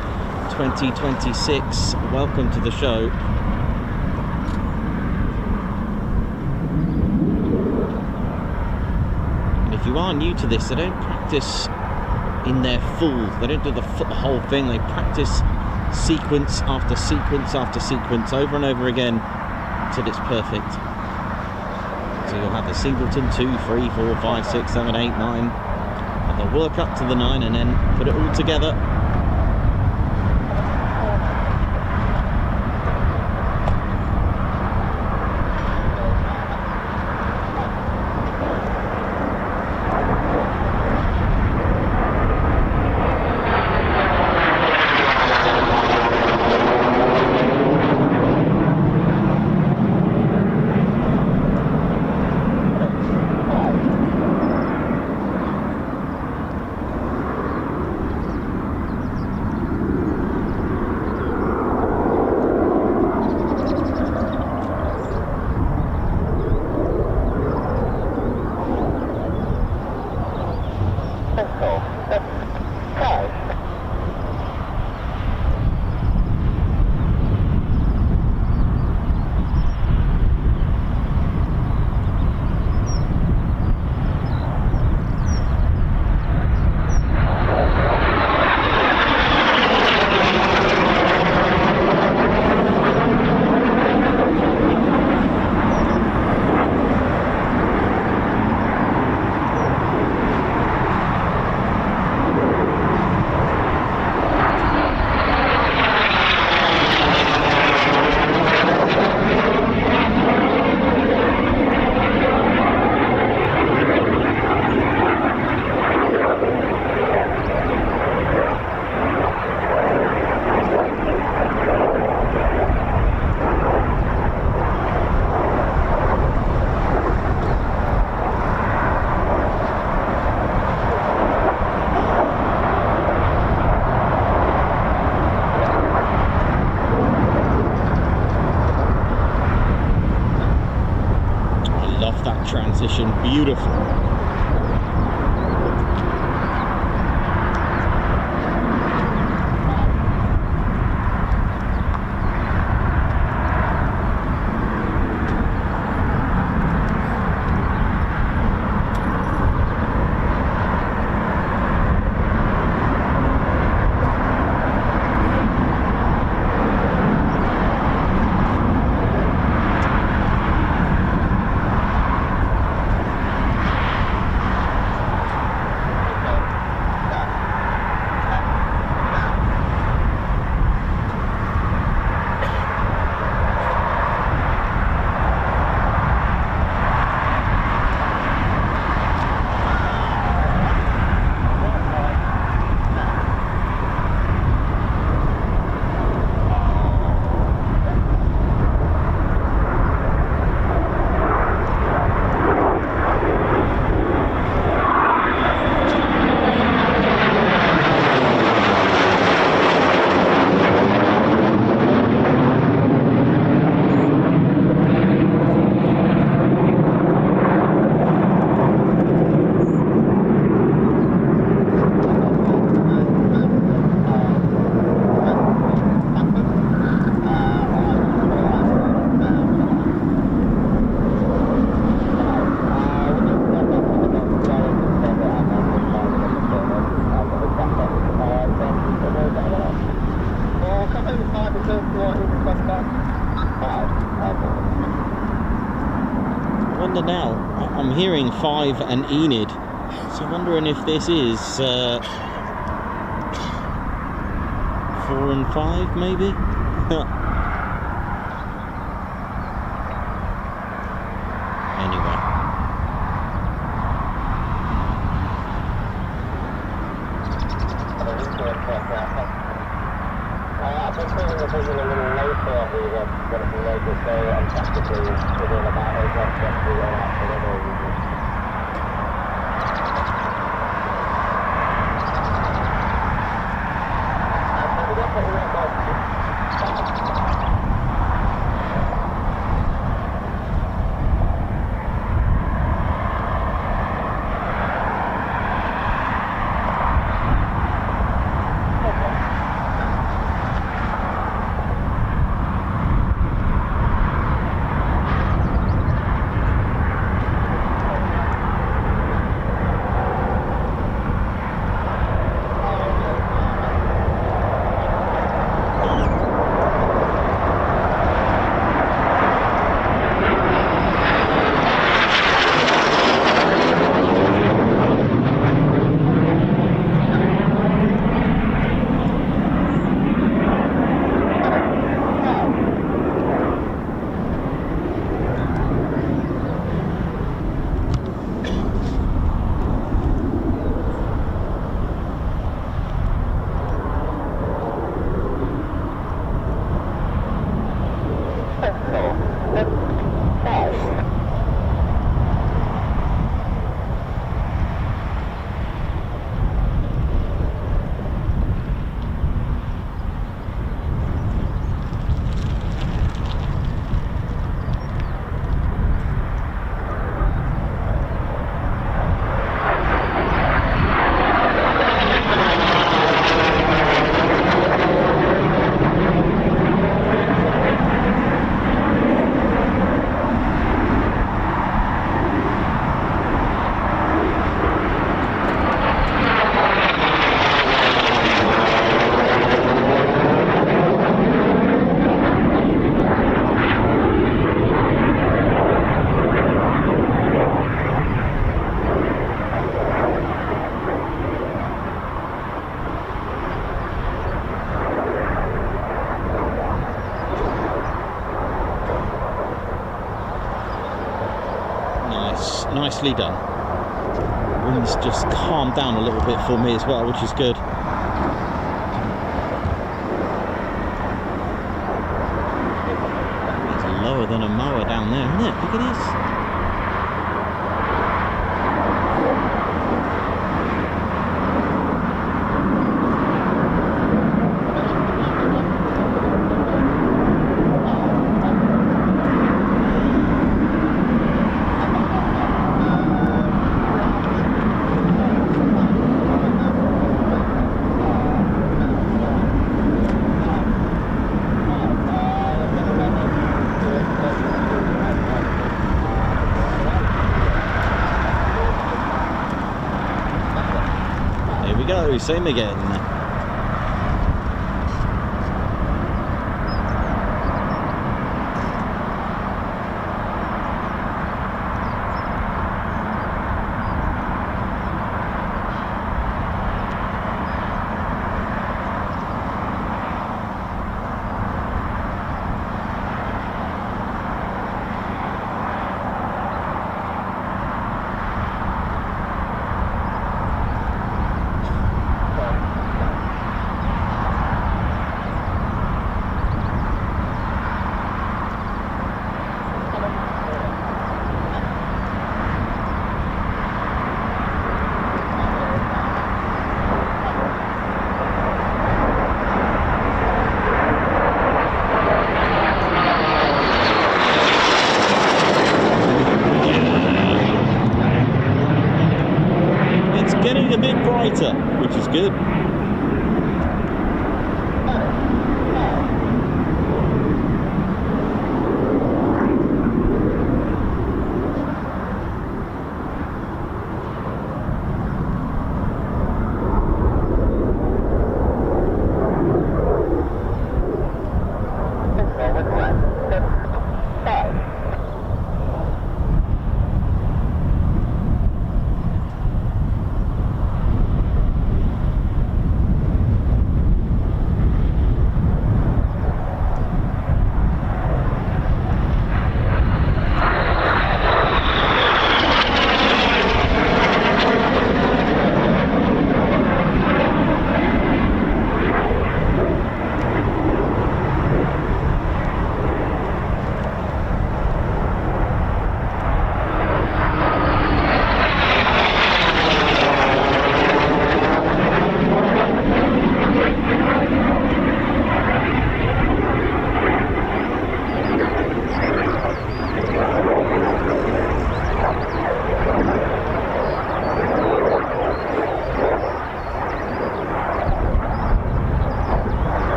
2026. Welcome to the show. And if you are new to this, they don't practice in their full, they don't do the whole thing, they practice sequence after sequence after sequence over and over again until it's perfect. So you'll have the singleton 2, 3, 4, 5, 6, 7, 8, 9, and they'll work up to the 9 and then put it all together. transition, beautiful. Now I'm hearing 5 and Enid, so I'm wondering if this is 4 and 5 maybe. Anyway, I've been putting the vision a little later on the wonderful local, so I'm practically within about 8 months of the nicely done. Wind's just calmed down a little bit for me as well, which is good. It's lower than a mower down there, isn't it? Look at this. very same again. Which is good.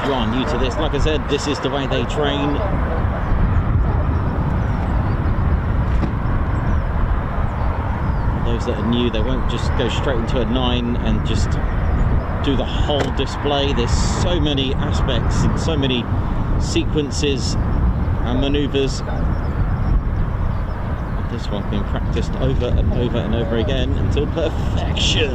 you are new to this, like I said, this is the way they train. Those that are new, they won't just go straight into a 9 and just do the whole display. There's so many aspects and so many sequences and maneuvers. This one being practiced over and over and over again until perfection.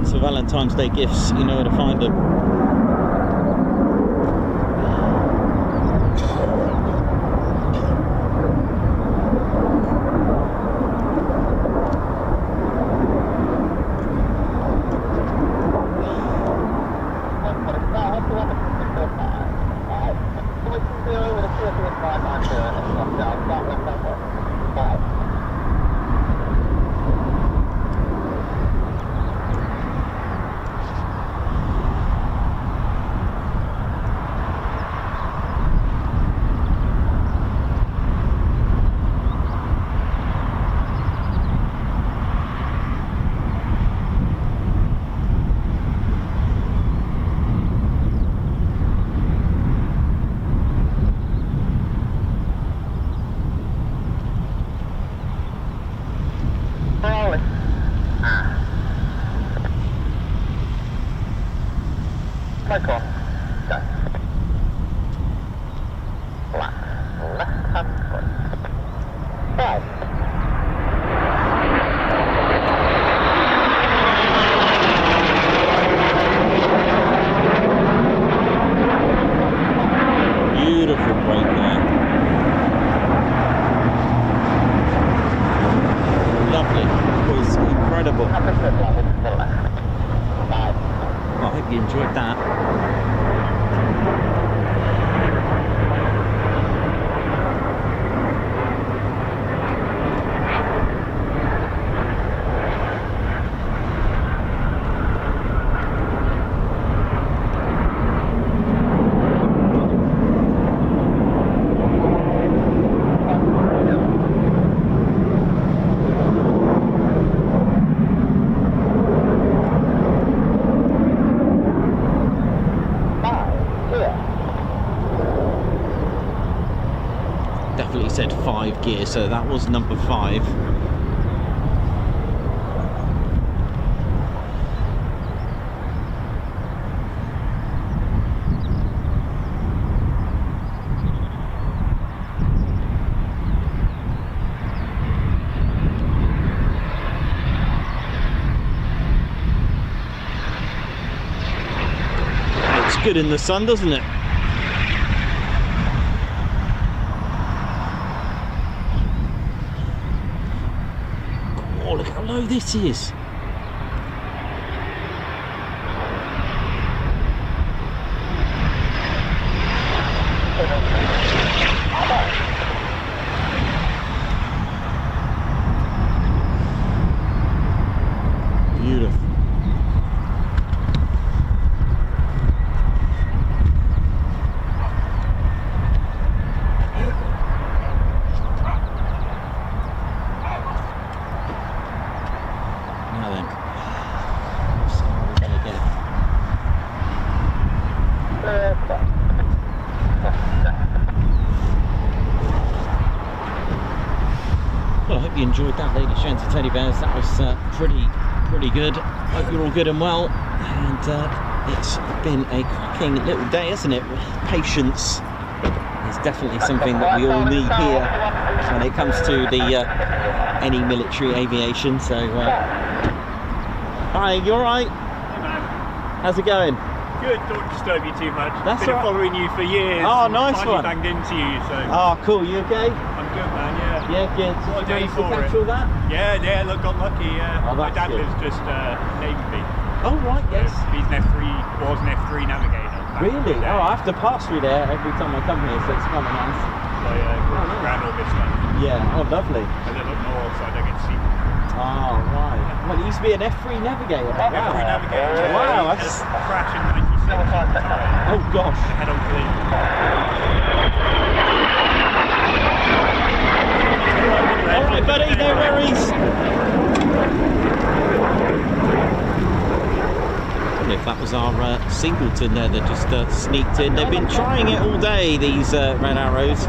presents for Valentine's Day gifts, you know where to find them. Said 5 gear, so that was number 5. Looks good in the sun, doesn't it? Oh, this is. Beautiful. Enjoyed that, ladies, gents and teddy bears. That was pretty good. Hope you're all good and well. And it's been a cracking little day, isn't it? Patience is definitely something that we all need here when it comes to the any military aviation. So, hi, you all right? Hey, man. How's it going? Good. Don't disturb you too much. That's been all right. Following you for years. Oh, nice one. Banged into you, so. Oh, cool. You okay? I'm good, man. Yeah. Yeah, good. What a day Did you for catch it. all that? Yeah. Look, got lucky. Oh, my that's dad good. lives just Navy. Oh, right. Yes. He's an F3, was an F3 navigator. Really? Oh, I have to pass through there every time I come here, so it's kind of nice. So yeah, around all this stuff. Yeah. Oh, lovely. I live up north, so I don't get to see. Oh, right. Well, he used to be an F3 navigator. F3 Wow. navigator. Wow, He that's... had a crash in 96. Oh, gosh. Head on collision. Alright, buddy, no worries. And if that was our singleton there that just sneaked in. They've been trying it all day, these Red Arrows.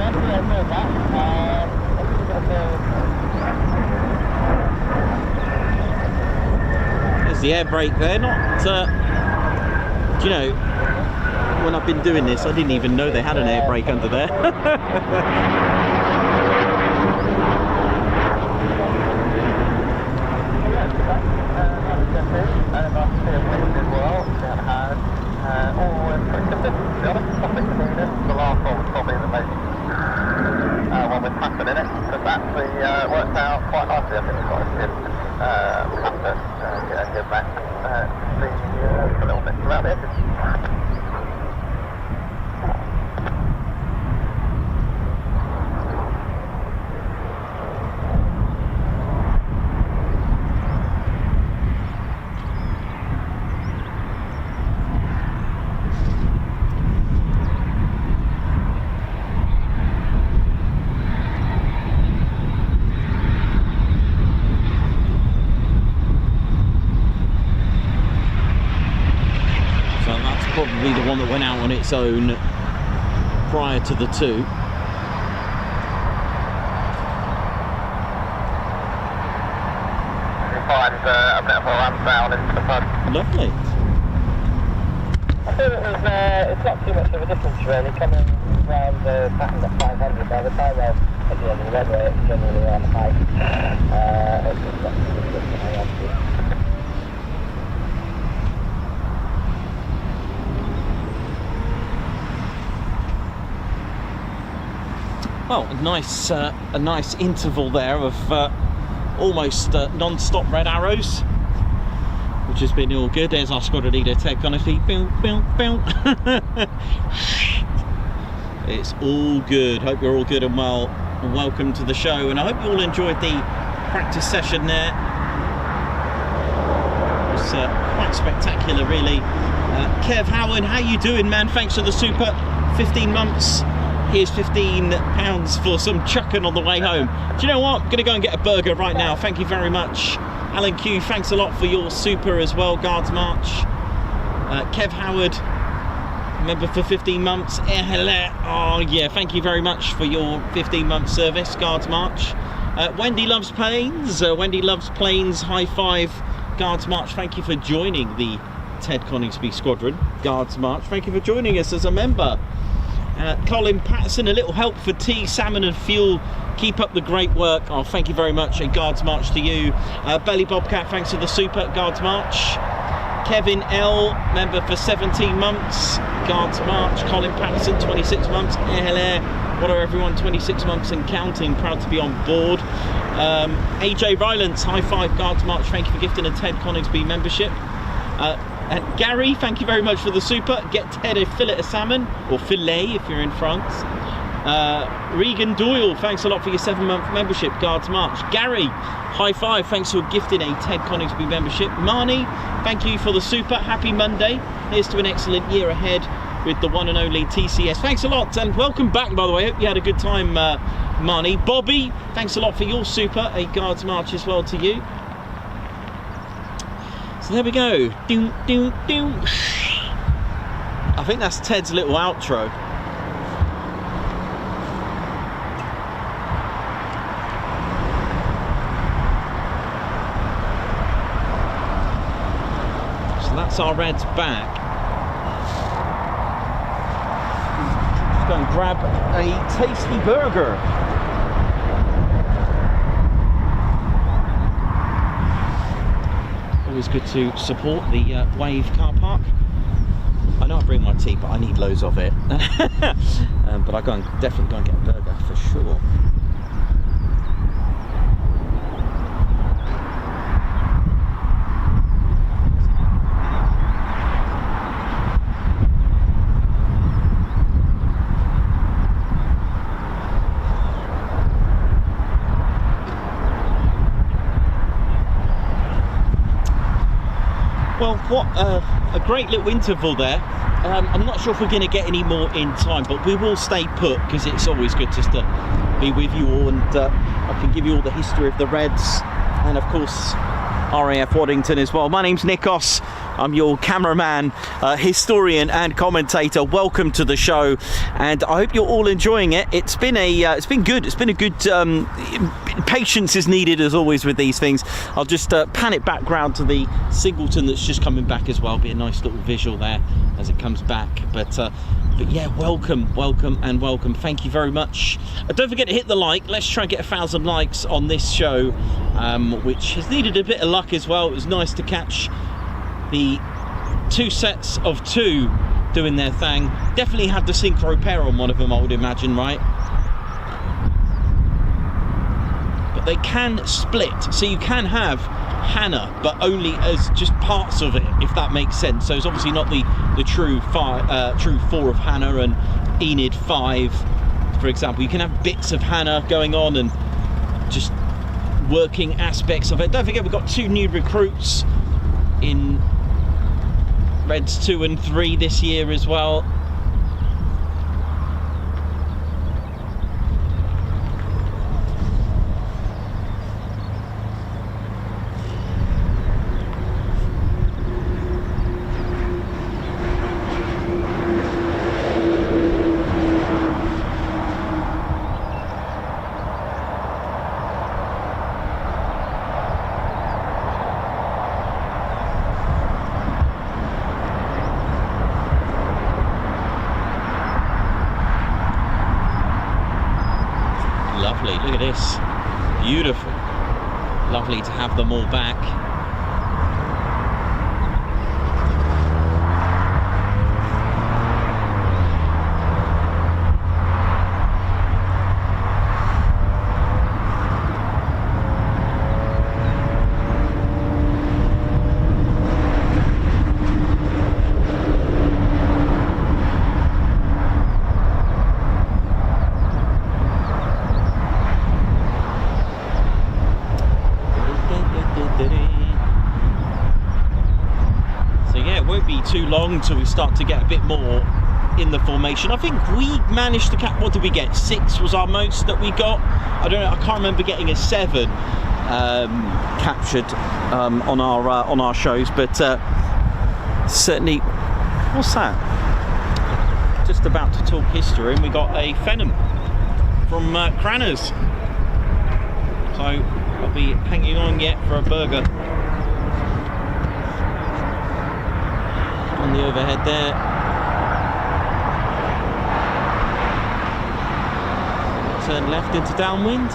There's the air brake there, not... do you know, when I've been doing this, I didn't even know they had an air brake under there. and I see a wind as well, down hard. All pretty consistent, to be honest. Nothing to do this. The last one was probably the most one with pattern in it, but that worked out quite nicely. I think we've got a good pattern, a good back, a little bit around the edges. Probably the one that went out on its own prior to the two. You find a bit of a ramp down into the front. Lovely. I think it's not too much of a difference really, coming around the pattern at 500 by the time I'm at the end of the runway, it's generally on height. It's just not too much different, I obviously. Well, a nice interval there of almost non-stop red arrows, which has been all good. There's our Squadron Leader, Ted Coningsby. It's all good. Hope you're all good and well. Welcome to the show, and I hope you all enjoyed the practice session there. It was quite spectacular, really. Kev Howard, how you doing, man? Thanks for the super 15 months. Here's £15 for some chucking on the way home. Do you know what? I'm going to go and get a burger right now. Thank you very much. Alan Q, thanks a lot for your super as well. Guards March. Kev Howard, member for 15 months. Oh yeah, thank you very much for your 15-month service, Guards March. Wendy Loves Planes. Wendy Loves Planes, high five. Guards March, thank you for joining the Ted Coningsby Squadron. Guards March, thank you for joining us as a member. Colin Patterson, a little help for tea, salmon and fuel. Keep up the great work. Oh, thank you very much. A Guards March to you. Belly Bobcat, thanks for the super. Guards March. Kevin L, member for 17 months. Guards March. Colin Patterson, 26 months. What are everyone? 26 months and counting. Proud to be on board. AJ Rylance, high five. Guards March. Thank you for gifting a Ted Coningsby membership. Gary, thank you very much for the super. Get Ted a fillet of salmon, or filet if you're in France. Regan Doyle, thanks a lot for your 7-month membership. Guards March. Gary, high five, thanks for gifting a Ted Coningsby membership. Marnie, thank you for the super. Happy Monday. Here's to an excellent year ahead with the one and only TCS. Thanks a lot, and welcome back, by the way. Hope you had a good time, Marnie. Bobby, thanks a lot for your super. A Guards March as well to you. So there we go. Doom, doom, doom. I think that's Ted's little outro. So that's our Reds back. Just go and grab a tasty burger. Always good to support the Wave car park. I know I bring my tea, but I need loads of it. But I definitely go and get a burger for sure. Well, what a great little interval there. I'm not sure if we're going to get any more in time, but we will stay put because it's always good just to be with you all, and I can give you all the history of the Reds and of course RAF Waddington as well. My name's Nikos. I'm your cameraman, historian and commentator. Welcome to the show, and I hope you're all enjoying it. It's been good. It's been a good patience is needed as always with these things. I'll just pan it back round to the singleton that's just coming back as well. Be a nice little visual there as it comes back. But yeah, welcome and welcome. Thank you very much. Don't forget to hit the like. Let's try and get 1,000 likes on this show, which has needed a bit of luck as well. It was nice to catch the 2 sets of 2 doing their thing. Definitely had the synchro pair on one of them, I would imagine, right? But they can split, so you can have Hannah, but only as just parts of it, if that makes sense. So it's obviously not the true 4 of Hannah and Enid 5, for example. You can have bits of Hannah going on and just working aspects of it. Don't forget, we've got 2 new recruits in Reds 2 and 3 this year as well. Look at this, beautiful, lovely to have them all back. Too long till we start to get a bit more in the formation. I think we managed to catch, what did we get? 6 was our most that we got. I don't know, I can't remember getting a 7 captured on our shows, but certainly. What's that? Just about to talk history, and we got a Phenom from Cranners. So I'll be hanging on yet for a burger. On the overhead there. Turn left into downwind.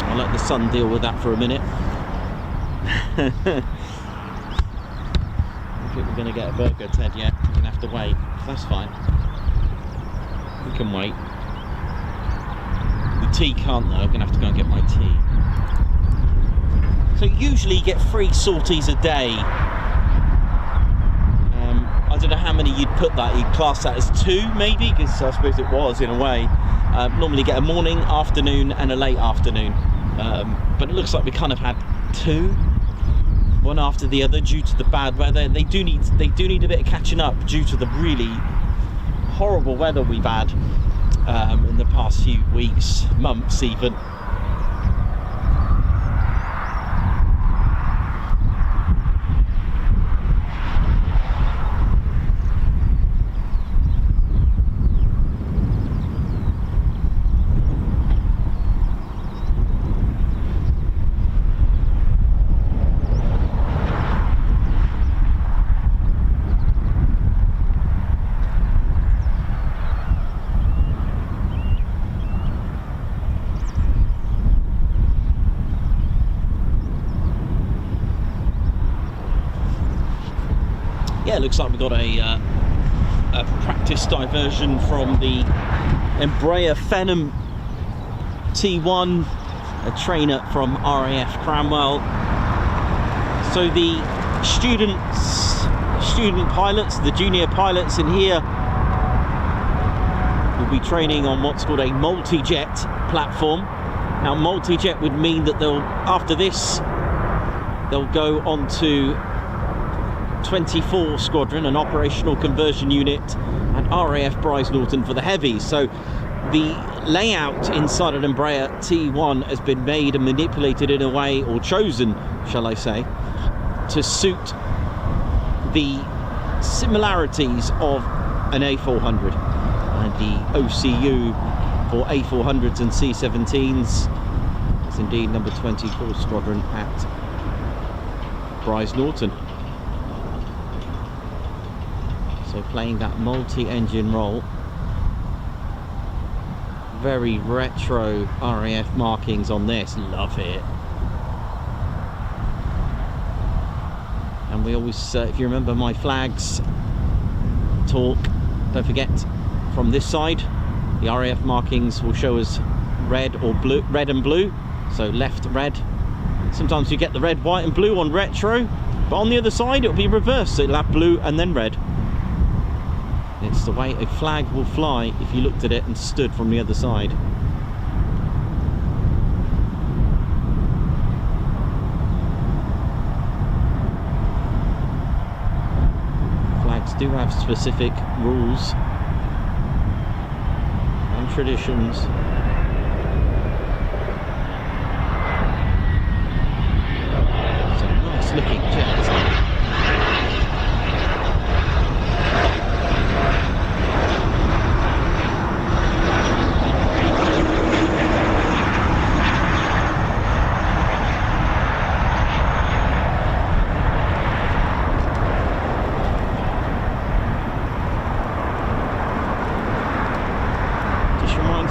I'll let the sun deal with that for a minute. I think we're going to get a burger, Ted, yet. We're going to have to wait. That's fine. We can wait. Tea can't though, I'm going to have to go and get my tea. So usually you get 3 sorties a day. I don't know how many you'd put that, you'd class that as 2 maybe, because I suppose it was in a way. Normally get a morning, afternoon and a late afternoon. But it looks like we kind of had 2, one after the other due to the bad weather. They do need a bit of catching up due to the really horrible weather we've had in the past few weeks, months even. Yeah, looks like we've got a practice diversion from the Embraer Phenom T1, a trainer from RAF Cranwell. So the student pilots, the junior pilots in here, will be training on what's called a multi-jet platform. Now, multi-jet would mean that after this, they'll go on to 24 Squadron, an operational conversion unit, and RAF Norton for the heavies. So the layout inside an Embraer T1 has been made and manipulated in a way, or chosen, shall I say, to suit the similarities of an A400, and the OCU for A400s and C-17s is indeed number 24 Squadron at Bryce Norton. So playing that multi-engine role. Very retro RAF markings on this, love it. And we always, if you remember my flags talk, don't forget, from this side the RAF markings will show us red or blue, red and blue, so left red. Sometimes you get the red, white and blue on retro, but on the other side it'll be reversed, so it'll have blue and then red. It's the way a flag will fly if you looked at it and stood from the other side. Flags do have specific rules and traditions. So nice looking jets.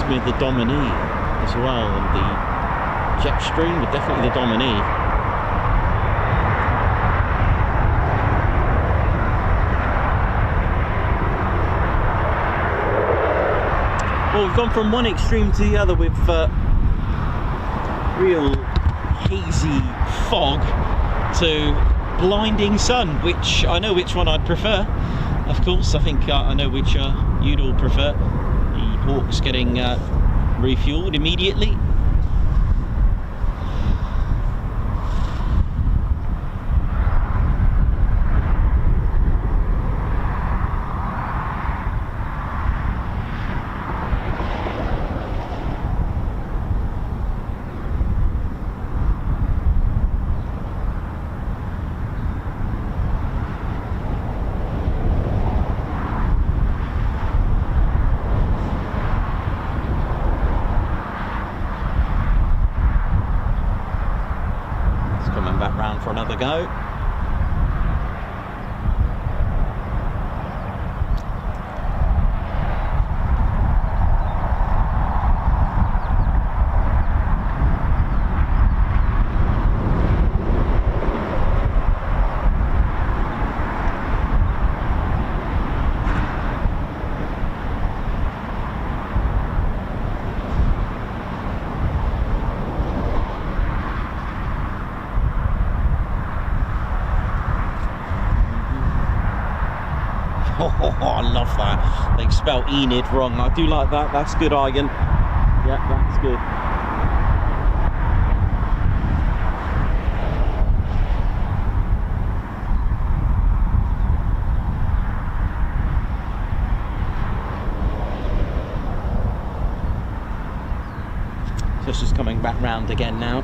Me of the Dominie as well, and the Jetstream, but definitely the Dominie. Well, we've gone from one extreme to the other with real hazy fog to blinding sun, which I know which one I'd prefer. Of course, I think I know which you'd all prefer. Hawks getting refueled immediately. For another go. Oh, I love that. They spelled Enid wrong. I do like that. That's good, Igan. Yeah, that's good. So it's just coming back round again now.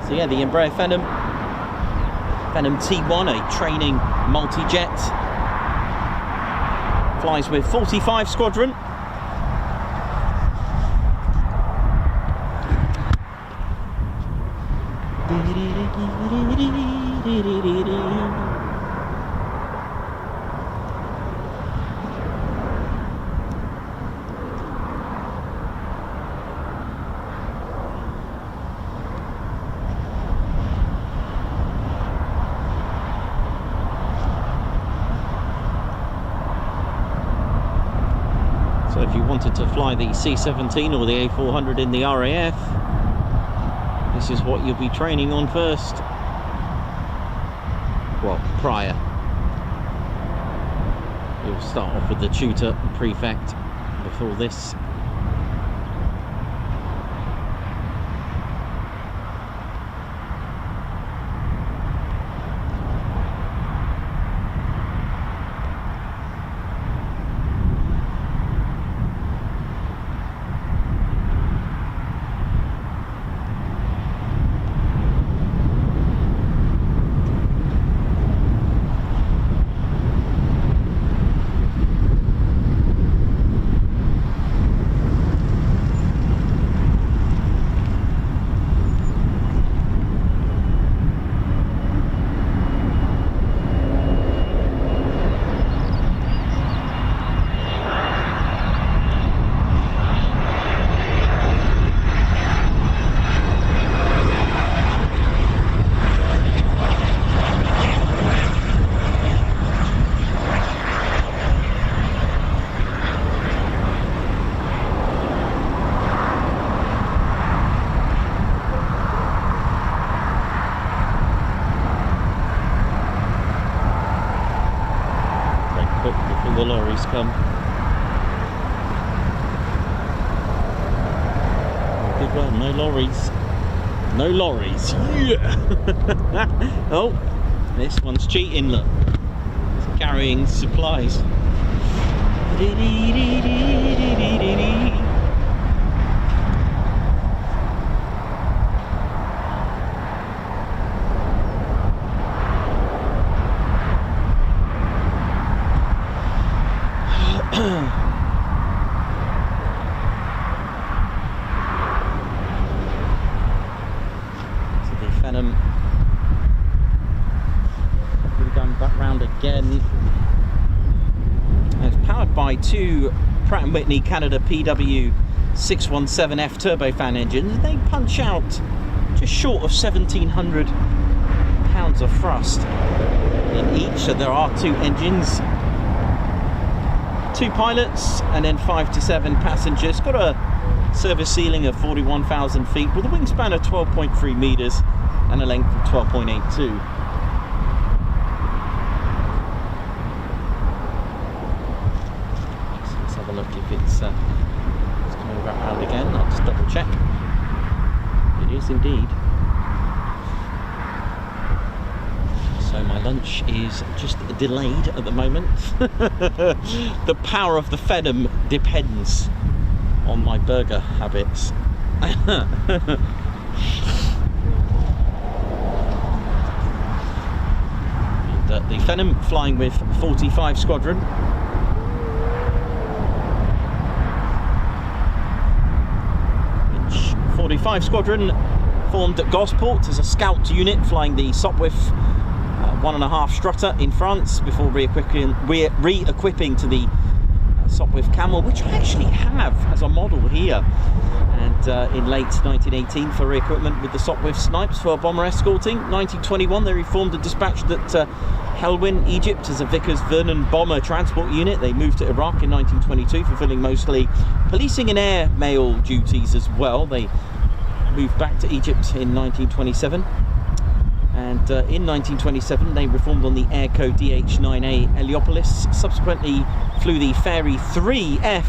So yeah, the Embraer Phenom T1, a training multi-jet. Flies with 45 Squadron. So if you wanted to fly the C-17 or the A400 in the RAF, this is what you'll be training on first. Well, prior. You'll start off with the tutor and prefect before this. the lorries come. Good well, no lorries. No lorries. Yeah. Oh, this one's cheating, look. It's carrying supplies. Phenom. We're going back round again. It's powered by two Pratt & Whitney Canada PW 617F turbofan engines. They punch out just short of 1,700 pounds of thrust in each. So there are two engines, two pilots, and then 5 to 7 passengers. Got a service ceiling of 41,000 feet with a wingspan of 12.3 meters and a length of 12.82. Let's have a look if it's coming back round again. I'll just double check. It is indeed. So my lunch is just delayed at the moment. The power of the Phenom depends on my burger habits. The Phenom flying with 45 Squadron. Which 45 Squadron formed at Gosport as a scout unit flying the Sopwith 1.5 strutter in France before re-equipping to the Sopwith Camel, which I actually have as a model here, and in late 1918 for re-equipment with the Sopwith Snipes for bomber escorting. 1921 they reformed and dispatched at Helwan, Egypt as a Vickers Vernon bomber transport unit. They moved to Iraq in 1922, fulfilling mostly policing and air mail duties as well. They moved back to Egypt in 1927. And in 1927 they reformed on the Airco DH-9A Heliopolis, subsequently flew the Fairy 3F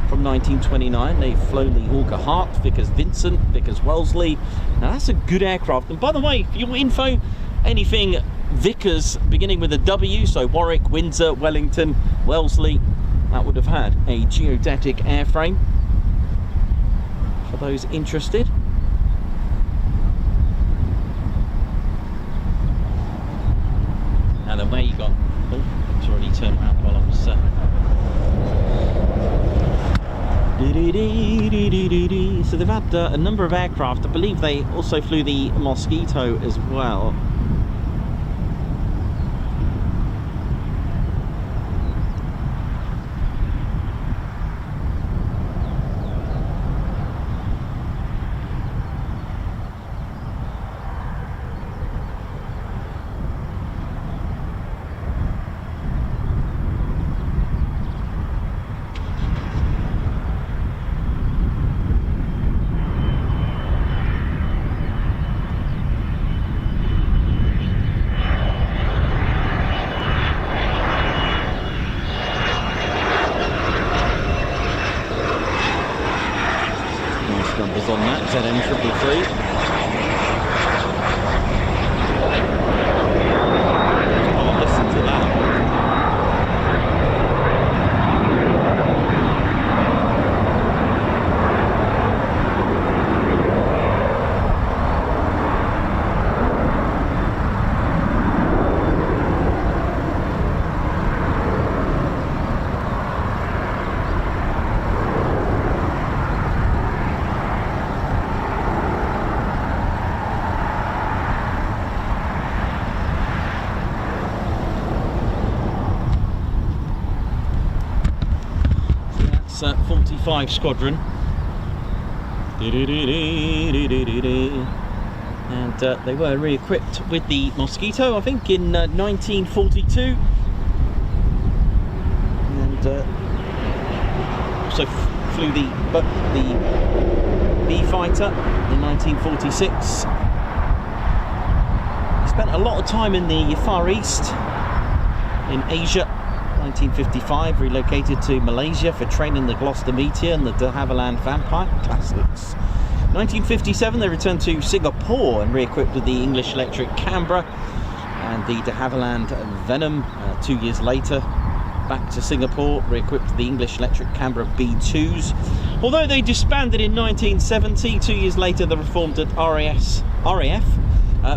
from 1929. They've flown the Hawker Hart, Vickers Vincent, Vickers Wellesley. Now that's a good aircraft. And by the way, for your info, anything Vickers beginning with a W, so Warwick, Windsor, Wellington, Wellesley, that would have had a geodetic airframe for those interested. And away you gone. Oh, it's already turned around while I was So they've had a number of aircraft. I believe they also flew the Mosquito as well. On that ZM333. Oh, listen to that. That's 45 Squadron. And they were re-equipped with the Mosquito, I think, in 1942. And also flew the B fighter in 1946. Spent a lot of time in the Far East, in Asia, 1955, relocated to Malaysia for training the Gloucester Meteor and the de Havilland Vampire classics. 1957, they returned to Singapore and re-equipped with the English Electric Canberra and the de Havilland Phenom. 2 years later, back to Singapore, re-equipped with the English Electric Canberra B2s. Although they disbanded in 1970, 2 years later they reformed at RAF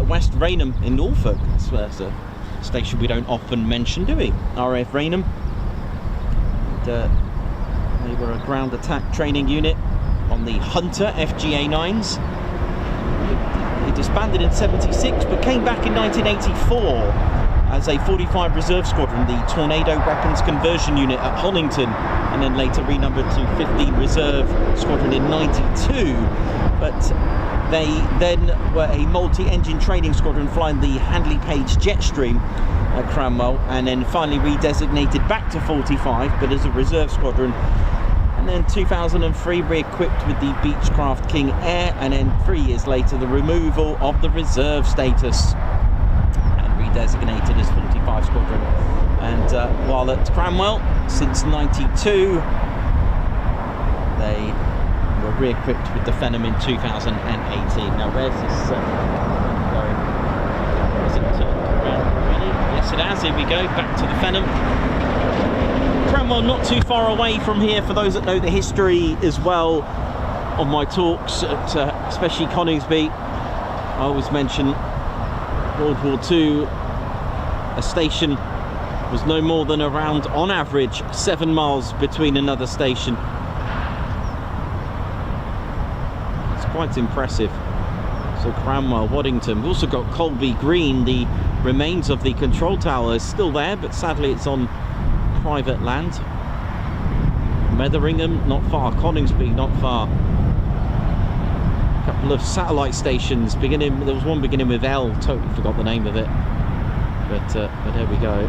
West Raynham in Norfolk. That's a station we don't often mention, do we? RAF Raynham. And, they were a ground attack training unit on the Hunter FGA-9s. They disbanded in 76 but came back in 1984 as a 45 Reserve Squadron, the Tornado Weapons Conversion Unit at Waddington, and then later renumbered to 15 Reserve Squadron in 92. But they then were a multi-engine training squadron flying the Handley Page Jetstream at Cranwell, and then finally redesignated back to 45 but as a Reserve Squadron. And then 2003 re-equipped with the Beechcraft King Air, and then 3 years later the removal of the reserve status and redesignated as 45 Squadron. And while at Cranwell since 92, they were re-equipped with the Phenom in 2018. Now where's this going? Has it turned around already? Yes it has, here we go, back to the Phenom. Cranwell not too far away from here, for those that know the history as well of my talks at especially Coningsby. I always mention World War II, a station was no more than around, on average, 7 miles between another station. It's quite impressive. So Cranwell, Waddington. We've also got Colby Green, the remains of the control tower is still there, but sadly it's on private land. Metheringham, not far. Coningsby, not far. A couple of satellite stations beginning. There was one beginning with L. Totally forgot the name of it. But there we go.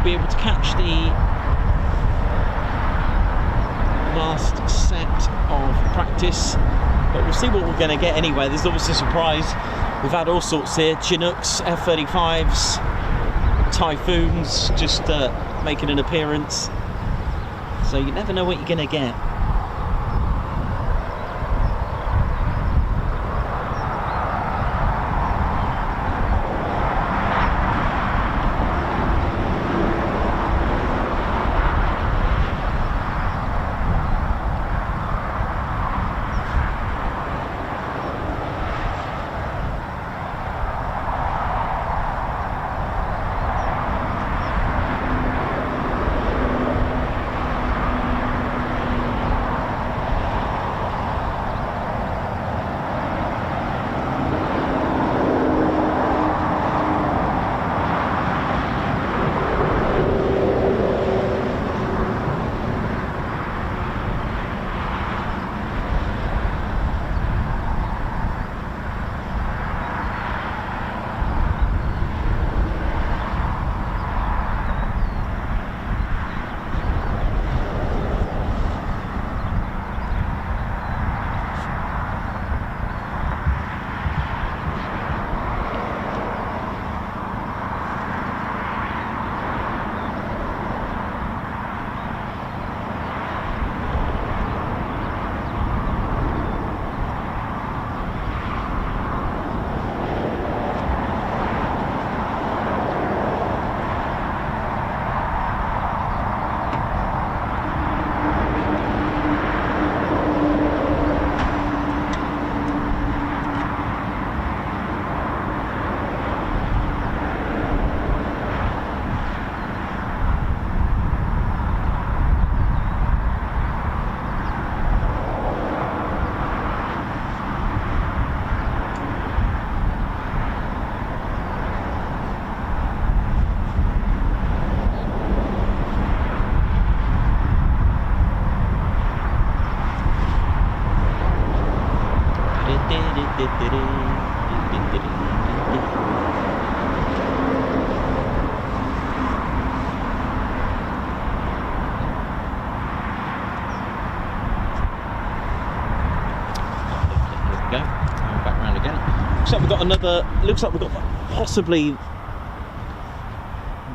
Be able to catch the last set of practice, but we'll see what we're going to get anyway. There's always a surprise. We've had all sorts here: Chinooks, F-35s, Typhoons just making an appearance, so you never know what you're going to get. another, looks like we've got possibly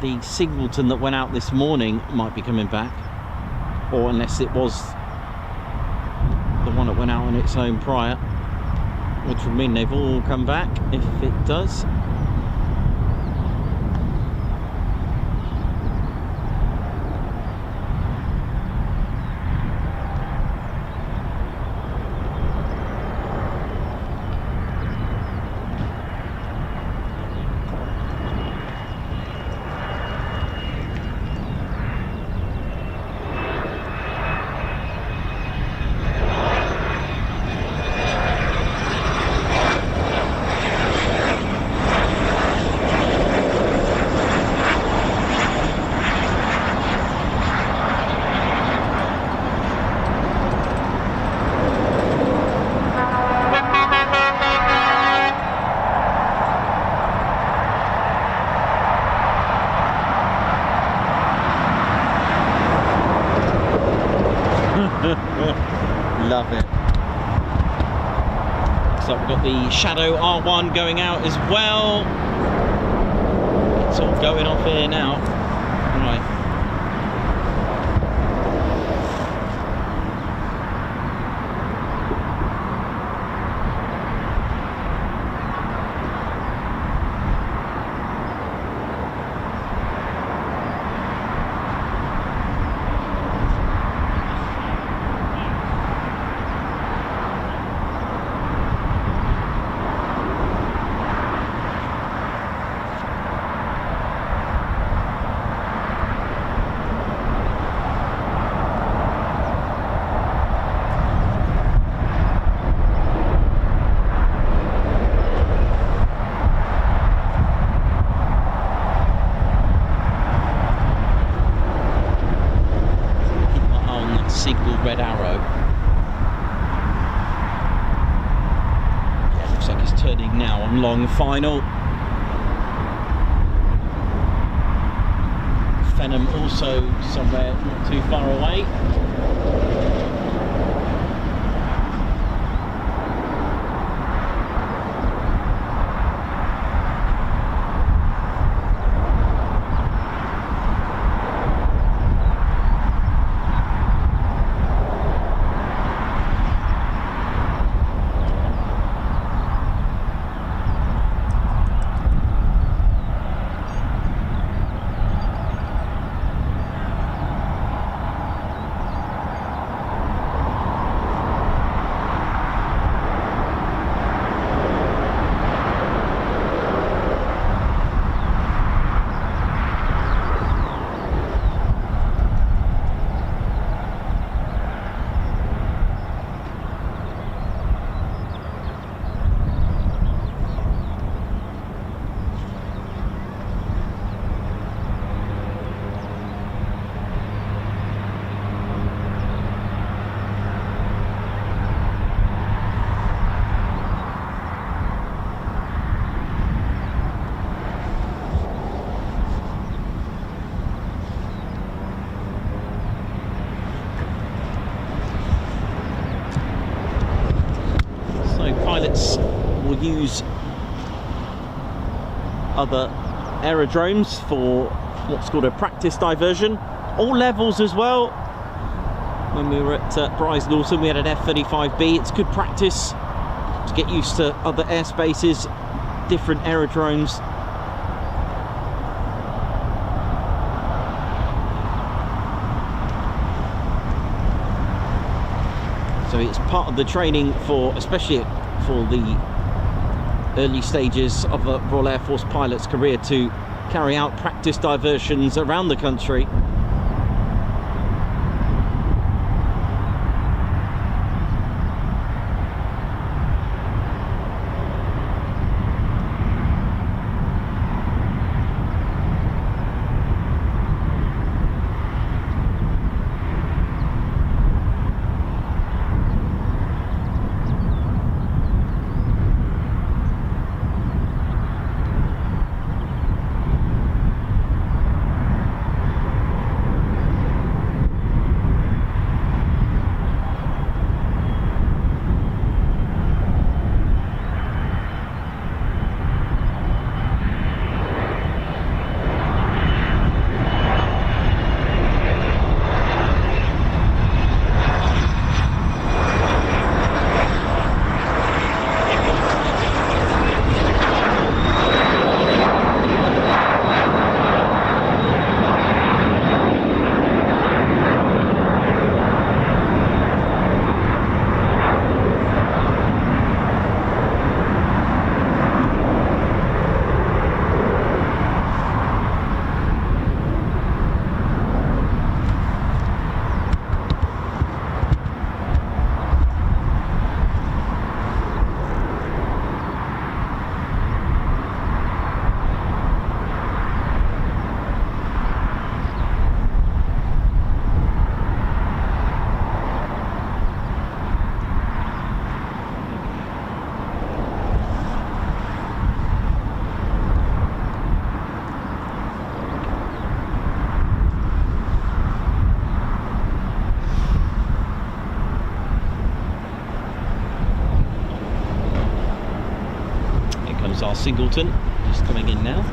the Singleton that went out this morning might be coming back, or unless it was the one that went out on its own prior, which would mean they've all come back if it does. Love it. So we've got the Shadow R1 going out as well. It's all going off here now. Right. Solor Red Arrow. Yeah, looks like it's turning now on long final. Phenom also somewhere not too far away. Pilots will use other aerodromes for what's called a practice diversion, all levels as well. When we were at Brize Lawson, we had an F-35B. It's good practice to get used to other airspaces, different aerodromes. So it's part of the training for, especially for the early stages of the Royal Air Force pilot's career, to carry out practice diversions around the country. our singleton, just coming in now.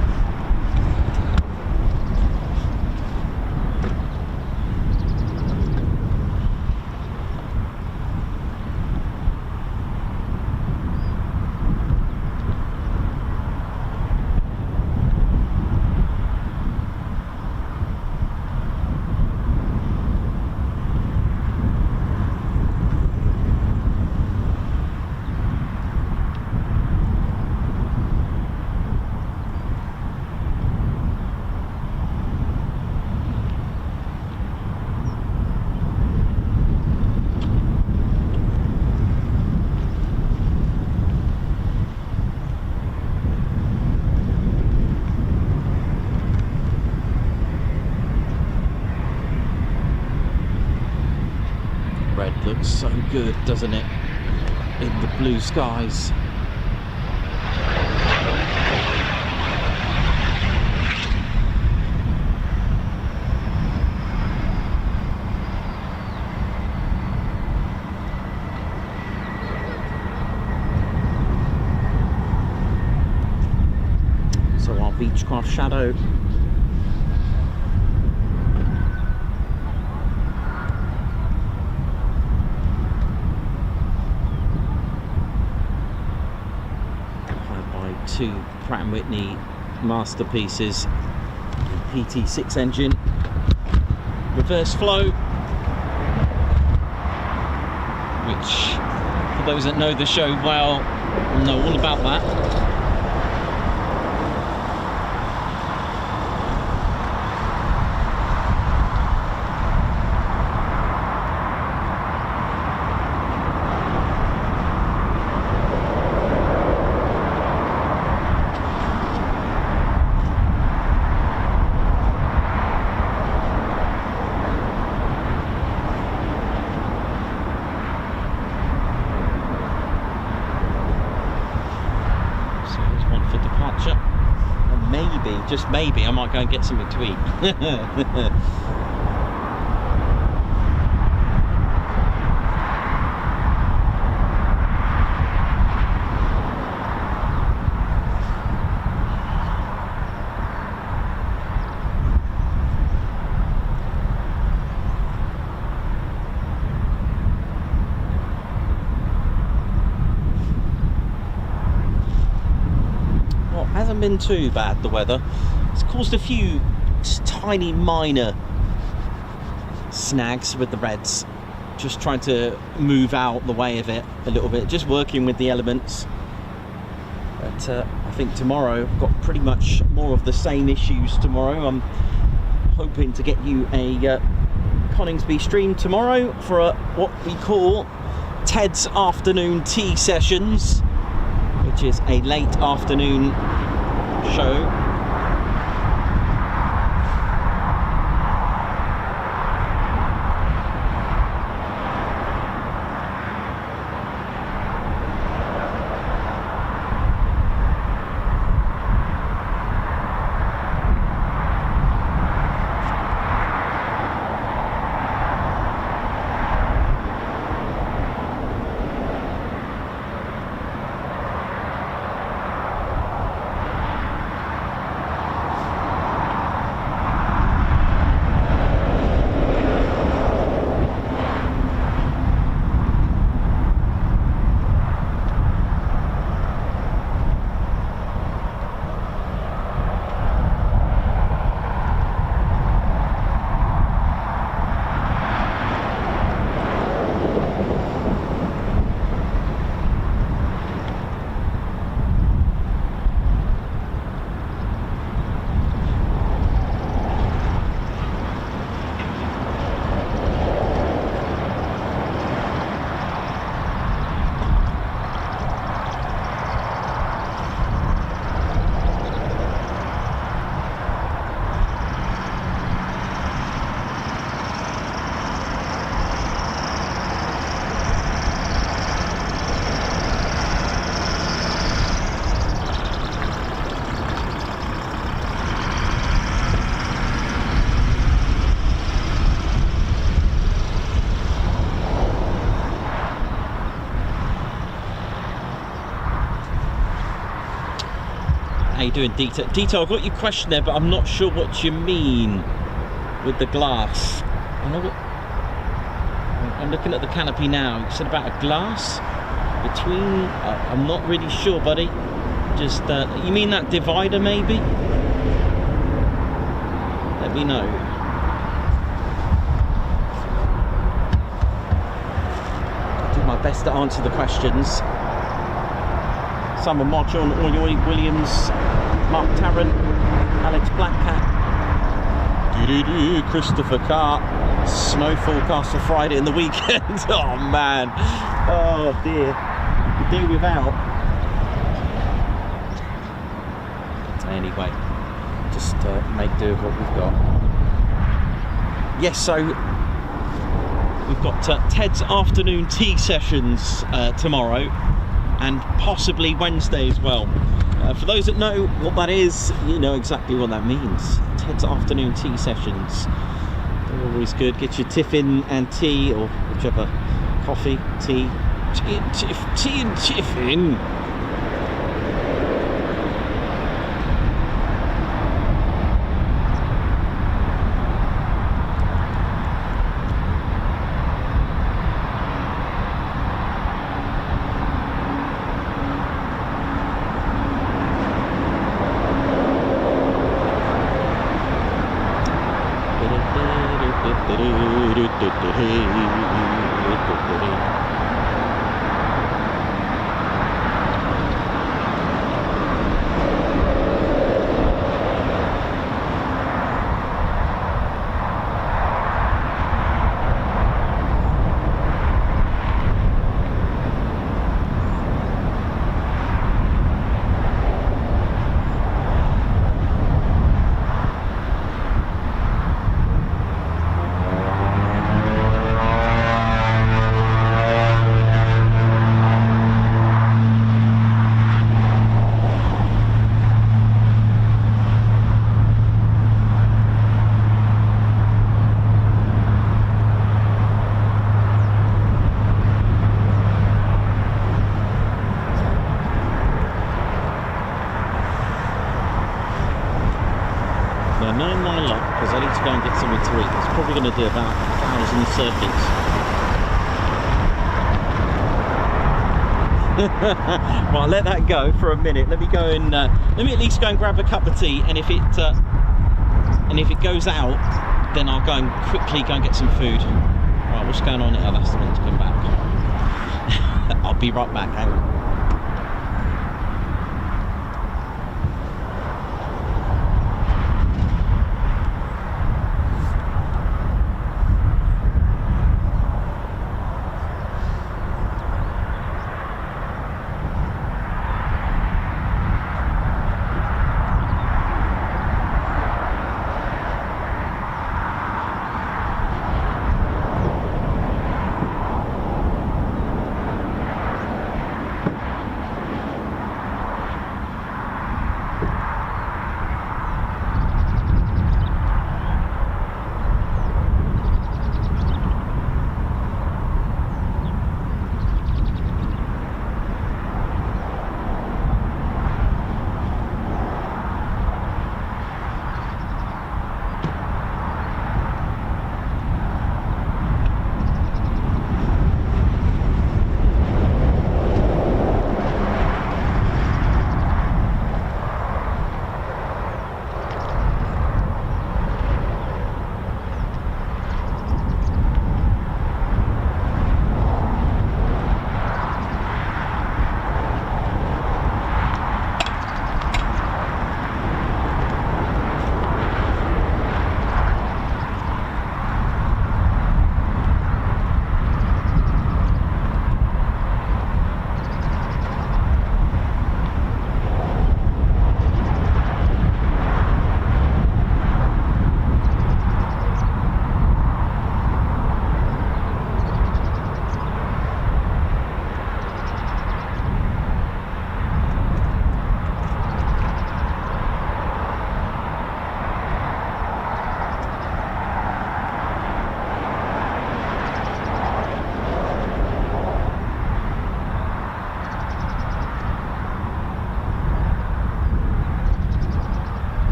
Looks so good, doesn't it, in the blue skies. So our Beechcraft Shadow two Pratt & Whitney masterpieces, PT6 engine, reverse flow, which for those that know the show well will know all about that. Just maybe I might go and get something to eat. Hasn't been too bad, the weather. It's caused a few tiny minor snags with the reds, just trying to move out the way of it a little bit, just working with the elements. But I think tomorrow I've got pretty much more of the same issues tomorrow. I'm hoping to get you a Coningsby stream tomorrow for what we call Ted's afternoon tea sessions, which is a late afternoon show. doing, Detail? Detail, I've got your question there, but I'm not sure what you mean with the glass. I'm looking at the canopy now. You said about a glass between. I'm not really sure, buddy. Just you mean that divider, maybe? Let me know. I'll do my best to answer the questions. Simon Marchon, Oyoy Williams, Mark Tarrant, Alex Blackcat, Christopher Carr, snow forecast for Friday and the weekend. Oh man, oh dear, we do without. Anyway, just make do of what we've got. Yes, so we've got Ted's afternoon tea sessions tomorrow, and possibly Wednesday as well. For those that know what that is, you know exactly what that means. Ted's afternoon tea sessions. They're always good. Get your tiffin and tea, or whichever, coffee, tea and tiffin. Knowing my luck, because I need to go and get something to eat, it's probably going to do about 1,000 circuits. Right, I'll let that go for a minute. Let me go and let me at least go and grab a cup of tea, and if it goes out, then I'll go and quickly go and get some food. Right, what's going on here? That's the one to come back. I'll be right back. Hang on.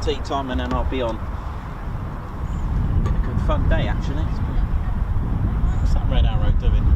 tea time and then I'll be on. Been a good fun day actually. What's that Red Arrow doing?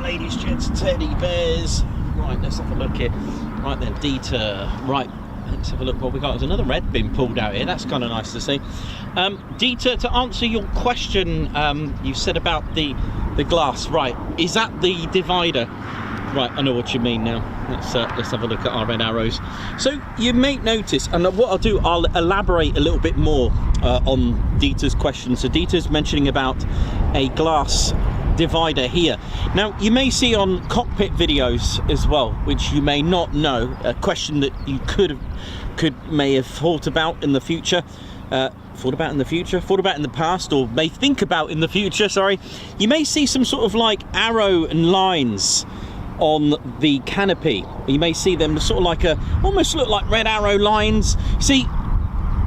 Ladies, gents, teddy bears. Right, let's have a look here. Right then, Dieter. Right, let's have a look what we got. There's another red being pulled out here. That's kind of nice to see. Dieter, to answer your question, you said about the glass. Right, is that the divider? Right, I know what you mean now. Let's have a look at our red arrows. So you may notice, and what I'll do, I'll elaborate a little bit more on Dieter's question. So Dieter's mentioning about a glass divider here. Now you may see on cockpit videos as well, which you may not know, a question that you may have thought about in the future, thought about in the past, or may think about in the future, sorry. You may see some sort of like arrow and lines on the canopy. You may see them sort of like almost look like red arrow lines. See,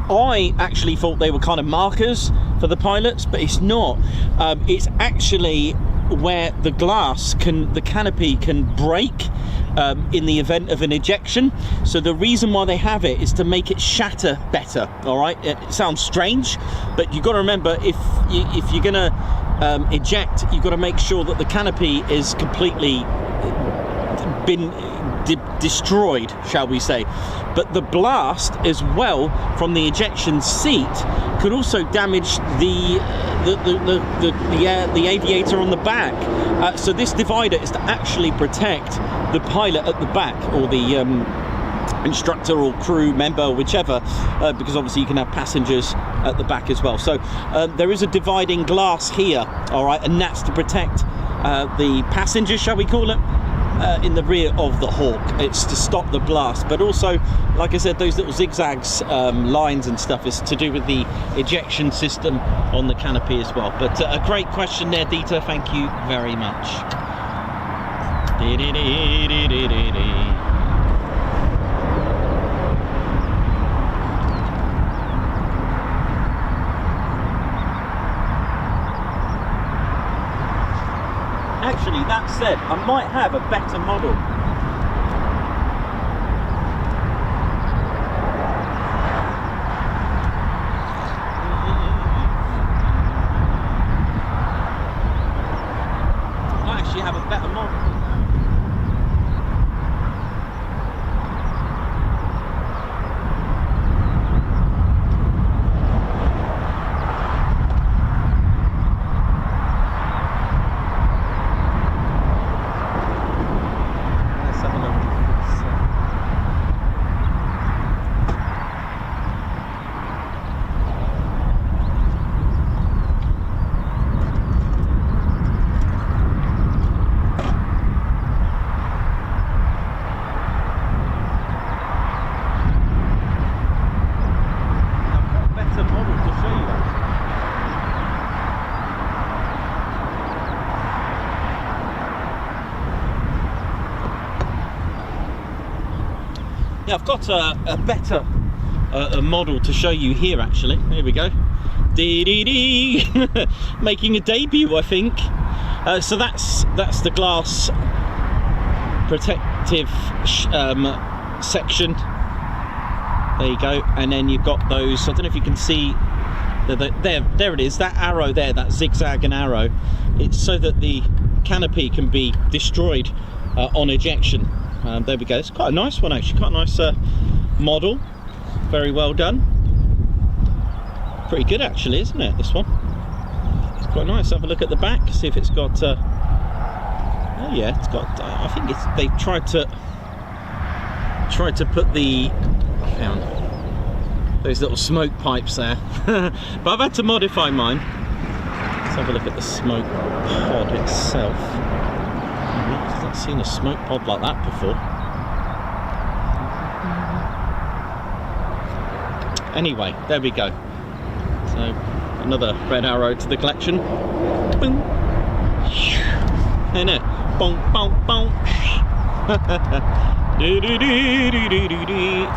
I actually thought they were kind of markers for the pilots, but it's not. It's actually where the canopy can break in the event of an ejection. So the reason why they have it is to make it shatter better. All right, it sounds strange, but you've got to remember, if you're gonna eject, you've got to make sure that the canopy is completely been destroyed, shall we say. But the blast as well from the ejection seat could also damage the aviator on the back. So this divider is to actually protect the pilot at the back, or the instructor or crew member, whichever, because obviously you can have passengers at the back as well. So there is a dividing glass here, all right, and that's to protect the passengers, shall we call it, in the rear of the Hawk. It's to stop the blast, but also, like I said, those little zigzags, lines and stuff is to do with the ejection system on the canopy as well. But a great question there, Dieter, thank you very much. Actually, that said, I might have a better model. Yeah, I've got a better a model to show you here actually. Here we go. Dee making a debut, I think. So that's the glass protective section. There you go. And then you've got those. I don't know if you can see. There it is. That arrow there, that zigzagging arrow. It's so that the canopy can be destroyed on ejection. There we go. It's quite a nice one actually. Quite a nice model. Very well done. Pretty good actually, isn't it? This one. It's quite nice. Have a look at the back. See if it's got. Oh yeah, it's got. I think they've tried to put the. Hang on. Those little smoke pipes there. But I've had to modify mine. Let's have a look at the smoke pod itself. I've not seen a smoke pod like that before. Anyway, there we go. So another red arrow to the collection. Boom. And it. Boom, boom, boom. Do do do do do do do.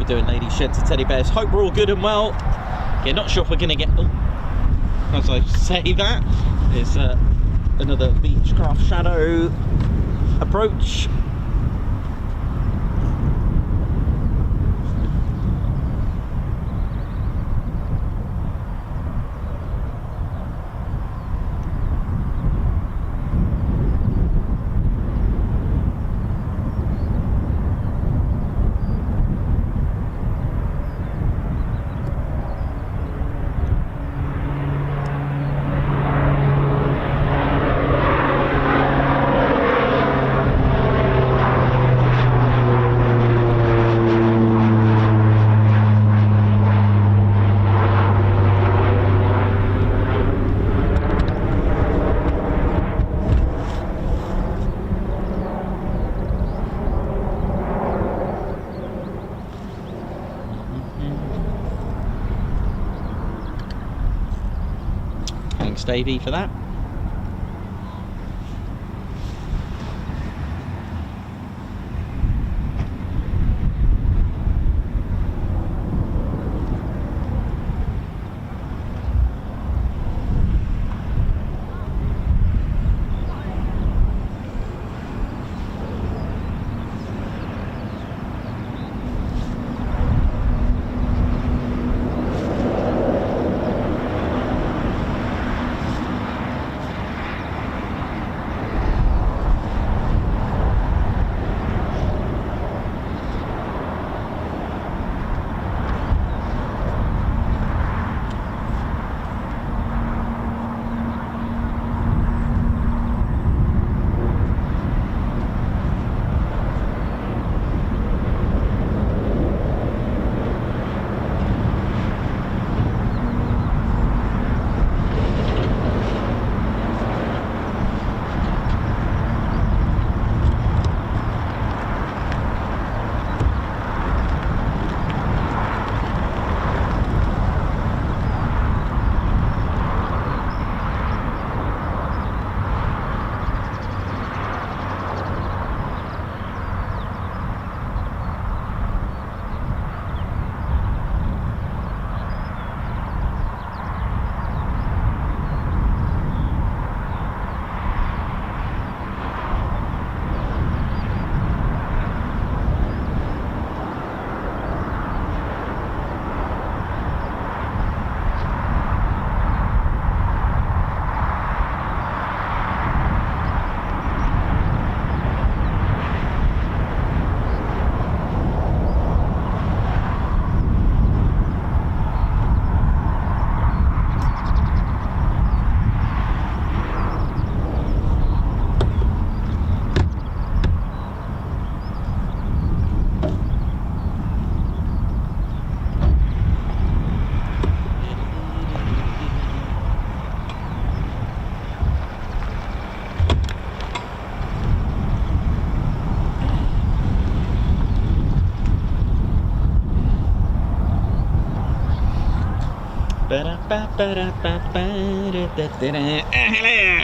Doing, ladies, gents and teddy bears. Hope we're all good and well. Yeah, not sure if we're going to get, as I say that, is another Beechcraft Shadow approach. Davey for that.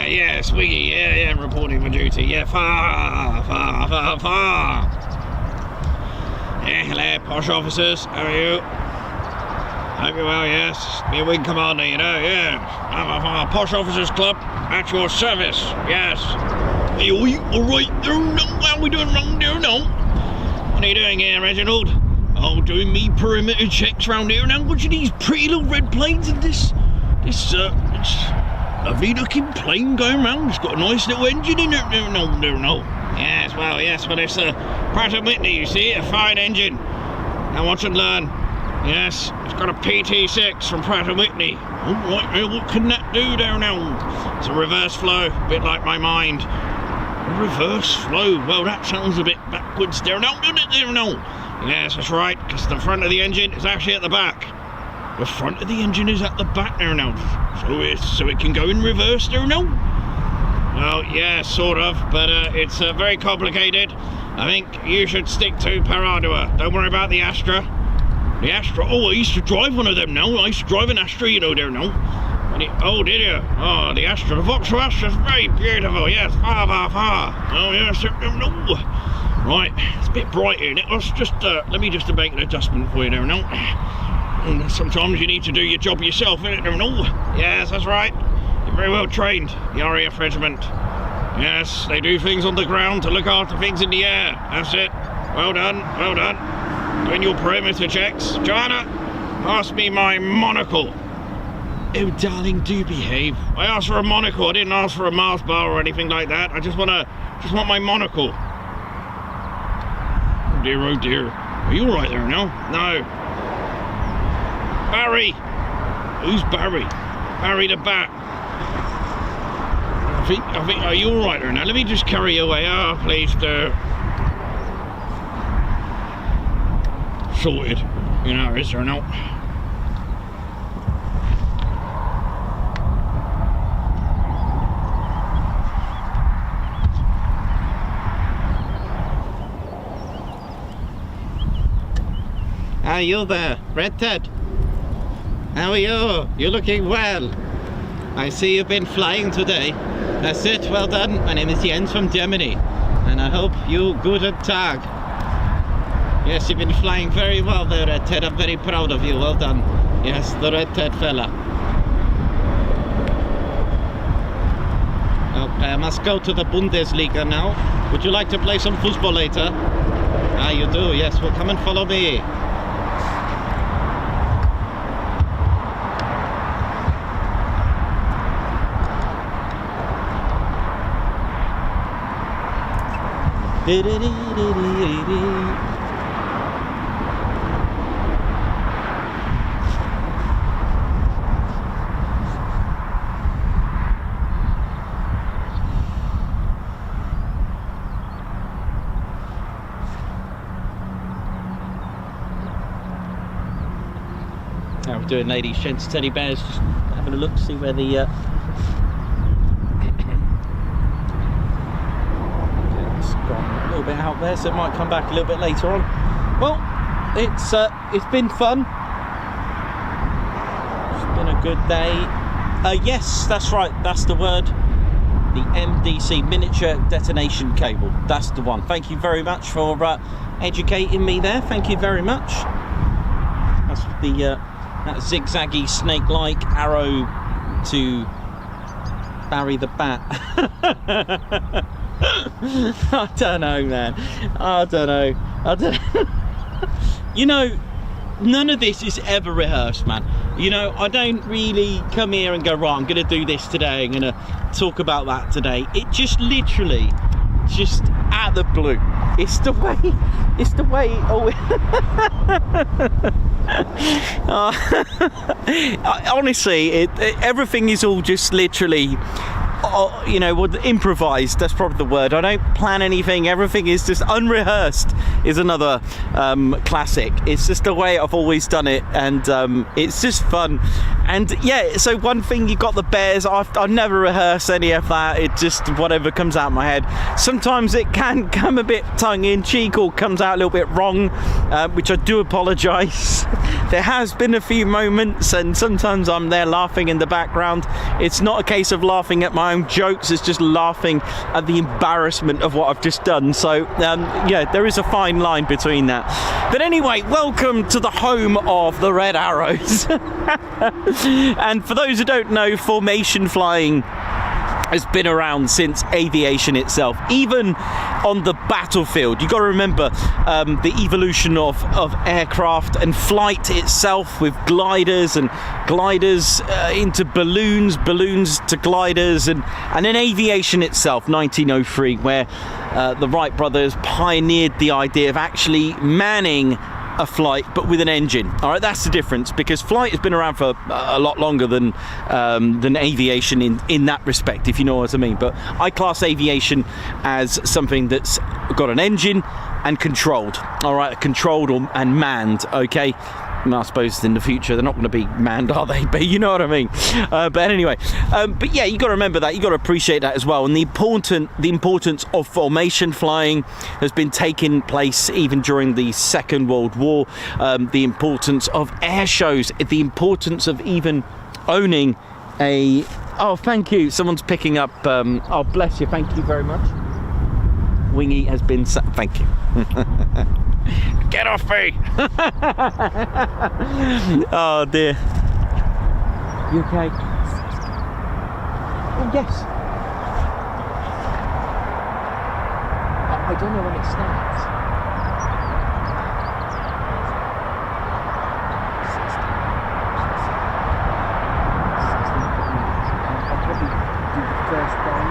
Yes, Wingy, yeah, reporting for duty. Yeah, far. Yeah, hello, posh officers. How are you? Hope you're well, yes. Be a wing commander, you know, yeah. I'm a posh officers club at your service, yes. Hey, all right, how are we doing wrong there now? What are you doing here, Reginald? Oh, doing me perimeter checks round here now. Watching these pretty little red planes and this lovely looking plane going round. It's got a nice little engine in it. No. Yes, well, it's a Pratt & Whitney, you see, a fine engine. Now watch and learn. Yes, it's got a PT6 from Pratt & Whitney. All right, what can that do there now? It's a reverse flow, a bit like my mind. A reverse flow, well, that sounds a bit backwards there. No. Yes, that's right, because the front of the engine is actually at the back. The front of the engine is at the back there now. So it can go in reverse there now? Well, yeah, sort of, but it's very complicated. I think you should stick to Paradua. Don't worry about the Astra. The Astra? Oh, I used to drive one of them now. I used to drive an Astra, you know, there now. Oh, did you? Oh, the Astra. The Vauxhall Astra is very beautiful. Yes, far. Oh, yes, no. Right, it's a bit bright here. Let's just, let me just make an adjustment for you there now. And sometimes you need to do your job yourself, innit? No. Yes, that's right. You're very well trained, the RAF regiment. Yes, they do things on the ground to look after things in the air. That's it. Well done. Doing your perimeter checks. Joanna, pass me my monocle. Oh, darling, do behave. I asked for a monocle. I didn't ask for a Mars bar or anything like that. I just want my monocle. Oh dear. Are you all right there now? No. Barry. Who's Barry? Barry the Bat. I think. Are you all right there now? Let me just carry you away. Ah, please do. Sorted. You know, is there now? Are you there, Red Ted? How are you? You're looking well. I see you've been flying today. That's it, well done. My name is Jens from Germany, and I hope you guten Tag. Yes, you've been flying very well there, Red Ted. I'm very proud of you, well done. Yes, the Red Ted fella. Okay, I must go to the Bundesliga now. Would you like to play some football later? Ah, you do, yes, well come and follow me. How we're doing, ladies, gents, teddy bears, just having a look, see where the it's gone a little bit out there, so it might come back a little bit later on. Well, it's been fun. It's been a good day. Yes, that's right, that's the word. The MDC, miniature detonation cable. That's the one. Thank you very much for educating me there. Thank you very much. That's the that zigzaggy snake-like arrow to Barry the Bat. I don't know, man. I don't know. You know, none of this is ever rehearsed, man. You know, I don't really come here and go, right, I'm going to do this today, I'm going to talk about that today. It just literally, just out of the blue. It's the way, oh. Honestly, everything is all just literally you know, improvised. That's probably the word. I don't plan anything. Everything is just unrehearsed. Is another classic. It's just the way I've always done it, and it's just fun. And yeah, so one thing, you got the bears. I never rehearse any of that. It just whatever comes out of my head. Sometimes it can come a bit tongue-in-cheek or comes out a little bit wrong, which I do apologise. There has been a few moments, and sometimes I'm there laughing in the background. It's not a case of laughing at my own jokes, it's just laughing at the embarrassment of what I've just done. So yeah, there is a fine line between that. But anyway, welcome to the home of the Red Arrows. And for those who don't know, formation flying has been around since aviation itself. Even on the battlefield, you've got to remember the evolution of aircraft and flight itself, with gliders and gliders into balloons, balloons to gliders, and then aviation itself, 1903, where the Wright brothers pioneered the idea of actually manning a flight but with an engine. All right, that's the difference, because flight has been around for a lot longer than aviation in that respect, if you know what I mean. But I class aviation as something that's got an engine and controlled. All right, controlled and manned. Okay, I suppose in the future they're not going to be manned, are they? But you know what I mean. But anyway, but yeah, you got to remember that. You got to appreciate that as well. And the importance of formation flying has been taking place even during the Second World War. The importance of air shows, the importance of even owning a. Oh, thank you. Someone's picking up. Oh, bless you. Thank you very much. Wingy has been. Thank you. Get off me! Oh dear. You okay? Oh yes. I don't know when it starts. I'll probably do the first day,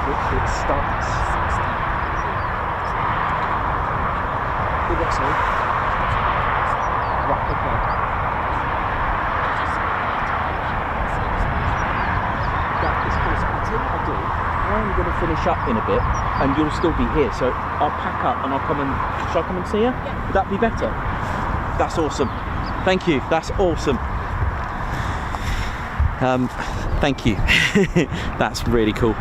which it starts. Sorry. Right, okay. That is possible. I'll tell you what I'll do. I'm going to finish up in a bit, and you'll still be here. So I'll pack up and I'll come and. Shall I come and see you? Yeah. Would that be better? That's awesome. Thank you. That's awesome. Thank you. That's really cool.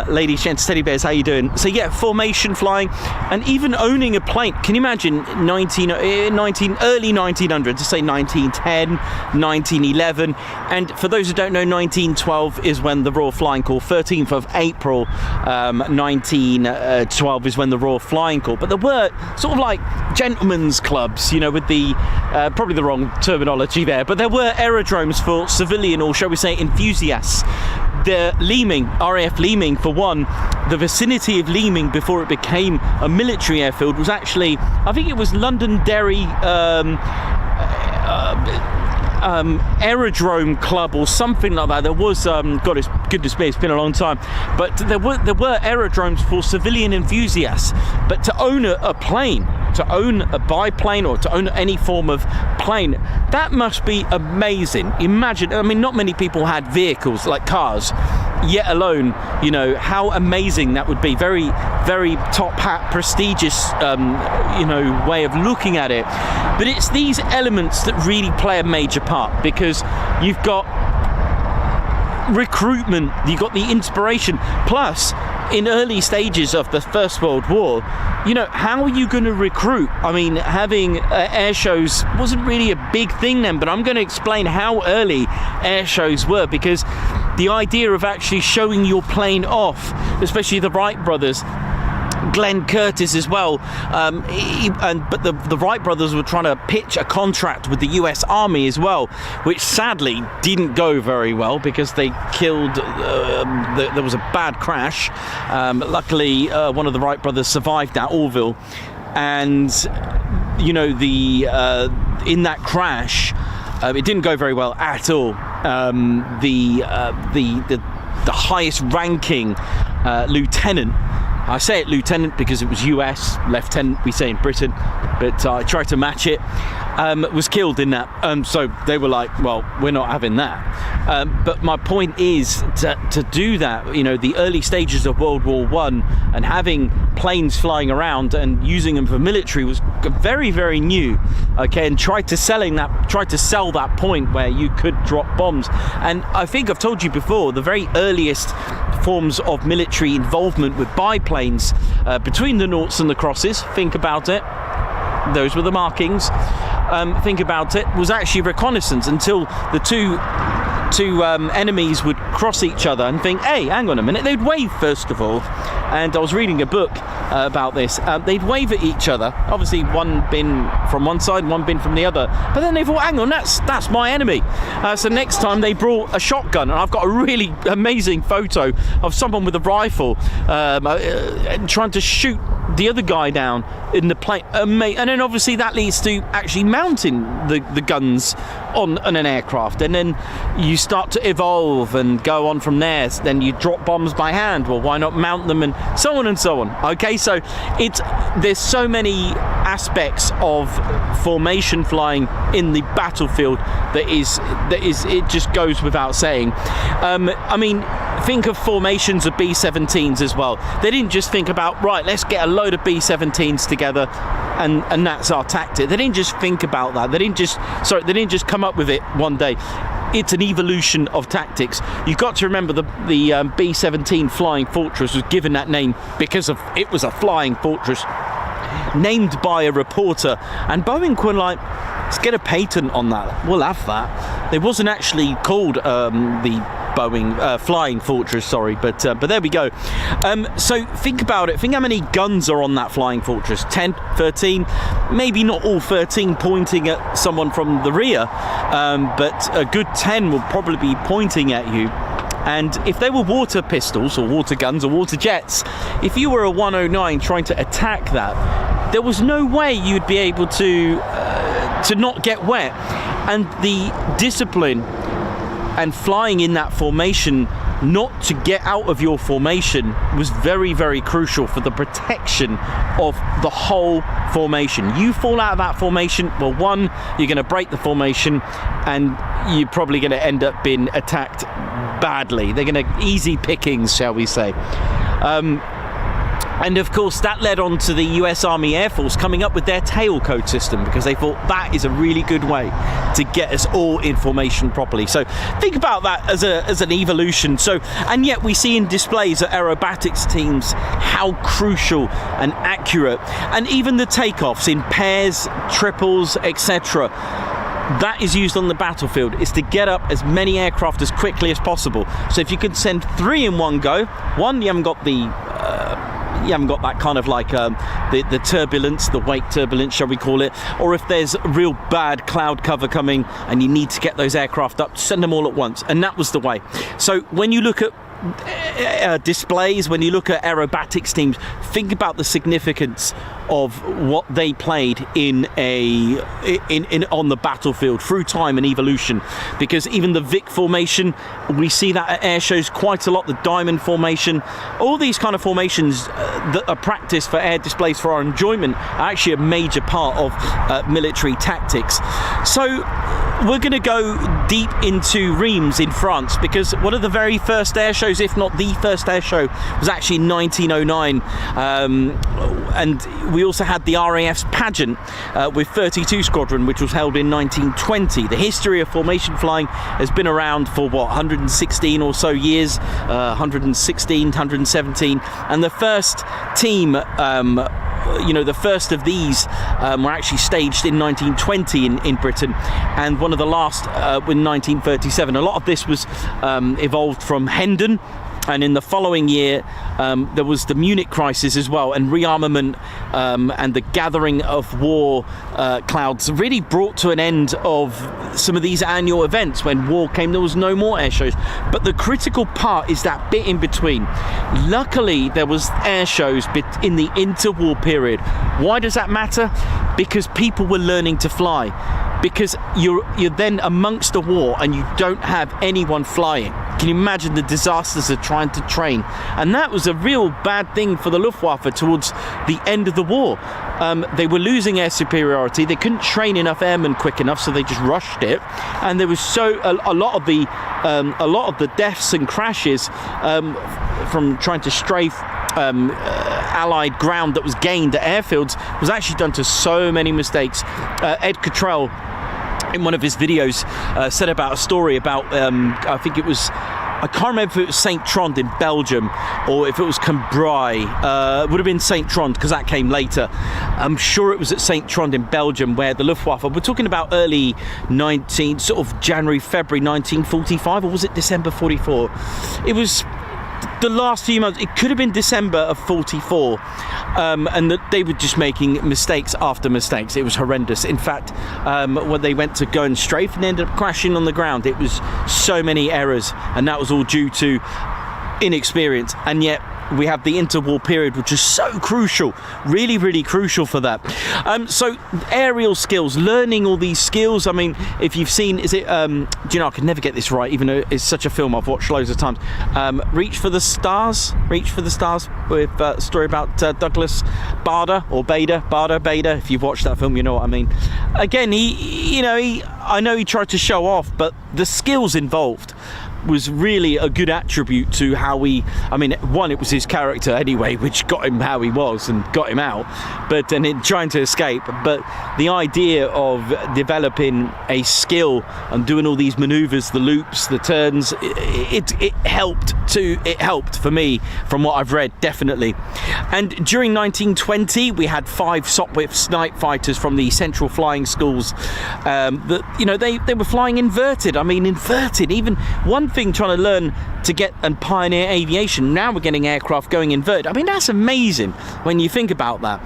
Ladies, gents, teddy bears, how you doing? So yeah, formation flying and even owning a plane. Can you imagine early 1900s, to say 1910, 1911, and for those who don't know, 1912 is when the Royal Flying Corps, 13th of April 1912 is when the Royal Flying Corps, but there were sort of like gentlemen's clubs, you know, with the probably the wrong terminology there, but there were aerodromes for civilian, or shall we say enthusiasts. The Leeming, RAF Leeming for one, the vicinity of Leeming before it became a military airfield was actually, I think it was Londonderry Aerodrome Club or something like that. There was, goodness me, it's been a long time, but there were aerodromes for civilian enthusiasts. But to own a plane, to own a biplane, or to own any form of plane, that must be amazing. Imagine, I mean, not many people had vehicles like cars, yet alone, you know, how amazing that would be. Very, very top hat, prestigious, you know, way of looking at it. But it's these elements that really play a major part, because you've got recruitment, you've got the inspiration, plus in early stages of the First World War, you know, how are you going to recruit? I mean, having air shows wasn't really a big thing then, but I'm going to explain how early air shows were, because the idea of actually showing your plane off, especially the Wright brothers, Glenn Curtis as well, but the Wright brothers were trying to pitch a contract with the US Army as well, which sadly didn't go very well because they killed, there was a bad crash. Luckily one of the Wright brothers survived at Orville, and you know, in that crash it didn't go very well at all. The highest ranking lieutenant I say it lieutenant because it was US, lieutenant we say in Britain, but I tried to match it, was killed in that. So they were like, well, we're not having that. But my point is to do that, you know, the early stages of World War I and having planes flying around and using them for military was very, very new. Okay, and tried to sell that point where you could drop bombs. And I think I've told you before, the very earliest forms of military involvement with biplanes between the noughts and the crosses, think about it, those were the markings, think about it, was actually reconnaissance until the two enemies would cross each other and think, hey, hang on a minute, they'd wave first of all. And I was reading a book about this. They'd wave at each other, obviously one bin from one side, one bin from the other, but then they thought, hang on, that's my enemy. So next time they brought a shotgun, and I've got a really amazing photo of someone with a rifle trying to shoot the other guy down in the plane, and then obviously that leads to actually mounting the guns on an aircraft, and then you start to evolve and go on from there. Then you drop bombs by hand, well, why not mount them, and so on and so on. Okay, so there's so many aspects of formation flying in the battlefield that is it just goes without saying. I mean, think of formations of B-17s as well. They didn't just think about, right, let's get a load of B-17s together and that's our tactic. They didn't just think about that. They didn't just come up with it one day. It's an evolution of tactics. You've got to remember the B-17 Flying Fortress was given that name because of it was a flying fortress named by a reporter, and Boeing were like, let's get a patent on that, we'll have that. It wasn't actually called the Boeing Flying Fortress, sorry, but there we go. So think about it, think how many guns are on that Flying Fortress, 10, 13, maybe not all 13 pointing at someone from the rear, but a good 10 will probably be pointing at you. And if they were water pistols or water guns or water jets, if you were a 109 trying to attack that, there was no way you'd be able to not get wet. And the discipline and flying in that formation, not to get out of your formation, was very, very crucial for the protection of the whole formation. You fall out of that formation, well, one, you're going to break the formation, and you're probably going to end up being attacked badly. They're going to easy pickings, shall we say. And of course that led on to the US Army Air Force coming up with their tailcode system, because they thought that is a really good way to get us all in formation properly. So think about that as an evolution. So, and yet we see in displays at aerobatics teams how crucial and accurate, and even the takeoffs in pairs, triples, etc. that is used on the battlefield, is to get up as many aircraft as quickly as possible. So if you could send 3 in one go, one, you haven't got that kind of like the turbulence, the wake turbulence, shall we call it, or if there's real bad cloud cover coming and you need to get those aircraft up, send them all at once. And that was the way. So when you look at displays, when you look at aerobatics teams, think about the significance of what they played in on the battlefield through time and evolution. Because even the Vic formation, we see that at air shows quite a lot, the diamond formation, all these kind of formations that are practiced for air displays for our enjoyment are actually a major part of military tactics. So we're going to go deep into Reims in France, because one of the very first air shows, if not the first air show, was actually in 1909, and we also had the RAF's pageant with 32 Squadron, which was held in 1920. The history of formation flying has been around for 116 or so years, 116, 117, and the first team, the first of these were actually staged in 1920 in Britain, and one of the last in 1937. A lot of this was evolved from Hendon, and in the following year there was the Munich crisis as well, and rearmament and the gathering of war clouds really brought to an end of some of these annual events. When war came, there was no more air shows, but the critical part is that bit in between. Luckily there was air shows in the interwar period. Why does that matter? Because people were learning to fly, because you're then amongst a war and you don't have anyone flying. Can you imagine the disasters of trying to train? And that was a real bad thing for the Luftwaffe towards the end of the war. They were losing air superiority. They couldn't train enough airmen quick enough, so they just rushed it. And there was a lot of the deaths and crashes from trying to strafe Allied ground that was gained at airfields was actually done to so many mistakes. Ed Cottrell, in one of his videos, said about a story about I think it was, I can't remember if it was St. Trond in Belgium or if it was Cambrai. It would have been St. Trond because that came later. I'm sure it was at St. Trond in Belgium where the Luftwaffe, we're talking about early sort of January, February 1945, or was it December 44? It was the last few months. It could have been December of 44, and that they were just making mistakes after mistakes. It was horrendous. In fact, when they went to go and strafe and ended up crashing on the ground, it was so many errors, and that was all due to inexperience. And yet we have the interwar period, which is so crucial, really, really crucial for that. So aerial skills, learning all these skills. I mean, if you've seen, is it, do you know, I can never get this right, even though it's such a film I've watched loads of times. Reach for the Stars, with a story about Douglas Bader, or Bader, if you've watched that film, you know what I mean. Again, I know he tried to show off, but the skills involved was really a good attribute to how one, it was his character anyway, which got him how he was and got him out, but and in trying to escape. But the idea of developing a skill and doing all these maneuvers, the loops, the turns, it helped for me from what I've read, definitely. And during 1920 we had 5 Sopwith night fighters from the Central Flying Schools that they were flying inverted. Even one thing trying to learn to get and pioneer aviation, now we're getting aircraft going inverted. That's amazing when you think about that.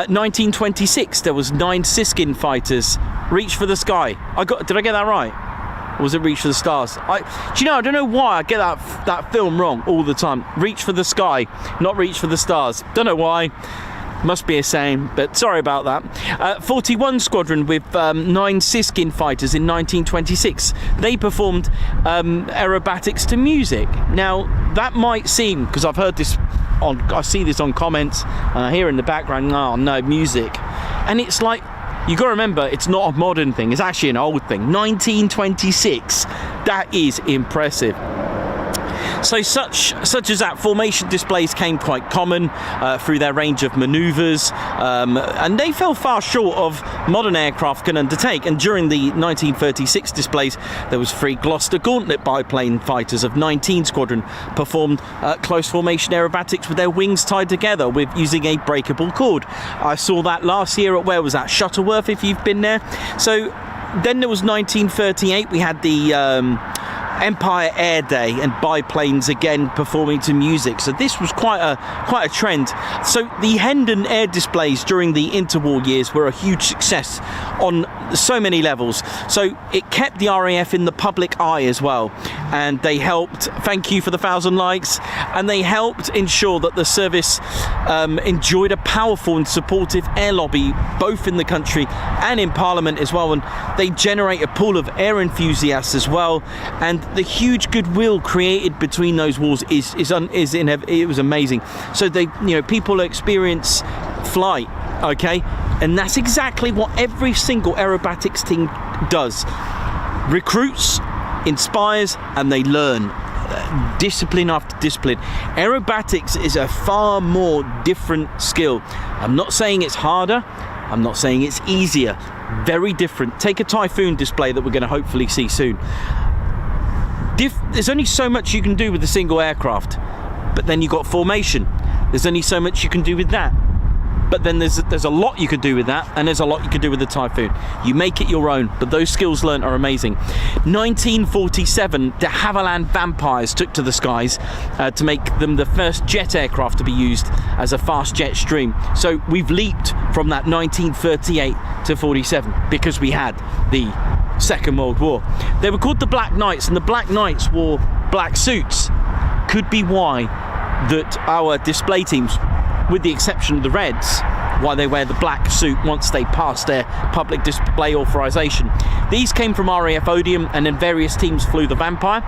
1926 there was 9 Siskin fighters. Reach for the Sky. Did I get that right? Or was it Reach for the Stars? I don't know why I get that film wrong all the time. Reach for the Sky, not Reach for the Stars. Don't know why. Must be a saying, but sorry about that. 41 Squadron with 9 Siskin fighters in 1926. They performed aerobatics to music. Now, that might seem, because I've heard this I see this on comments, and I hear in the background, oh no, music. And it's like, you got to remember, it's not a modern thing, it's actually an old thing. 1926, that is impressive. So such as that, formation displays came quite common through their range of manoeuvres, and they fell far short of modern aircraft can undertake. And during the 1936 displays, there was 3 Gloucester Gauntlet biplane fighters of 19 Squadron performed close formation aerobatics with their wings tied together with using a breakable cord. I saw that last year at, where was that, Shuttleworth, if you've been there. So then there was 1938, we had the Empire Air Day, and biplanes again performing to music. So this was quite a trend. So the Hendon air displays during the interwar years were a huge success on so many levels. So it kept the RAF in the public eye as well, and they helped, thank you for the 1,000 likes, and they helped ensure that the service enjoyed a powerful and supportive air lobby both in the country and in Parliament as well, and they generate a pool of air enthusiasts as well. And the huge goodwill created between those wars it was amazing. So people experience flight, okay, and that's exactly what every single aerobatics team does. Recruits, inspires, and they learn. Discipline after discipline. Aerobatics is a far more different skill. I'm not saying it's harder, I'm not saying it's easier. Very different. Take a Typhoon display that we're going to hopefully see soon. There's only so much you can do with a single aircraft, but then you've got formation. There's only so much you can do with that, but then there's a lot you could do with that, and there's a lot you could do with the Typhoon. You make it your own, but those skills learnt are amazing. 1947, de Havilland Vampires took to the skies to make them the first jet aircraft to be used as a fast jet stream. So we've leaped from that 1938 to 47 because we had the Second World War. They were called the Black Knights, and the Black Knights wore black suits. Could be why that our display teams, with the exception of the Reds, why they wear the black suit once they pass their public display authorization. These came from RAF Odeum, and then various teams flew the Vampire.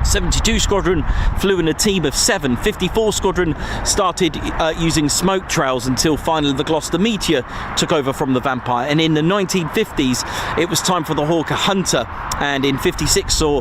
72 Squadron flew in a team of 7. 54 Squadron started using smoke trails until finally the Gloucester Meteor took over from the Vampire. And in the 1950s, it was time for the Hawker Hunter. And in 56 saw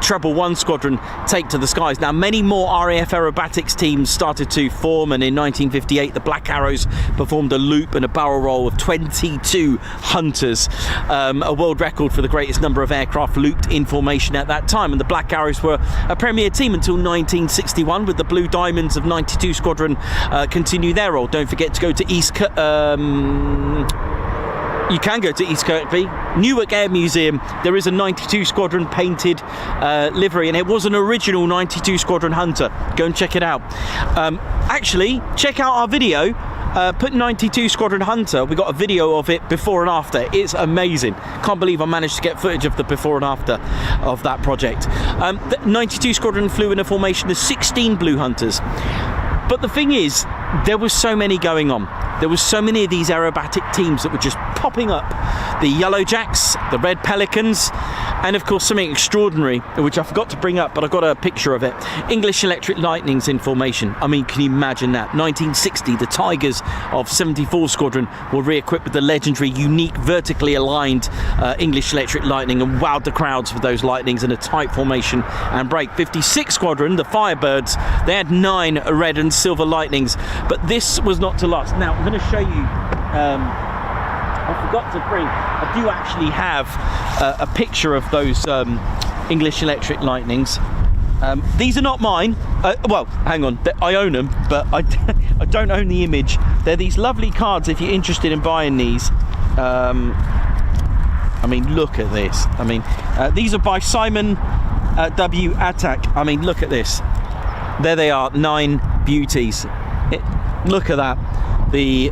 Treble 1 Squadron take to the skies. Now, many more RAF aerobatics teams started to form. And in 1958, the Black Arrows performed a loop and a barrel roll of 22 Hunters. A world record for the greatest number of aircraft looped in formation at that time. And the Black Arrows were a premier team until 1961, with the Blue Diamonds of 92 Squadron continue their role. Don't forget to go to you can go to East Kirkby, Newark Air Museum. There is a 92 Squadron painted livery, and it was an original 92 Squadron Hunter. Go and check it out. Actually, check out our video. Put 92 Squadron Hunter. We got a video of it before and after. It's amazing. Can't believe I managed to get footage of the before and after of that project. The 92 Squadron flew in a formation of 16 Blue Hunters. But the thing is, there was so many going on. There was so many of these aerobatic teams that were just popping up. The Yellow Jacks, the Red Pelicans, and of course something extraordinary, which I forgot to bring up, but I got a picture of it. English Electric Lightnings in formation. I mean, can you imagine that? 1960, the Tigers of 74 Squadron were re-equipped with the legendary, unique, vertically aligned English Electric Lightning, and wowed the crowds with those lightnings in a tight formation and break. 56 Squadron, the Firebirds, they had 9 red and silver lightnings, but this was not to last. Now, I'm going to show you, I forgot to bring, I do actually have a picture of those English Electric Lightnings. These are not mine. Well, hang on, I own them, but I don't own the image. They're these lovely cards if you're interested in buying these. I mean, look at this. I mean, these are by Simon W. Attack. I mean, look at this. There they are, 9 beauties. Look at that. The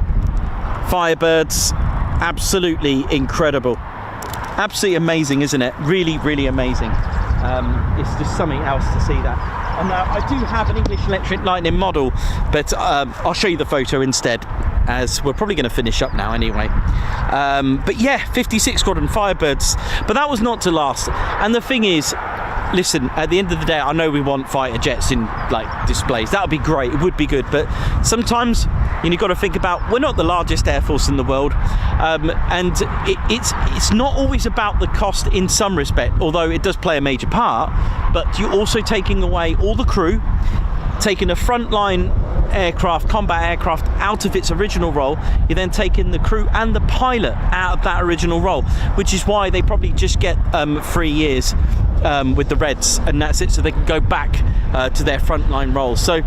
Firebirds, absolutely incredible. Absolutely amazing, isn't it? Really, really amazing. It's just something else to see that. And I do have an English Electric Lightning model, but I'll show you the photo instead, as we're probably going to finish up now anyway. But yeah, 56 Squadron Firebirds, but that was not to last. And the thing is, listen, at the end of the day, I know we want fighter jets in like displays. That would be great. It would be good. But sometimes you've got to think about, we're not the largest air force in the world, and it's not always about the cost in some respect, although it does play a major part. But you're also taking away all the crew, taking a frontline aircraft, combat aircraft, out of its original role. You're then taking the crew and the pilot out of that original role, which is why they probably just get 3 years with the Reds, and that's it, so they can go back to their frontline roles. So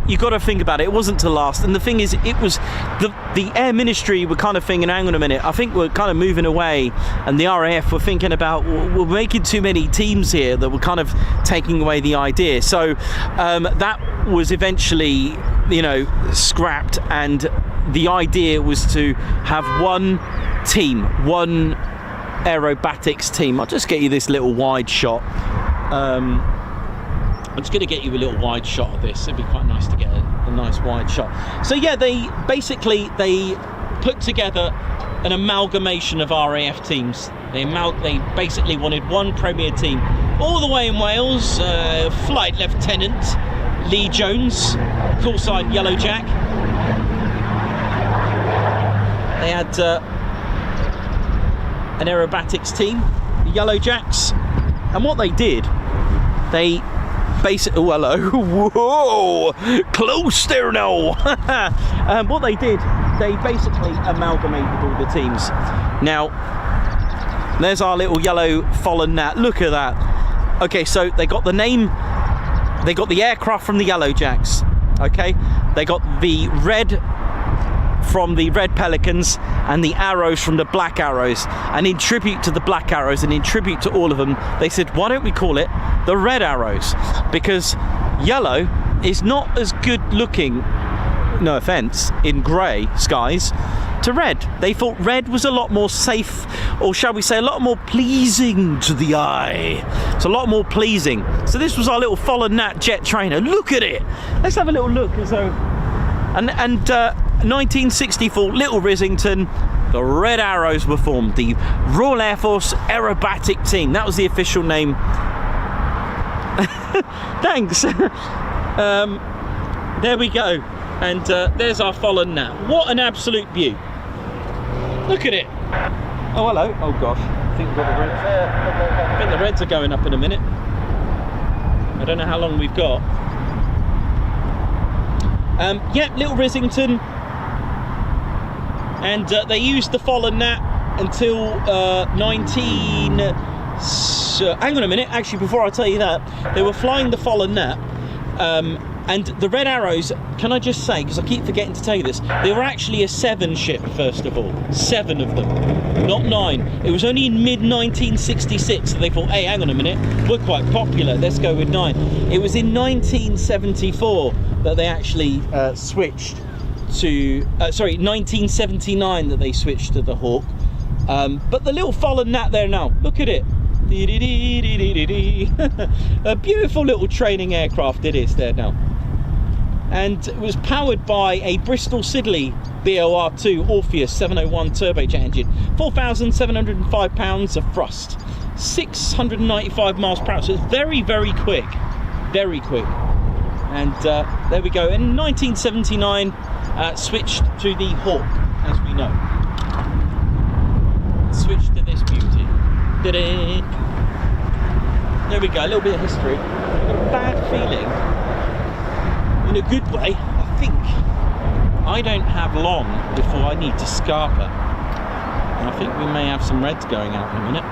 you've got to think about it. It wasn't to last. And the thing is, it was the Air Ministry were kind of thinking, hang on a minute, I think we're kind of moving away, and the RAF were thinking about, we're making too many teams here that were kind of taking away the idea. So that was eventually, scrapped, and the idea was to have one team, one aerobatics team. I'll just get you this little wide shot. I'm just going to get you a little wide shot of this. It'd be quite nice to get a nice wide shot. So yeah, they put together an amalgamation of RAF teams. They basically wanted one premier team all the way in Wales. Flight Lieutenant Lee Jones, call sign Yellow Jack. They had an aerobatics team, the Yellow Jacks, and what they did, they basically, oh hello, whoa, close there now. What they did, they basically amalgamated all the teams. Now, there's our little yellow fallen Nat. Look at that. Okay, so they got the name, they got the aircraft from the Yellow Jacks. Okay, they got the red from the Red Pelicans and the arrows from the Black Arrows, and in tribute to the Black Arrows and in tribute to all of them, they said, why don't we call it the Red Arrows, because yellow is not as good looking, no offense, in grey skies to red. They thought red was a lot more safe, or shall we say a lot more pleasing to the eye. It's a lot more pleasing. So this was our little fallen Nat jet trainer. Look at it. Let's have a little look. As though, and 1964, Little Rissington, the Red Arrows were formed, the Royal Air Force Aerobatic Team. That was the official name. Thanks. There we go. And there's our Flt Lt. What an absolute view. Look at it. Oh, hello. Oh, gosh. I think we've got the reds. I think the reds are going up in a minute. I don't know how long we've got. Yeah, Little Rissington. And they used the Flt Lt until 19... hang on a minute. Actually, before I tell you that, they were flying the Flt Lt. And the Red Arrows, can I just say, because I keep forgetting to tell you this, they were actually a 7 ship, first of all. 7 of them, not 9. It was only in mid-1966 that they thought, hey, hang on a minute, we're quite popular, let's go with 9. It was in 1974 that they actually switched to, sorry, 1979 that they switched to the Hawk. But the little Flt Lt there now, look at it. A beautiful little training aircraft it is there now. And it was powered by a Bristol Siddeley BOR2 Orpheus 701 turbojet engine, 4,705 pounds of thrust, 695 miles per hour, so it's very, very quick, very quick. And there we go. In 1979, switched to the Hawk, as we know. Switched to this beauty. Ta-da! There we go, a little bit of history. I've got a bad feeling, in a good way, I think I don't have long before I need to scarper. And I think we may have some reds going out in a minute.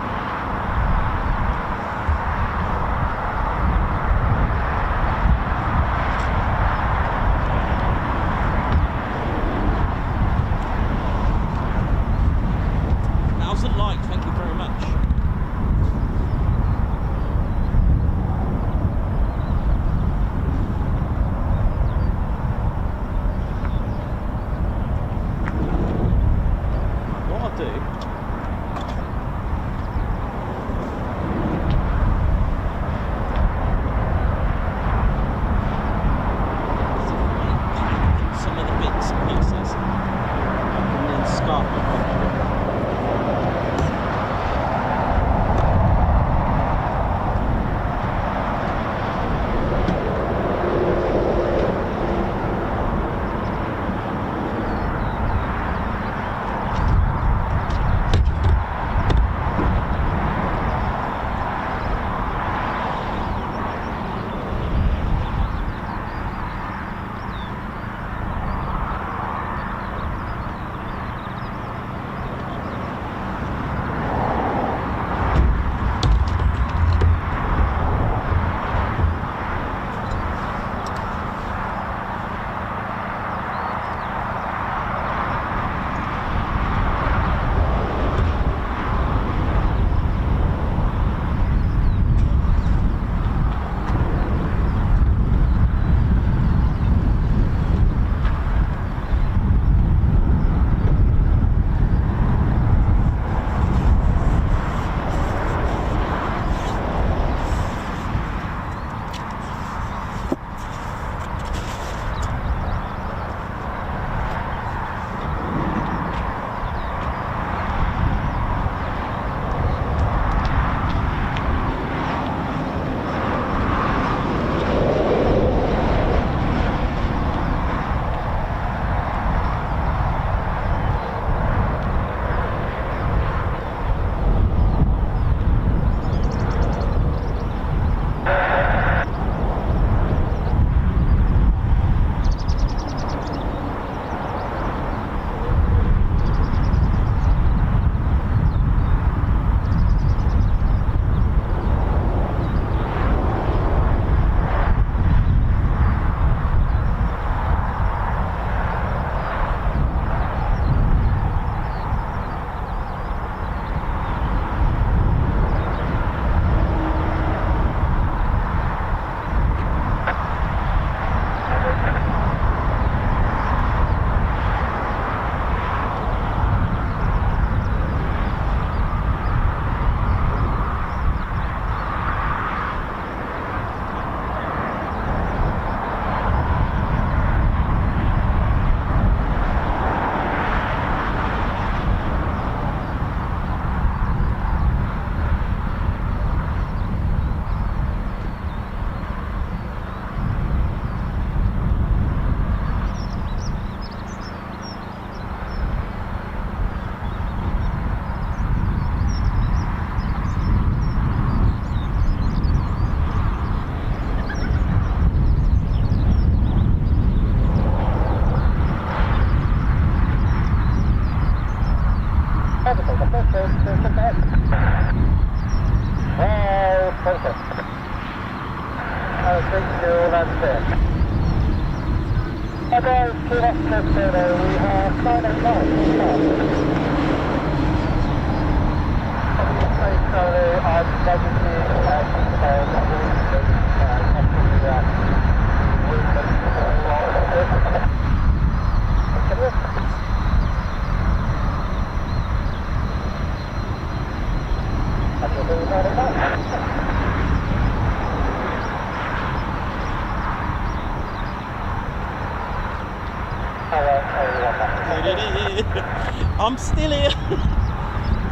I'm still here.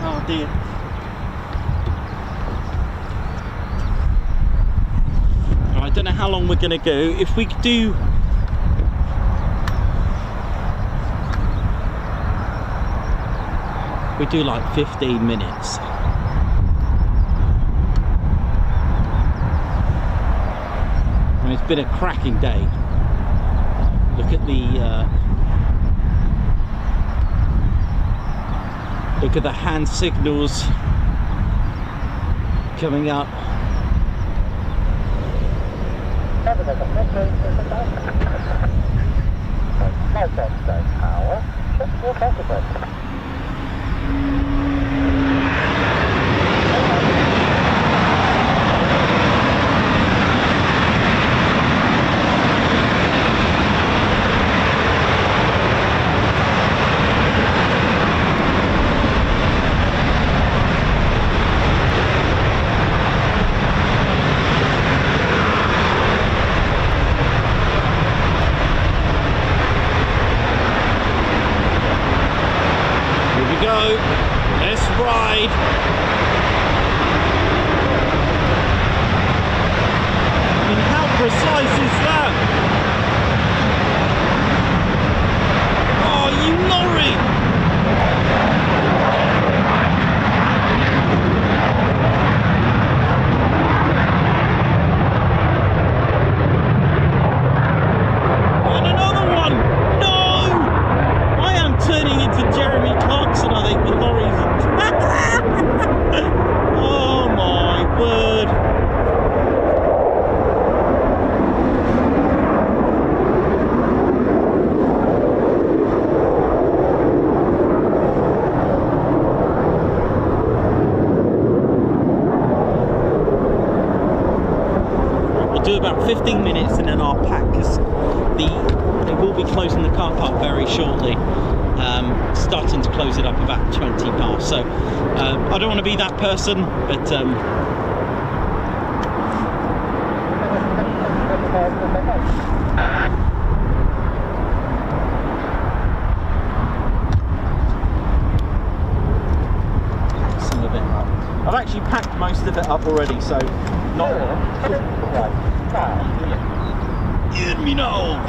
Oh dear. I don't know how long we're going to go. If we do like 15 minutes. I mean, it's been a cracking day. Look at the hand signals coming up. Do about 15 minutes and then I'll pack, because they will be closing the car park very shortly, starting to close it up about 20 past. So I don't want to be that person, but some of it up. I've actually packed most of it up already, so not let me know.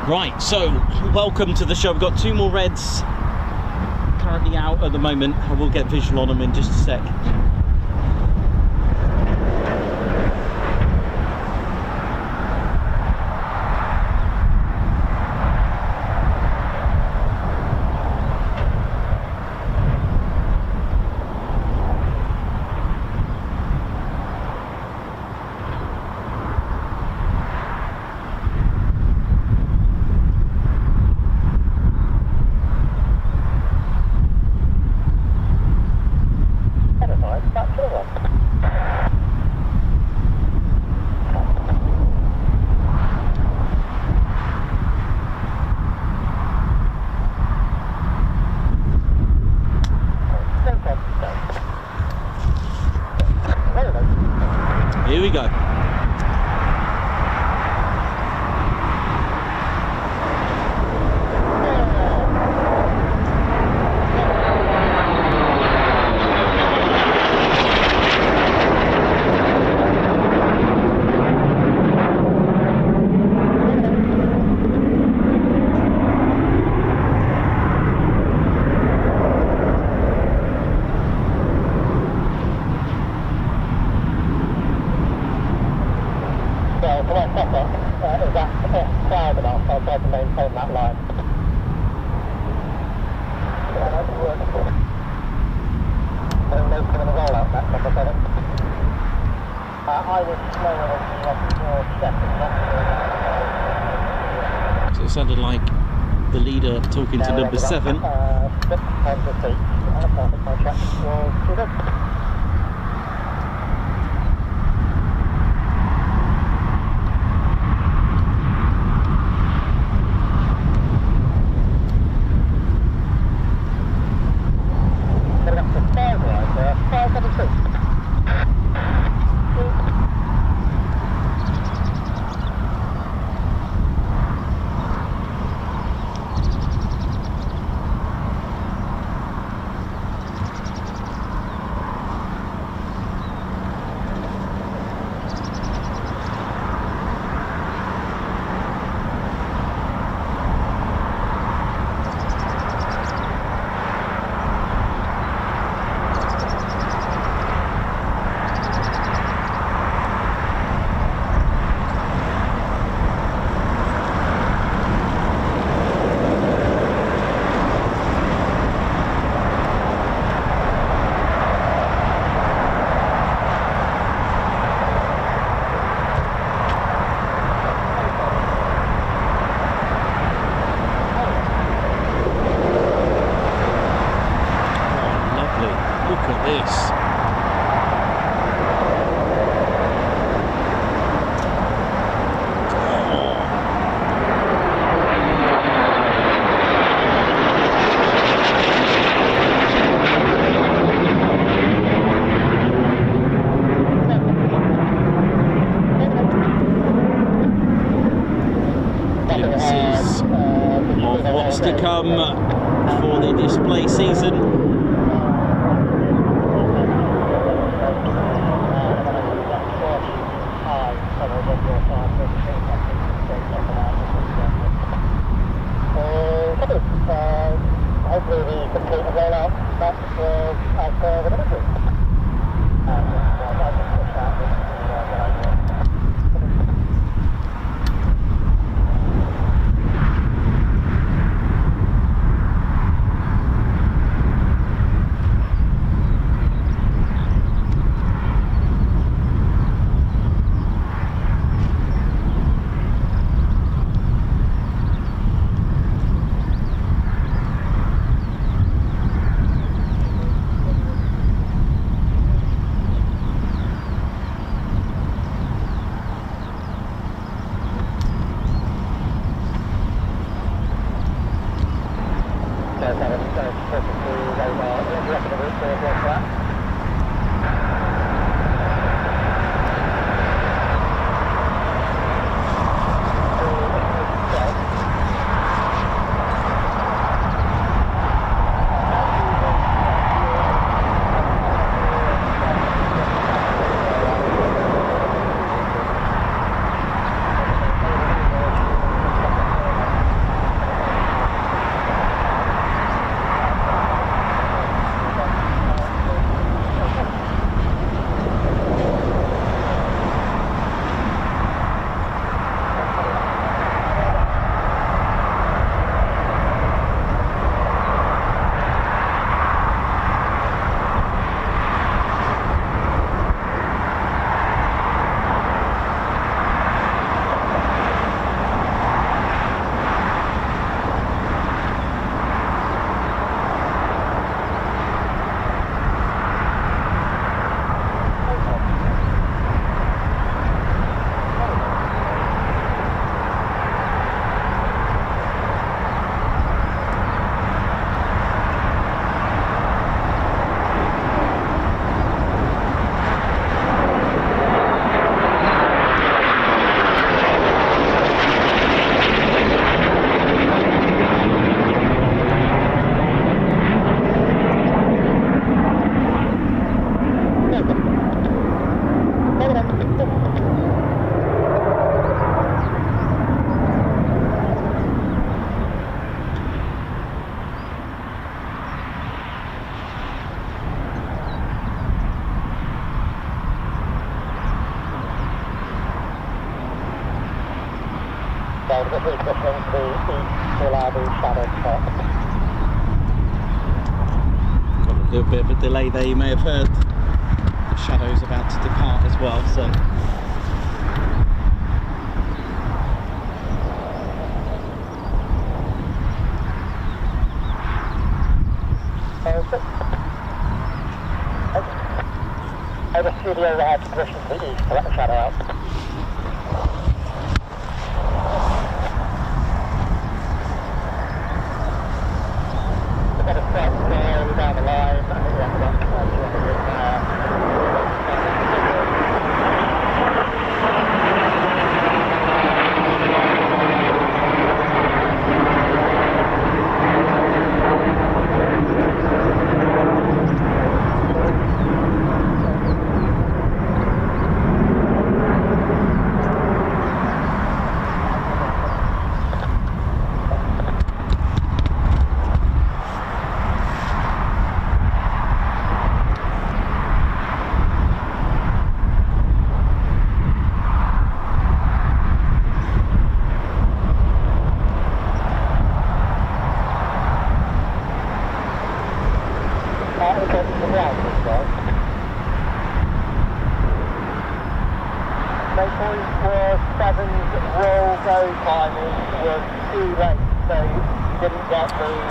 Right, so welcome to the show. We've got two more Reds currently out at the moment. I will get visual on them in just a sec. we go. So it sounded like the leader talking to number 7. road, but repositioning to the east to allow the shadow to stop. Got a little bit of a delay there, you may have heard. The shadow's about to depart as well, so. Over studio right, position to the east to let the shadow out. We've got a start there down the line. I think we have to go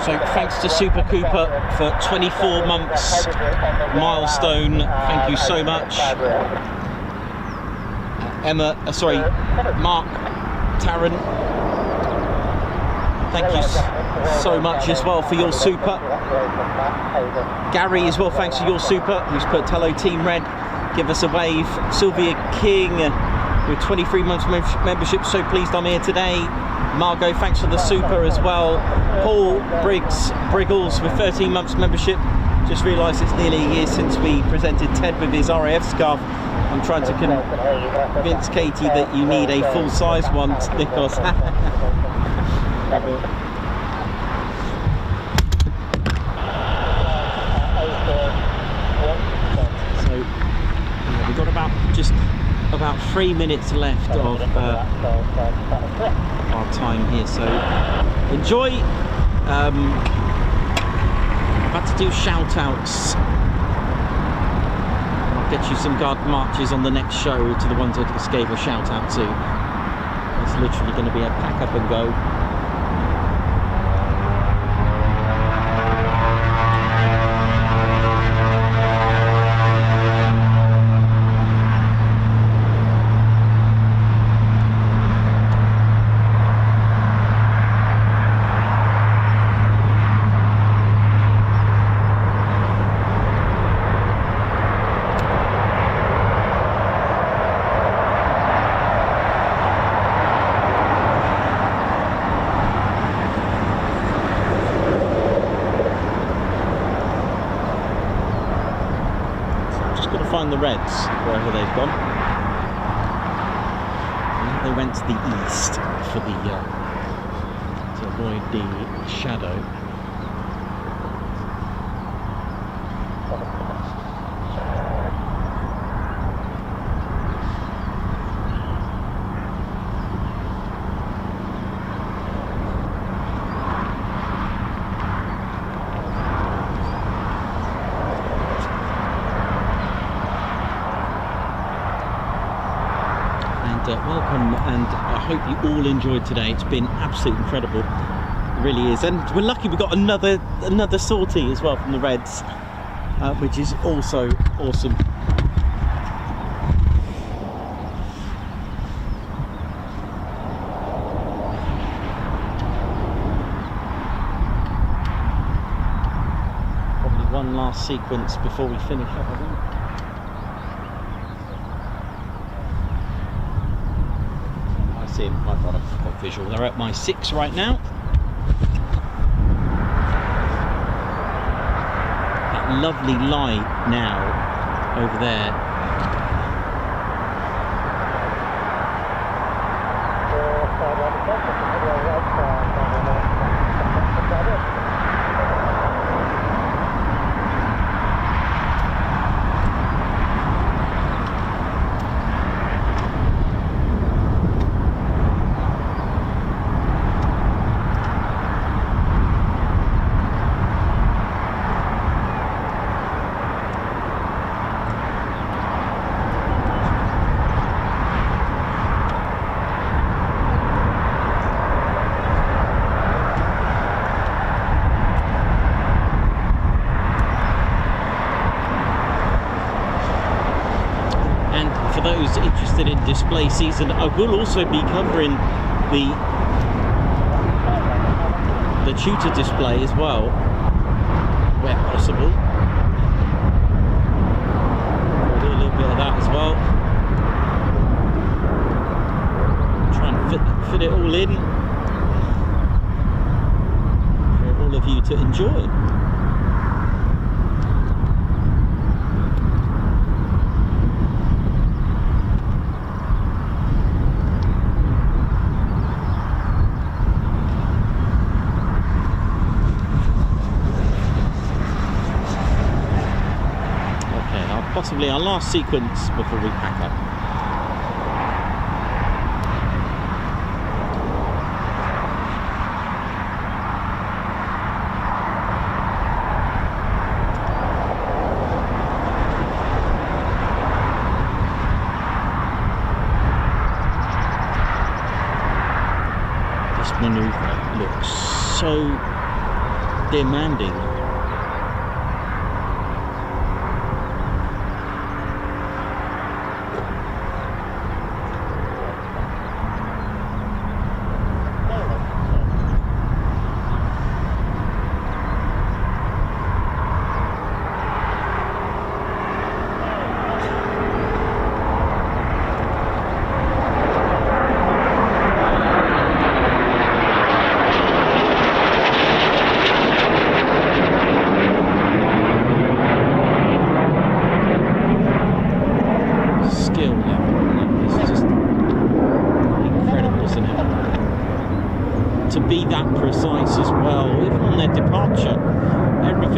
So thanks to Super Cooper for 24 months milestone. Thank you so much. Mark Tarrant, thank you so much as well for your super. Gary as well, thanks for your super, who's put hello Team Red, give us a wave. Sylvia King with 23 months membership, so pleased I'm here today. Margot, thanks for the super as well. Paul Briggles with 13 months membership. Just realised it's nearly a year since we presented Ted with his RAF scarf. I'm trying to convince Katie that you need a full-size one, Nikos. So we've got about 3 minutes left of our time here, so enjoy. About to do shout outs. I'll get you some guard marches on the next show to the ones I just gave a shout out to. It's literally going to be a pack up and go. Find the Reds wherever they've gone. They went to the east for the to avoid the shadow. Welcome, and I hope you all enjoyed today. It's been absolutely incredible, it really is, and we're lucky we got another sortie as well from the Reds, which is also awesome. Probably one last sequence before we finish up, I think. I've got a visual. They're at my 6 right now. That lovely light now over there. for those interested in display season, I will also be covering the tutor display as well, where possible. We'll do a little bit of that as well. Try and fit it all in for all of you to enjoy. Possibly our last sequence before we pack up. This manoeuvre looks so demanding.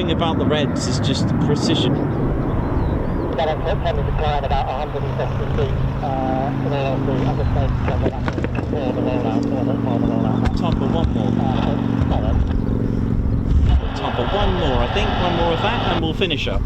About the Reds is just precision. That I'm tending to decline about 150 feet Time for one more. Time for one more, I think. One more of that and we'll finish up.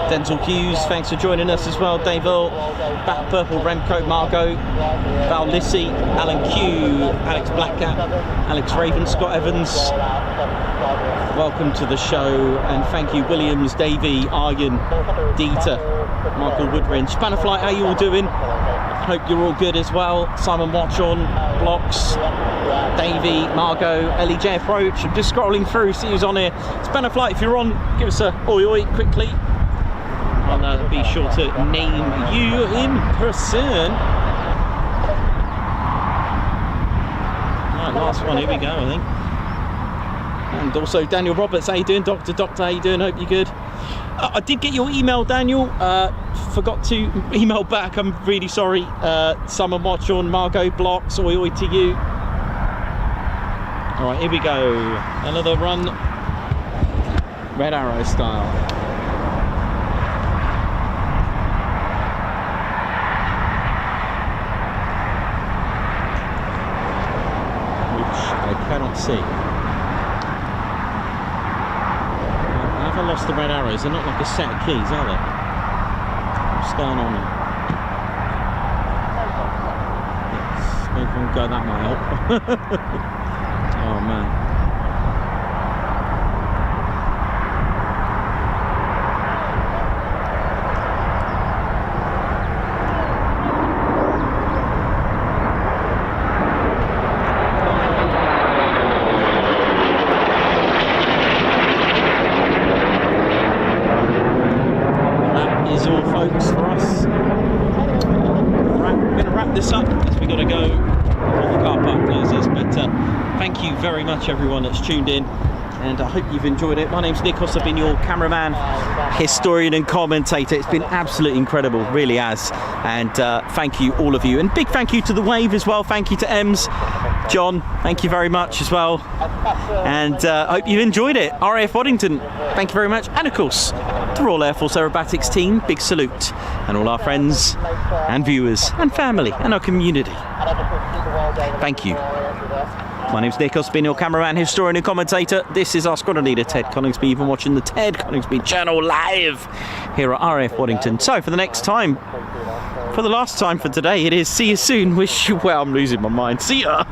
Dental Hughes, thanks for joining us as well. Dave Earl, Bat Purple, Remco, Margot, Val Lissy, Alan Q, Alex Blackjack, Alex Raven, Scott Evans. Welcome to the show, and thank you Williams, Davey, Aryan, Dieter, Michael Woodringe. Spanner Flight, how you all doing? Hope you're all good as well. Simon Watchon, Blocks, Davey, Margot, Ellie J Approach. I'm just scrolling through, see who's on here. Spanner Flight, if you're on, give us a oi oi quickly. I'll be sure to name you in person. Right, last one, here we go, I think. And also Daniel Roberts, how you doing? Doctor, how you doing? Hope you're good. I did get your email, Daniel. Forgot to email back, I'm really sorry. Summer Watch on Margot Blocks, oi oi to you. Alright, here we go. Another run. Red Arrow style. I cannot see. Have I lost the red arrows? They're not like a set of keys, are they? What's going on here? Yes, maybe we can go that mile. Oh man. Very much everyone that's tuned in, and I hope you've enjoyed it. My name's Nikos, I've been your cameraman, historian and commentator. It's been absolutely incredible, really has, and thank you all of you, and big thank you to the Wave as well. Thank you to Ems, John, thank you very much as well, and I hope you've enjoyed it. RAF Waddington, thank you very much, and of course the Royal Air Force Aerobatics team, big salute, and all our friends and viewers and family and our community, thank you. My name's Nick, I've been your cameraman, historian and commentator. This is our Squadron Leader, Ted Coningsby. You've been watching the Ted Coningsby channel live here at RAF Waddington. So for the last time for today, it is see you soon. Wish you well. I'm losing my mind. See ya.